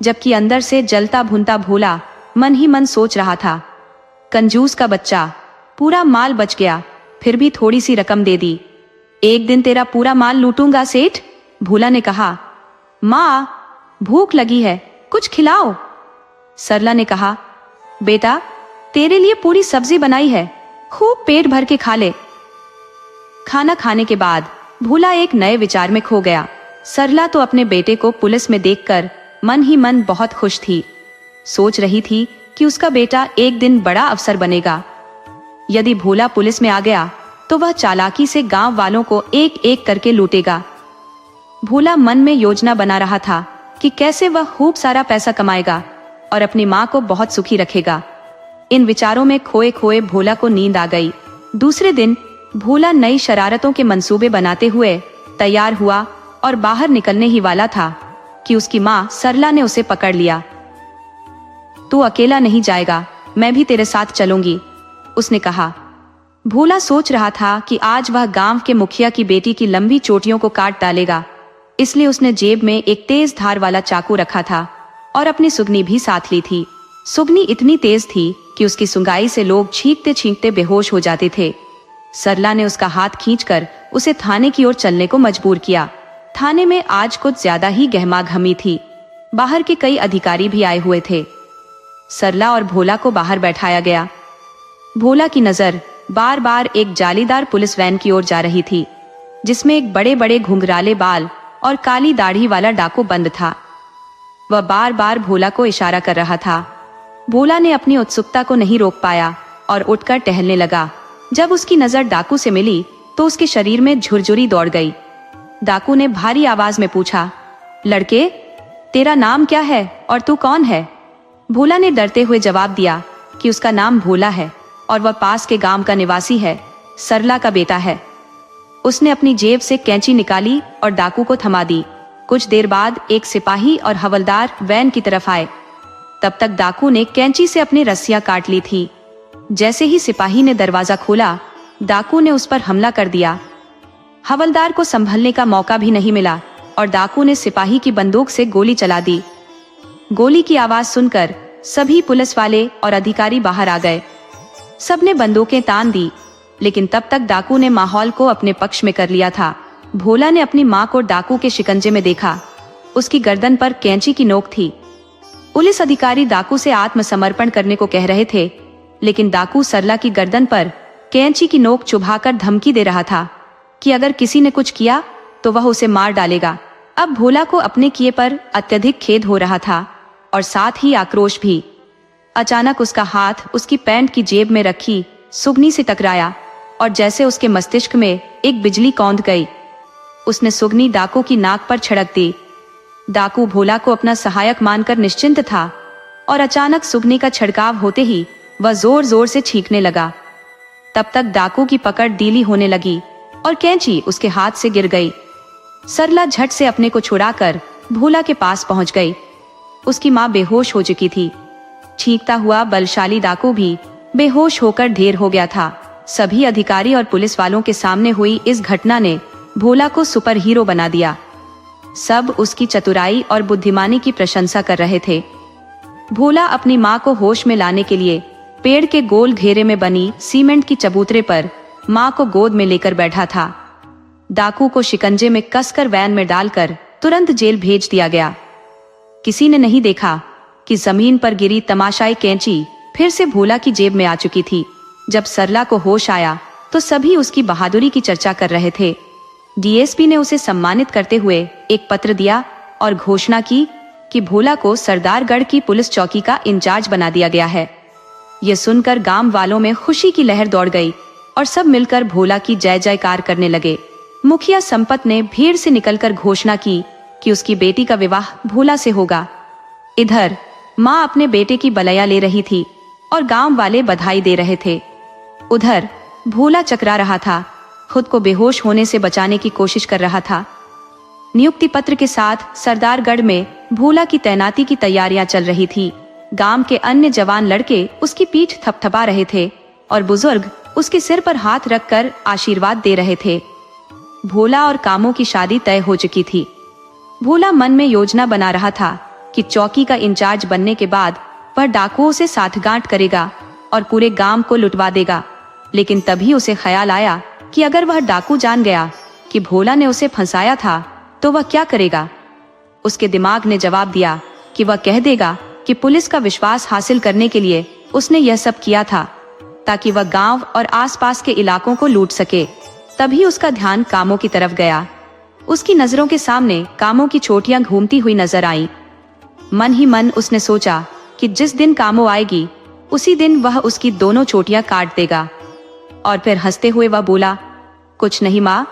जबकि अंदर से जलता भुनता भोला मन ही मन सोच रहा था, कंजूस का बच्चा, पूरा माल बच गया, फिर भी थोड़ी सी रकम दे दी। एक दिन तेरा पूरा माल लूटूंगा सेठ। भोला ने कहा, माँ, भूख लगी है, कुछ खिलाओ। सरला ने कहा, बेटा, तेरे लिए पूरी सब्जी बनाई है, खूब पेट भर के खा ले। खाना खाने के बाद भोला एक नए विचार में खो गया। सरला तो अपने बेटे को पुलिस में देखकर मन ही मन बहुत खुश थी। सोच रही थी कि उसका बेटा एक दिन बड़ा अफसर बनेगा। यदि भोला पुलिस में आ गया तो वह चालाकी से गांव वालों को एक एक करके लूटेगा। भोला मन में योजना बना रहा था कि कैसे वह खूब सारा पैसा कमाएगा और अपनी माँ को बहुत सुखी रखेगा। इन विचारों में खोए खोए भोला को नींद आ गई। दूसरे दिन भोला नई शरारतों के मंसूबे बनाते हुए तैयार हुआ और बाहर निकलने ही वाला था कि उसकी माँ सरला ने उसे पकड़ लिया। तू अकेला नहीं जाएगा, मैं भी तेरे साथ चलूंगी, उसने कहा। भोला सोच रहा था कि आज वह गांव के मुखिया की बेटी की लंबी चोटियों को काट डालेगा, इसलिए उसने जेब में एक तेज धार वाला चाकू रखा था और अपनी सुगनी भी साथ ली थी। सुगनी इतनी तेज थी कि उसकी सुंगाई से लोग छींकते छींकते बेहोश हो जाते थे। सरला ने उसका हाथ खींचकर उसे थाने की ओर चलने को मजबूर किया। थाने में आज कुछ ज्यादा ही गहमागहमी थी। बाहर के कई अधिकारी भी आए हुए थे। सरला और भोला को बाहर बैठाया गया। भोला की नजर बार बार एक जालीदार पुलिस वैन की ओर जा रही थी, जिसमें एक बड़े बड़े घुंघराले बाल और काली दाढ़ी वाला डाकू बंद था। वह बार बार भोला को इशारा कर रहा था। भोला ने अपनी उत्सुकता को नहीं रोक पाया और उठकर टहलने लगा। जब उसकी नजर डाकू से मिली तो उसके शरीर में झुरझुरी दौड़ गई। डाकू ने भारी आवाज में पूछा, लड़के, तेरा नाम क्या है और तू कौन है? भोला ने डरते हुए जवाब दिया कि उसका नाम भोला है और वह पास के गांव का निवासी है, सरला का बेटा है। उसने अपनी जेब से कैंची निकाली और डाकू को थमा दी। कुछ देर बाद एक सिपाही और हवलदार वैन की तरफ आए। तब तक डाकू ने कैंची से अपनी रस्सियां काट ली थी। जैसे ही सिपाही ने दरवाजा खोला, डाकू ने उस पर हमला कर दिया। हवलदार को संभलने का मौका भी नहीं मिला और डाकू ने सिपाही की बंदूक से गोली चला दी। गोली की आवाज सुनकर सभी पुलिस वाले और अधिकारी बाहर आ गए। सबने बंदूकें तान दी, लेकिन तब तक डाकू ने माहौल को अपने पक्ष में कर लिया था। भोला ने अपनी माँ को डाकू के शिकंजे में देखा। उसकी गर्दन पर कैंची की नोक थी। पुलिस अधिकारी डाकू से आत्मसमर्पण करने को कह रहे थे, लेकिन डाकू सरला की गर्दन पर कैंची की नोक चुभाकर धमकी दे रहा था कि अगर किसी ने कुछ किया तो वह उसे मार डालेगा। अब भोला को अपने किए पर अत्यधिक खेद हो रहा था और साथ ही आक्रोश भी। अचानक उसका हाथ उसकी पैंट की जेब में रखी सुगनी से टकराया और जैसे उसके मस्तिष्क में एक बिजली कौंध गई। उसने सुगनी डाकू की नाक पर छिड़क दी। डाकू भोला को अपना सहायक मानकर निश्चिंत था और अचानक सुगनी का छिड़काव होते ही वह जोर जोर से छींकने लगा। तब तक डाकू की पकड़ ढीली होने लगी और कैंची उसके हाथ से गिर गई। सरला झट से अपने को छुड़ाकर भोला के पास पहुंच गई। उसकी माँ बेहोश हो चुकी थी। छींकता हुआ बलशाली डाकू भी बेहोश होकर ढेर हो गया था। सभी अधिकारी और पुलिस वालों के सामने हुई इस घटना ने भोला को सुपर हीरो बना दिया। सब उसकी चतुराई और बुद्धिमानी की प्रशंसा कर रहे थे। भोला अपनी माँ को होश में लाने के लिए पेड़ के गोल घेरे में बनी सीमेंट की चबूतरे पर माँ को गोद में लेकर बैठा था। डाकू को शिकंजे में कसकर वैन में डालकर तुरंत जेल भेज दिया गया। किसी ने नहीं देखा कि जमीन पर गिरी तमाशाई कैंची फिर से भोला की जेब में आ चुकी थी। जब सरला को होश आया तो सभी उसकी बहादुरी की चर्चा कर रहे थे। डीएसपी ने उसे सम्मानित करते हुए एक पत्र दिया और घोषणा की कि भोला को सरदारगढ़ की पुलिस चौकी का इंचार्ज बना दिया गया है। यह सुनकर गांव वालों में खुशी की लहर दौड़ गई और सब मिलकर भोला की जय जयकार करने लगे। मुखिया संपत ने भीड़ से निकलकर घोषणा की कि उसकी बेटी का विवाह भोला से होगा। इधर माँ अपने बेटे की बलैया ले रही थी और गांव वाले बधाई दे रहे थे। उधर भोला चकरा रहा था, खुद को बेहोश होने से बचाने की कोशिश कर रहा था। नियुक्ति पत्र के साथ सरदारगढ़ में भोला की तैनाती की तैयारियां चल रही थी। गांव के अन्य जवान लड़के उसकी पीठ थपथपा रहे थे और बुजुर्ग उसके सिर पर हाथ रखकर आशीर्वाद दे रहे थे। भोला और कामों की शादी तय हो चुकी थी। भोला मन में योजना बना रहा था कि चौकी का इंचार्ज बनने के बाद वह डाकुओं से साठगांठ करेगा और पूरे गांव को लुटवा देगा। लेकिन तभी उसे ख्याल आया कि अगर वह डाकू जान गया कि भोला ने उसे फंसाया था तो वह क्या करेगा। उसके दिमाग ने जवाब दिया कि वह कह देगा कि पुलिस का विश्वास हासिल करने के लिए उसने यह सब किया था, ताकि वह गांव और आसपास के इलाकों को लूट सके। तभी उसका ध्यान कामों की तरफ गया। उसकी नजरों के सामने कामों की चोटियां घूमती हुई नजर आईं। मन ही मन उसने सोचा कि जिस दिन कामों आएगी उसी दिन वह उसकी दोनों चोटियां काट देगा। और फिर हंसते हुए वह बोला, कुछ नहीं माँ,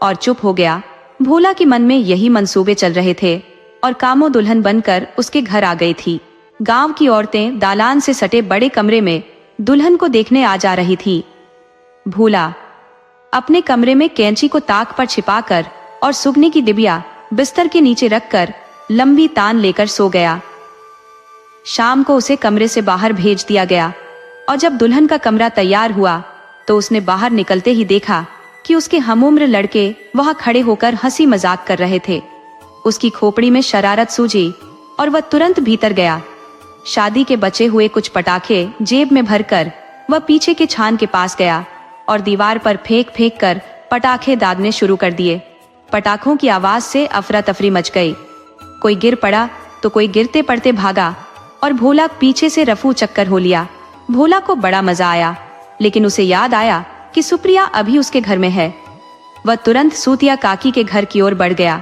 और चुप हो गया। भोला के मन में यही मंसूबे चल रहे थे और कामों दुल्हन बनकर उसके घर आ गई थी। गांव की औरतें दालान से सटे बड़े कमरे में दुल्हन को देखने आ जा रही थी। भोला अपने कमरे में कैंची को ताक पर छिपाकर और सुगनी की डिबिया बिस्तर के नीचे रखकर लंबी तान लेकर सो गया। शाम को उसे कमरे से बाहर भेज दिया गया और जब दुल्हन का कमरा तैयार हुआ तो उसने बाहर निकलते ही देखा कि उसके हमउम्र लड़के वहां खड़े होकर हंसी मजाक कर रहे थे। उसकी खोपड़ी में शरारत सूझी और वह तुरंत भीतर गया। शादी के बचे हुए कुछ पटाखे जेब में भरकर वह पीछे के छान के पास गया और दीवार पर फेंक फेंक कर पटाखे दागने शुरू कर दिए। पटाखों की आवाज से अफरा तफरी मच गई। कोई गिर पड़ा तो कोई गिरते पड़ते भागा और भोला पीछे से रफू चक्कर हो लिया। भोला को बड़ा मजा आया, लेकिन उसे याद आया कि सुप्रिया अभी उसके घर में है। वह तुरंत सूतिया काकी के घर की ओर बढ़ गया।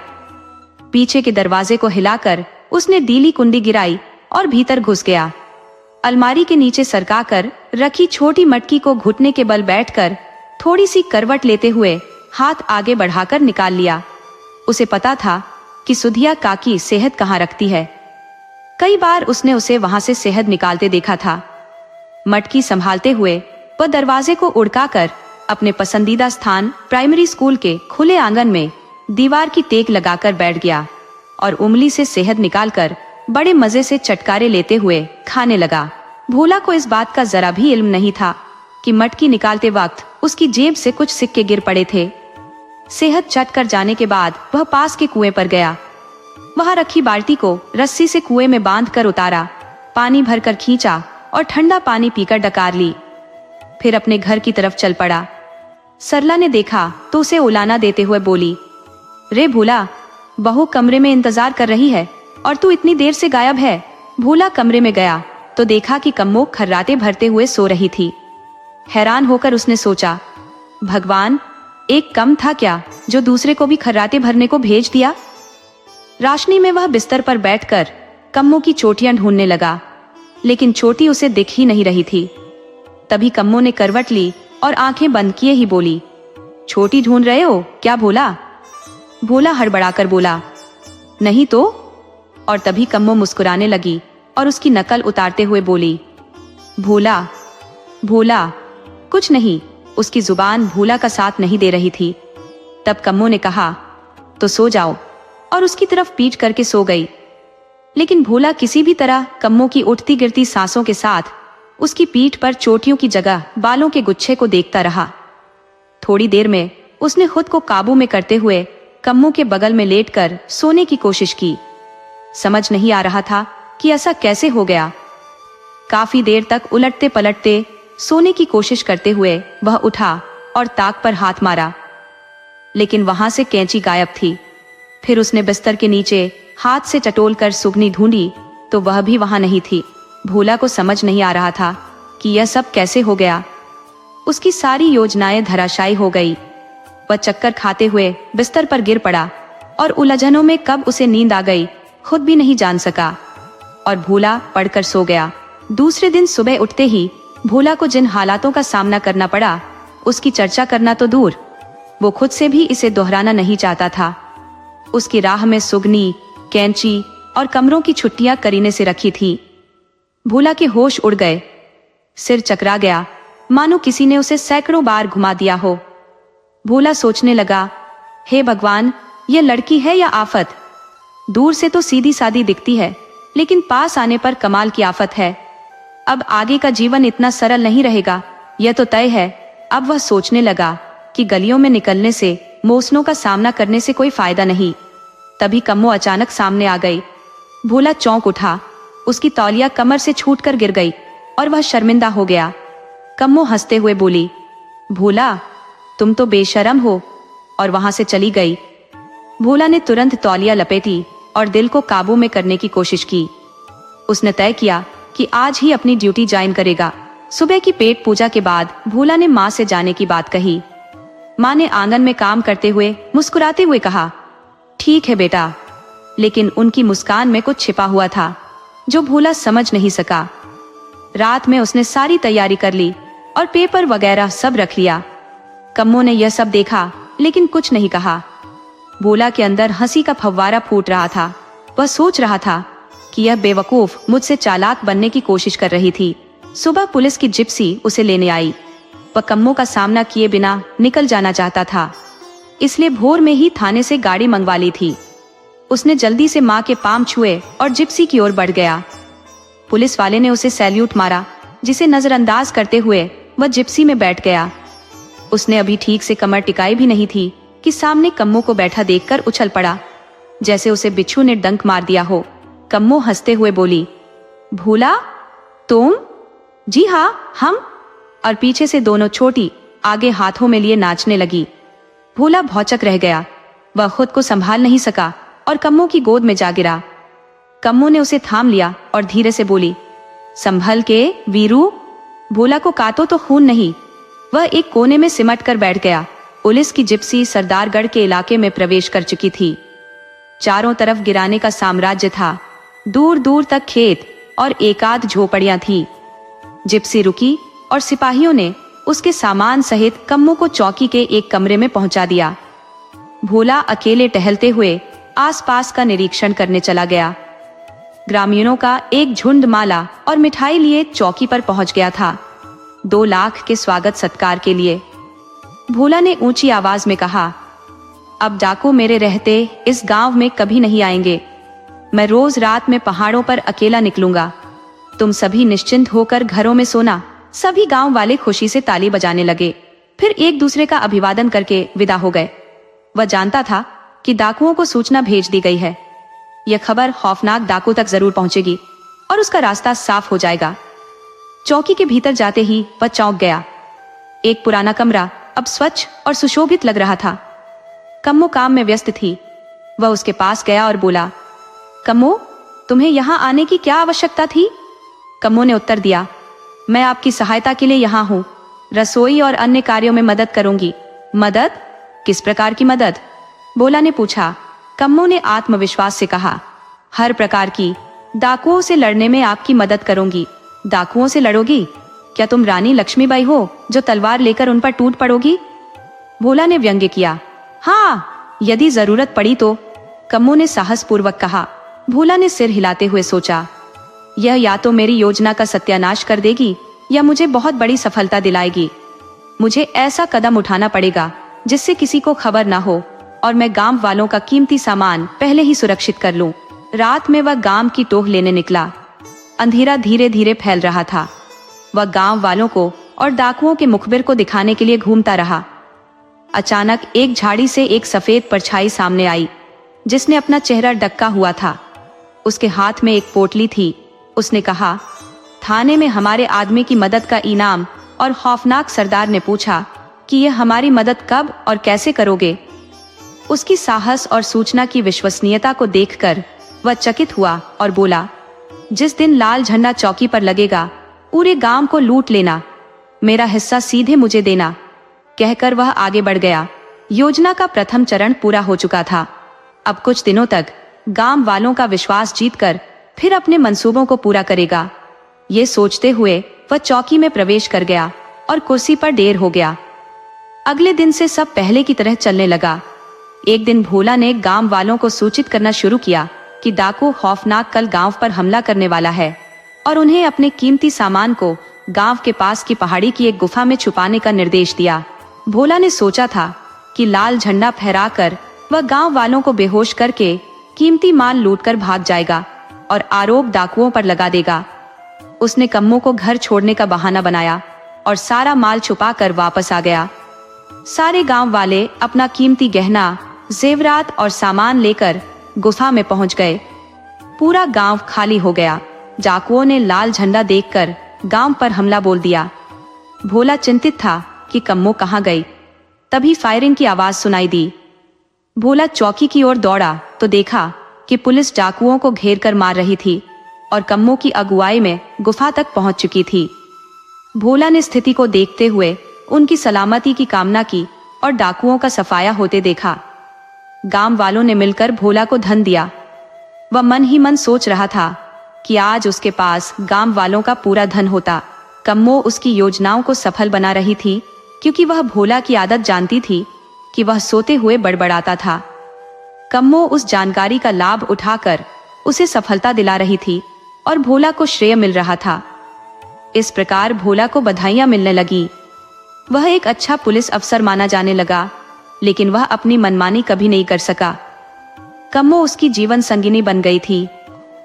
पीछे के दरवाजे को हिलाकर उसने डीली कुंडी गिराई और भीतर घुस गया। अलमारी के नीचे सरकाकर रखी छोटी मटकी को घुटने के बल बैठकर थोड़ी सी करवट लेते हुए हाथ आगे बढ़ाकर निकाल लिया। उसे पता था कि सुधिया काकी सेहत कहाँ रखती है। कई बार उसने उसे वहां से सेहत निकालते देखा था। मटकी संभालते हुए वह दरवाजे को उड़काकर अपने पसंदीदा स्थान प्राइमरी स्कूल के खुले आंगन में दीवार की टेक लगाकर बैठ गया और उंगली से सेहत निकालकर बड़े मजे से चटकारे लेते हुए खाने लगा। भोला को इस बात का जरा भी इल्म नहीं था कि मटकी निकालते वक्त उसकी जेब से कुछ सिक्के गिर पड़े थे। सेहत चट कर जाने के बाद वह पास के कुएं पर गया। वहां रखी बाल्टी को रस्सी से कुएं में बांध कर उतारा, पानी भरकर खींचा और ठंडा पानी पीकर डकार ली। फिर अपने घर की तरफ चल पड़ा। सरला ने देखा तो उसे उलाना देते हुए बोली, रे भोला, बहू कमरे में इंतजार कर रही है और तू इतनी देर से गायब है। भोला कमरे में गया तो देखा कि कम्मो खर्राटे भरते हुए सो रही थी। हैरान होकर उसने सोचा, भगवान, एक कम था क्या जो दूसरे को भी खर्राटे भरने को भेज दिया। राशनी में वह बिस्तर पर बैठकर कम्मो की चोटियां ढूंढने लगा, लेकिन चोटी उसे दिख ही नहीं रही थी। तभी कम्मो ने करवट ली और आंखें बंद किए ही बोली, छोटी ढूंढ रहे हो क्या भोला? भोला हड़बड़ाकर बोला, नहीं तो। और तभी कम्मो मुस्कुराने लगी और उसकी नकल उतारते हुए बोली, भोला भोला कुछ नहीं। उसकी जुबान भोला का साथ नहीं दे रही थी। तब कम्मो ने कहा, तो सो जाओ, और उसकी तरफ पीठ करके सो गई। लेकिन भोला किसी भी तरह कम्मो की उठती गिरती सांसों के साथ उसकी पीठ पर चोटियों की जगह बालों के गुच्छे को देखता रहा। थोड़ी देर में उसने खुद को काबू में करते हुए कम्मो के बगल में लेटकर सोने की कोशिश की। समझ नहीं आ रहा था कि ऐसा कैसे हो गया। काफी देर तक उलटते पलटते सोने की कोशिश करते हुए वह उठा और ताक पर हाथ मारा, लेकिन वहां से कैंची गायब थी। फिर उसने बिस्तर के नीचे हाथ से टटोल कर सुगनी ढूंढी तो वह भी वहां नहीं थी। भोला को समझ नहीं आ रहा था कि यह सब कैसे हो गया। उसकी सारी योजनाएं धराशायी हो गई। वह चक्कर खाते हुए बिस्तर पर गिर पड़ा और उलझनों में कब उसे नींद आ गई खुद भी नहीं जान सका और भोला पड़कर सो गया। दूसरे दिन सुबह उठते ही भोला को जिन हालातों का सामना करना पड़ा उसकी चर्चा करना तो दूर, वो खुद से भी इसे दोहराना नहीं चाहता था। उसकी राह में सुगनी, कैंची और कमरों की छुट्टियां करीने से रखी थी। भोला के होश उड़ गए, सिर चकरा गया, मानो किसी ने उसे सैकड़ों बार घुमा दिया हो। भोला सोचने लगा, हे भगवान, यह लड़की है या आफत? दूर से तो सीधी सादी दिखती है, लेकिन पास आने पर कमाल की आफत है। अब आगे का जीवन इतना सरल नहीं रहेगा, यह तो तय है। अब वह सोचने लगा कि गलियों में निकलने से, मौसमों का सामना करने से कोई फायदा नहीं। तभी कम्मो अचानक सामने आ गई। भोला चौंक उठा, उसकी तौलिया कमर से छूटकर गिर गई और वह शर्मिंदा हो गया। कम्मो हंसते हुए बोली, भोला, तुम तो बेशरम हो, और वहां से चली गई। भोला ने तुरंत तौलिया लपेटी और दिल को काबू में करने की कोशिश की। उसने तय किया कि आज ही अपनी ड्यूटी ज्वाइन करेगा। सुबह की पेट पूजा के बाद भोला ने माँ से जाने की बात कही। माँ ने आंगन में काम करते हुए मुस्कुराते हुए कहा, ठीक है बेटा। लेकिन उनकी मुस्कान में कुछ छिपा हुआ था जो भोला समझ नहीं सका। रात में उसने सारी तैयारी कर ली और पेपर वगैरह सब रख लिया। कम्मो ने यह सब देखा लेकिन कुछ नहीं कहा। भोला के अंदर हंसी का फव्वारा फूट रहा था। वह सोच रहा था कि यह बेवकूफ मुझसे चालाक बनने की कोशिश कर रही थी। सुबह पुलिस की जिप्सी उसे लेने आई। वह कम्मो का सामना किए बिना निकल जाना चाहता था, इसलिए भोर में ही थाने से गाड़ी मंगवा ली थी। उसने जल्दी से माँ के पांव छुए और जिप्सी की ओर बढ़ गया। पुलिस वाले ने उसे सैल्यूट मारा, जिसे नजरअंदाज करते हुए वह जिप्सी में बैठ गया। उसने अभी ठीक से कमर टिकाई भी नहीं थी कि सामने कम्मो को बैठा देखकर उछल पड़ा, जैसे उसे बिच्छू ने डंक मार दिया हो। कम्मो हंसते हुए बोली, भोला, तुम? जी हाँ, हम। और पीछे से दोनों छोटी आगे हाथों में लिए नाचने लगी। भोला भौचक रह गया। वह खुद को संभाल नहीं सका और कम्मो की गोद में जा गिरा। कम्मो ने उसे थाम लिया और धीरे से बोली, संभल के वीरू, भोला को काटो तो खून नहीं। वह एक कोने में सिमट कर बैठ गया। पुलिस की जिप्सी सरदारगढ़ के इलाके में प्रवेश कर चुकी थी। चारों तरफ गिराने का साम्राज्य था। दूर दूर तक खेत और एकाध झोपड़ियां थी। जिप्सी रुकी और सिपाहियों ने उसके सामान सहित कम्मो को चौकी के एक कमरे में पहुंचा दिया। भोला अकेले टहलते हुए आसपास का निरीक्षण करने चला गया। ग्रामीणों का एक झुंड माला और मिठाई लिए चौकी पर पहुंच गया था, 2 लाख के स्वागत सत्कार के लिए। भोला ने ऊंची आवाज में कहा, अब डाकू मेरे रहते इस गांव में कभी नहीं आएंगे। मैं रोज रात में पहाड़ों पर अकेला निकलूंगा। तुम सभी निश्चिंत होकर घरों में सोना। सभी गांव वाले खुशी से ताली बजाने लगे, फिर एक दूसरे का अभिवादन करके विदा हो गए। वह जानता था कि डाकुओं को सूचना भेज दी गई है। यह खबर खौफनाक डाकू तक जरूर पहुंचेगी और उसका रास्ता साफ हो जाएगा। चौकी के भीतर जाते ही वह चौंक गया। एक पुराना कमरा अब स्वच्छ और सुशोभित लग रहा था। कम्मो काम में व्यस्त थी। वह उसके पास गया और बोला, कम्मो, तुम्हें यहाँ आने की क्या आवश्यकता थी? कम्मो ने उत्तर दिया, मैं आपकी सहायता के लिए यहाँ हूँ। रसोई और अन्य कार्यों में मदद करूंगी। मदद? किस प्रकार की मदद? भोला ने पूछा। कम्मो ने आत्मविश्वास से कहा, हर प्रकार की। डाकुओं से लड़ने में आपकी मदद करूंगी। डाकुओं से लड़ोगी? क्या तुम रानी लक्ष्मीबाई हो जो तलवार लेकर उन पर टूट पड़ोगी? भोला ने व्यंग्य किया। हाँ, यदि जरूरत पड़ी तो, कम्मो ने साहसपूर्वक कहा। भोला ने सिर हिलाते हुए सोचा, यह या तो मेरी योजना का सत्यानाश कर देगी या मुझे बहुत बड़ी सफलता दिलाएगी। मुझे ऐसा कदम उठाना पड़ेगा जिससे किसी को खबर ना हो और मैं गांव वालों का कीमती सामान पहले ही सुरक्षित कर लूं। रात में वह गांव की टोह लेने निकला। अंधेरा धीरे धीरे फैल रहा था। वह गांव वालों को और डाकुओं के मुखबिर को दिखाने के लिए घूमता रहा। अचानक एक झाड़ी से एक सफेद परछाई सामने आई, जिसने अपना चेहरा ढका हुआ था। उसके हाथ में एक पोटली थी। उसने कहा, थाने में हमारे आदमी की मदद का इनाम। और खौफनाक सरदार ने पूछा कि यह हमारी मदद कब और कैसे करोगे? उसकी साहस और सूचना की विश्वसनीयता को देखकर वह चकित हुआ और बोला, जिस दिन लाल झंडा चौकी पर लगेगा पूरे गांव को लूट लेना, मेरा हिस्सा सीधे मुझे देना, कहकर वह आगे बढ़ गया। योजना का प्रथम चरण पूरा हो चुका था। अब कुछ दिनों तक गांव वालों का विश्वास जीतकर फिर अपने मंसूबों को पूरा करेगा। ये सोचते हुए वह चौकी में प्रवेश कर गया और कुर्सी पर देर हो गया। अगले दिन से सब पहले की तरह चलने लगा। एक दिन भोला ने गांव वालों को सूचित करना शुरू किया कि डाकू खौफनाक कल गांव पर हमला करने वाला है और उन्हें अपने कीमती सामान को गांव के पास की पहाड़ी की एक गुफा में छुपाने का निर्देश दिया। भोला ने सोचा था कि लाल झंडा फहराकर वह गांव वालों को बेहोश करके कीमती माल लूटकर भाग जाएगा और आरोप डाकुओं पर लगा देगा। उसने कम्मो को घर छोड़ने का बहाना बनाया और सारा माल छुपाकर वापस आ गया। सारे गांव वाले अपना कीमती गहना, जेवरात और सामान लेकर गुफा में पहुंच गए। पूरा गांव खाली हो गया। डाकुओं ने लाल झंडा देखकर गांव पर हमला बोल दिया। भोला चिंतित था कि कम्मो कहाँ गई। तभी फायरिंग की आवाज सुनाई दी। भोला चौकी की ओर दौड़ा तो देखा कि पुलिस डाकुओं को घेर कर मार रही थी और कम्मो की अगुवाई में गुफा तक पहुंच चुकी थी। भोला ने स्थिति को देखते हुए उनकी सलामती की कामना की और डाकुओं का सफाया होते देखा। गांव वालों ने मिलकर भोला को धन दिया। वह मन ही मन सोच रहा था कि आज उसके पास गांव वालों का पूरा धन होता। कम्मो उसकी योजनाओं को सफल बना रही थी क्योंकि वह भोला की आदत जानती थी कि वह सोते हुए बड़बड़ाता था। कम्मो उस जानकारी का लाभ उठाकर उसे सफलता दिला रही थी और भोला को श्रेय मिल रहा था। इस प्रकार भोला को बधाइयां मिलने लगी। वह एक अच्छा पुलिस अफसर माना जाने लगा, लेकिन वह अपनी मनमानी कभी नहीं कर सका। कम्मो उसकी जीवन संगिनी बन गई थी।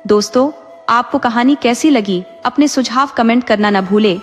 दोस्तों, आपको कहानी कैसी लगी? अपने सुझाव कमेंट करना न भूले।